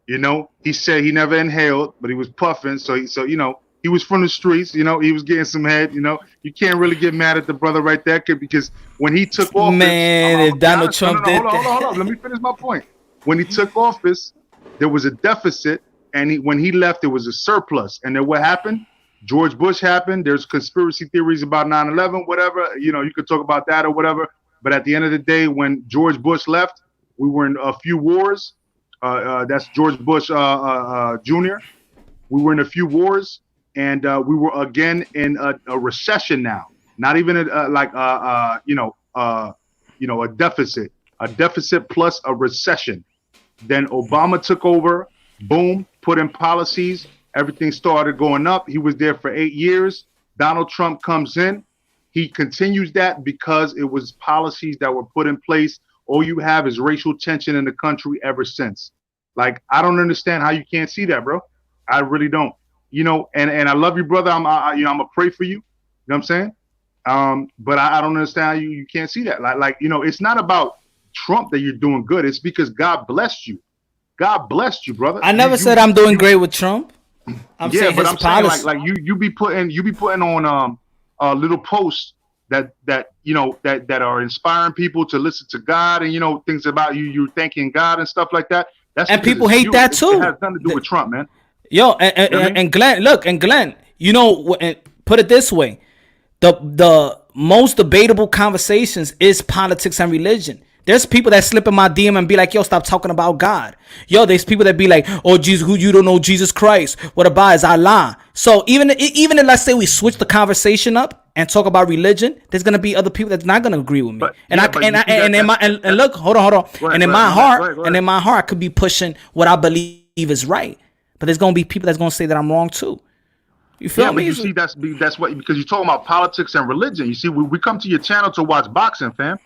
He said he never inhaled, but he was puffing. So he was from the streets. He was getting some head. You can't really get mad at the brother right there because when he took office. Man, if Donald Trump did that. Hold on. Let me finish my point. When he took office, there was a deficit. And when he left, there was a surplus. And then what happened? George Bush happened. There's conspiracy theories about 9/11, whatever. You could talk about that or whatever. But at the end of the day, when George Bush left, we were in a few wars. That's George Bush Jr. We were in a few wars, and we were again in a recession now. Not even a deficit. A deficit plus a recession. Then Obama took over. Boom. put in policies. Everything started going up. He was there for 8 years. Donald Trump comes in. He continues that because it was policies that were put in place. All you have is racial tension in the country ever since. Like, I don't understand how you can't see that, bro. I really don't. You know, and I love you, brother. I'm gonna pray for you. You know what I'm saying? But I don't understand how you can't see that. Like, you know, it's not about Trump that you're doing good. It's because God blessed you. God blessed you, brother. I never said I'm doing great with Trump. I'm saying but his I'm policy. saying like you be putting on little posts that you know that are inspiring people to listen to God, and you know, things about you thanking God and stuff like that. And people hate that too. It has nothing to do with Trump, man. Yo, and Glenn, look, and Glenn, you know, put it this way: the most debatable conversations is politics and religion. There's people that slip in my DM and be like, yo, stop talking about God. Yo, there's people that be like, oh, Jesus, who you don't know Jesus Christ. What about is Allah? So even if let's say we switch the conversation up and talk about religion, there's gonna be other people that's not gonna agree with me. Look, hold on. In my heart, I could be pushing what I believe is right. But there's gonna be people that's gonna say that I'm wrong too. You feel me? But you see, that's what, because you're talking about politics and religion. You see, we come to your channel to watch boxing, fam.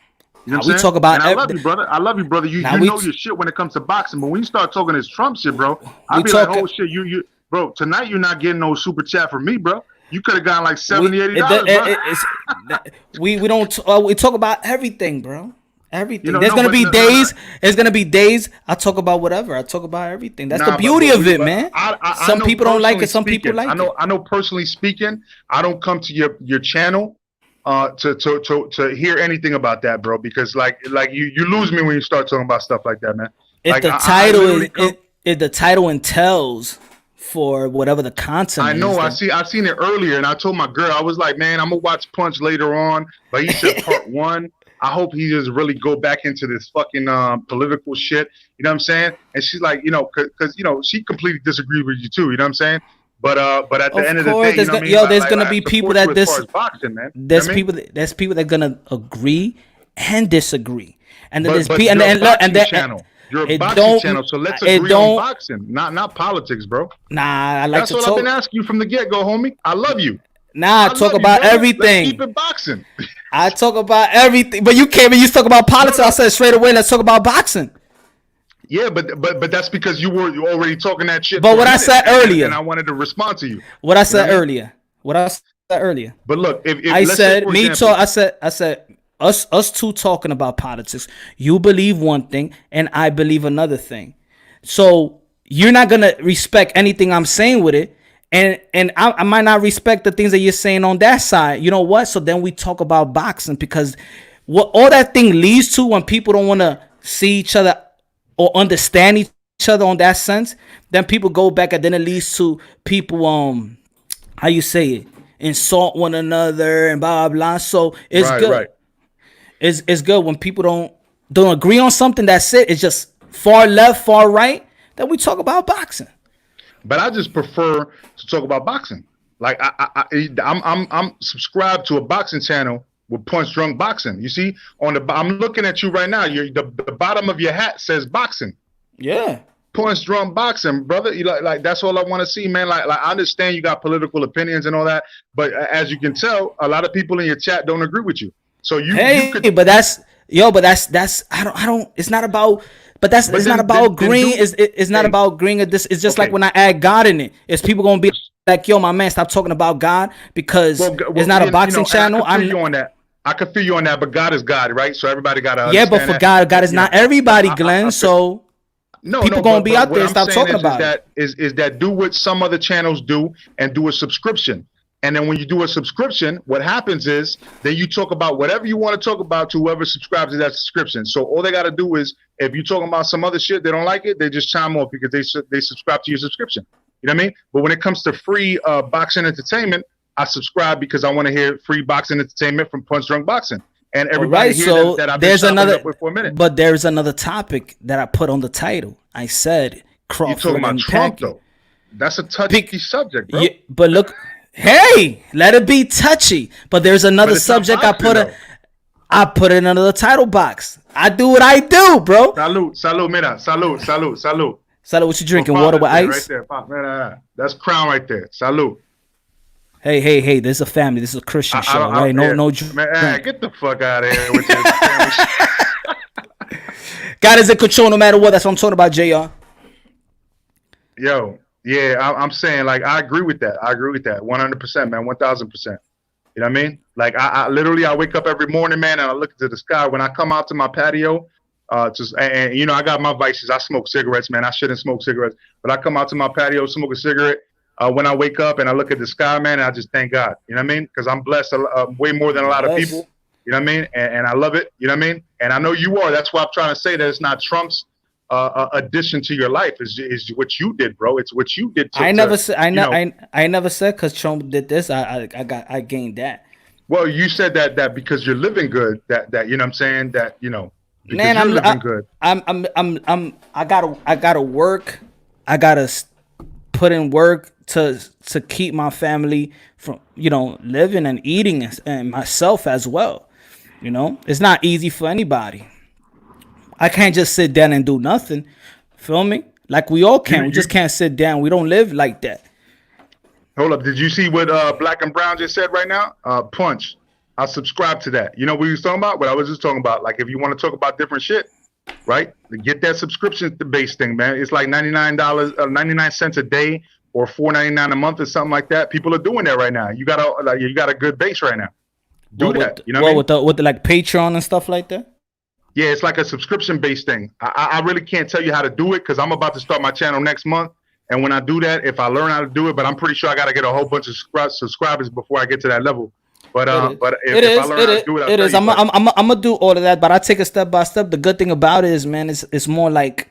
You know we talk about. And I love you, brother. I love you, brother. You know your shit when it comes to boxing, but when you start talking this Trump shit, bro, I'll be like, oh shit, you, bro. Tonight you're not getting no super chat from me, bro. You could have gotten like $70-$80. We don't. We talk about everything, bro. Everything. There's gonna be days. There's gonna be days. I talk about whatever. I talk about everything. That's the beauty of it, man. Some people don't like it. Some people like it. I know. Personally speaking, I don't come to your channel to hear anything about that, bro. Because like you lose me when you start talking about stuff like that, man. If the title entails for whatever the content. I know. I've seen it earlier, and I told my girl, I was like, man, I'm gonna watch Punch later on, but he said part 1. I hope he just really go back into this fucking political shit. You know what I'm saying? And she's like, you know, because you know, she completely disagreed with you too. You know what I'm saying? But at the end of the day, you know what I mean? There's gonna be people that boxing, man. There's people that are gonna agree and disagree, and then there's people you're a boxing channel, so let's agree on boxing, not politics, bro. Nah, I like to talk. That's what I've been asking you from the get-go, homie. I love you. Nah, I talk about everything. Let's keep it boxing. I talk about everything, but you came and you talk about politics. I said straight away, let's talk about boxing. Yeah, but that's because you were already talking that shit. But what I said earlier, and I wanted to respond to you. What I said earlier. But look, if I said I said us two talking about politics. You believe one thing, and I believe another thing. So you're not gonna respect anything I'm saying with it. And I might not respect the things that you're saying on that side. You know what? So then we talk about boxing, because what all that thing leads to, when people don't want to see each other or understand each other on that sense, then people go back, and then it leads to people how you say it, insult one another and blah blah blah. So it's good. Right. It's good when people don't agree on something. That's it. It's just far left, far right. Then we talk about boxing. But I just prefer to talk about boxing. Like I'm subscribed to a boxing channel with Punch Drunk Boxing. You see, I'm looking at you right now. The bottom of your hat says boxing. Yeah. Punch Drunk Boxing, brother. You like that's all I want to see, man. Like I understand you got political opinions and all that, but as you can tell, a lot of people in your chat don't agree with you. So but that's I don't. It's not about. But it's not about agreeing. It's not about agreeing at this. It's just like when I add God in it. It's people gonna be like, yo, my man, stop talking about God, because it's not a boxing channel. I can feel you on that. I can feel you on that. But God is God, right? So everybody gotta understand. Yeah, but for God is not everybody, Glenn. So people gonna be out there and stop talking about it. Is that do what some other channels do and do a subscription. And then when you do a subscription, what happens is then you talk about whatever you want to talk about to whoever subscribes to that subscription. So all they got to do is, if you're talking about some other shit, they don't like it, they just chime off because they subscribe to your subscription. You know what I mean? But when it comes to free boxing entertainment, I subscribe because I want to hear free boxing entertainment from Punch Drunk Boxing. And everybody here that I've been up with for a minute. But there's another topic that I put on the title. I said Crawford. You're talking about Trump, though. That's a touchy subject, bro. Yeah, but look. Hey, let it be touchy. But there's another subject I put in another title box. I do what I do, bro. Salud, mira, salud. Salud, what you drinking? Well, Water with Father's Day, ice? right there. That's Crown right there. Salute. Hey, this is a family. This is a Christian I show, don't, right? yeah. No Man, drink. get the fuck out of here with your family shit. God is in control no matter what. That's what I'm talking about, JR. Yo, yeah, I'm saying, like, I agree with that. 100%, man, 1000%. You know what I mean? Like, I literally, I wake up every morning, man, and I look into the sky. When I come out to my patio, and you know, I got my vices. I smoke cigarettes, man. I shouldn't smoke cigarettes, but I come out to my patio, smoke a cigarette. When I wake up and I look at the sky, man, and I just thank God. You know what I mean? Because I'm blessed way more than a lot of Yes. people. You know what I mean? And I love it. You know what I mean? And I know you are. That's why I'm trying to say that it's not Trump's addition to your life. Is what you did, bro. It's what you did. I never said. I never said because Trump did this. I gained that. Well, you said that because you're living good. That you know what I'm saying. That you know because Man, you're living good. I gotta work. I gotta put in work to keep my family from living and eating and myself as well. You know, it's not easy for anybody. I can't just sit down and do nothing. Feel me? Like we all can. We just can't sit down. We don't live like that. Hold up. Did you see what Black and Brown just said right now? Punch. I subscribe to that. You know what he was talking about? What I was just talking about. Like if you want to talk about different shit, right? Get that subscription-based thing, man. It's like $99, 99 cents a day, or $4.99 a month, or something like that. People are doing that right now. You got a good base right now. Do that. You know what I mean? With the like Patreon and stuff like that. Yeah, it's like a subscription-based thing. I really can't tell you how to do it because I'm about to start my channel next month. And when I do that, if I learn how to do it, but I'm pretty sure I got to get a whole bunch of subscribers before I get to that level. But if I learn how to do it, it is. I'm gonna do all of that, but I take it step by step. The good thing about it is, man, it's more like,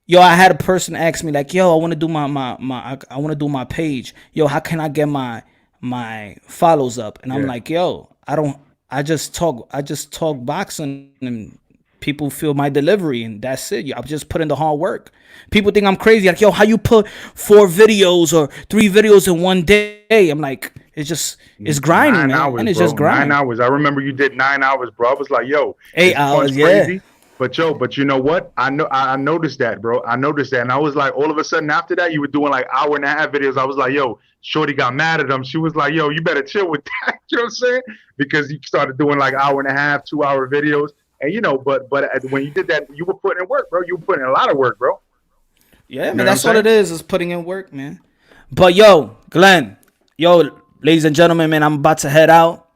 yo, I had a person ask me like, yo, I want to do I want to do my page. Yo, how can I get my follows up? And I'm like, yo, I just talk boxing and people feel my delivery and that's it. I just put in the hard work. People think I'm crazy. Like, yo, how you put 4 videos or 3 videos in one day? I'm like, it's grinding, 9 hours, man. And it's bro. just grinding. 9 hours. I remember you did 9 hours, bro. I was like, yo, 8 hours, crazy. But you know what? I noticed that, bro. I noticed that. And I was like, all of a sudden after that, you were doing like 1.5 videos. I was like, yo, Shorty got mad at him. She was like, yo, you better chill with that. You know what I'm saying? Because you started doing like 1.5, 2-hour videos. And you know, but when you did that, you were putting in work, bro. You were putting in a lot of work, bro. Yeah, man, that's all it is putting in work, man. But yo, Glenn, ladies and gentlemen, man, I'm about to head out.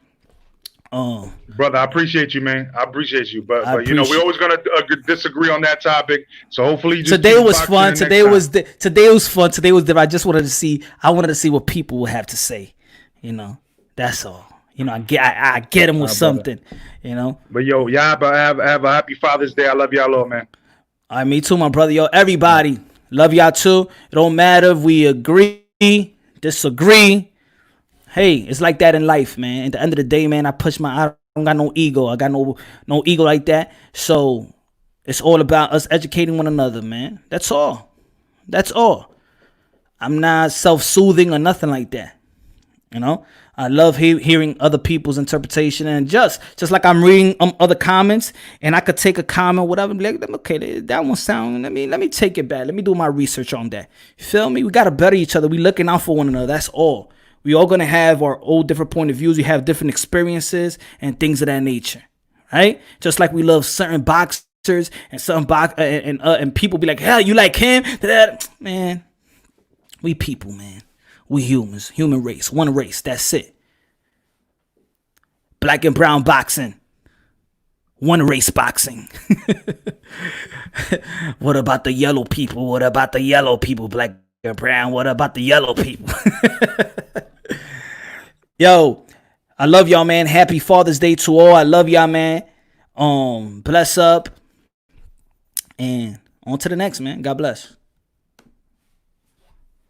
Brother, I appreciate you, man. I appreciate you, but you know, we're always gonna disagree on that topic. So hopefully, today was fun. Today was fun. Today was. I just wanted to see. I wanted to see what people would have to say. You know, that's all. You know, I get them with something. Brother. You know. But yo, y'all have a happy Father's Day. I love y'all, all, man. All right, me too, my brother. Yo, everybody, love y'all too. It don't matter if we agree, disagree. Hey, it's like that in life, man. At the end of the day, man, I don't got no ego. I got no ego like that. So it's all about us educating one another, man. That's all. I'm not self-soothing or nothing like that. You know, I love hearing other people's interpretation, and just like I'm reading other comments, and I could take a comment, whatever, be like, okay, that one sound. Let me take it back. Let me do my research on that. You feel me? We gotta better each other. We looking out for one another. That's all. We all gonna have our own different point of views. We have different experiences and things of that nature, right? Just like we love certain boxers and some and people be like, hell, you like him? Man, we people, man. We humans, human race, one race. That's it. Black and brown boxing, one race boxing. What about the yellow people? What about the yellow people? Black and brown. What about the yellow people? Yo, I love y'all, man. Happy Father's Day to all. I love y'all, man. Bless up. And on to the next, man. God bless.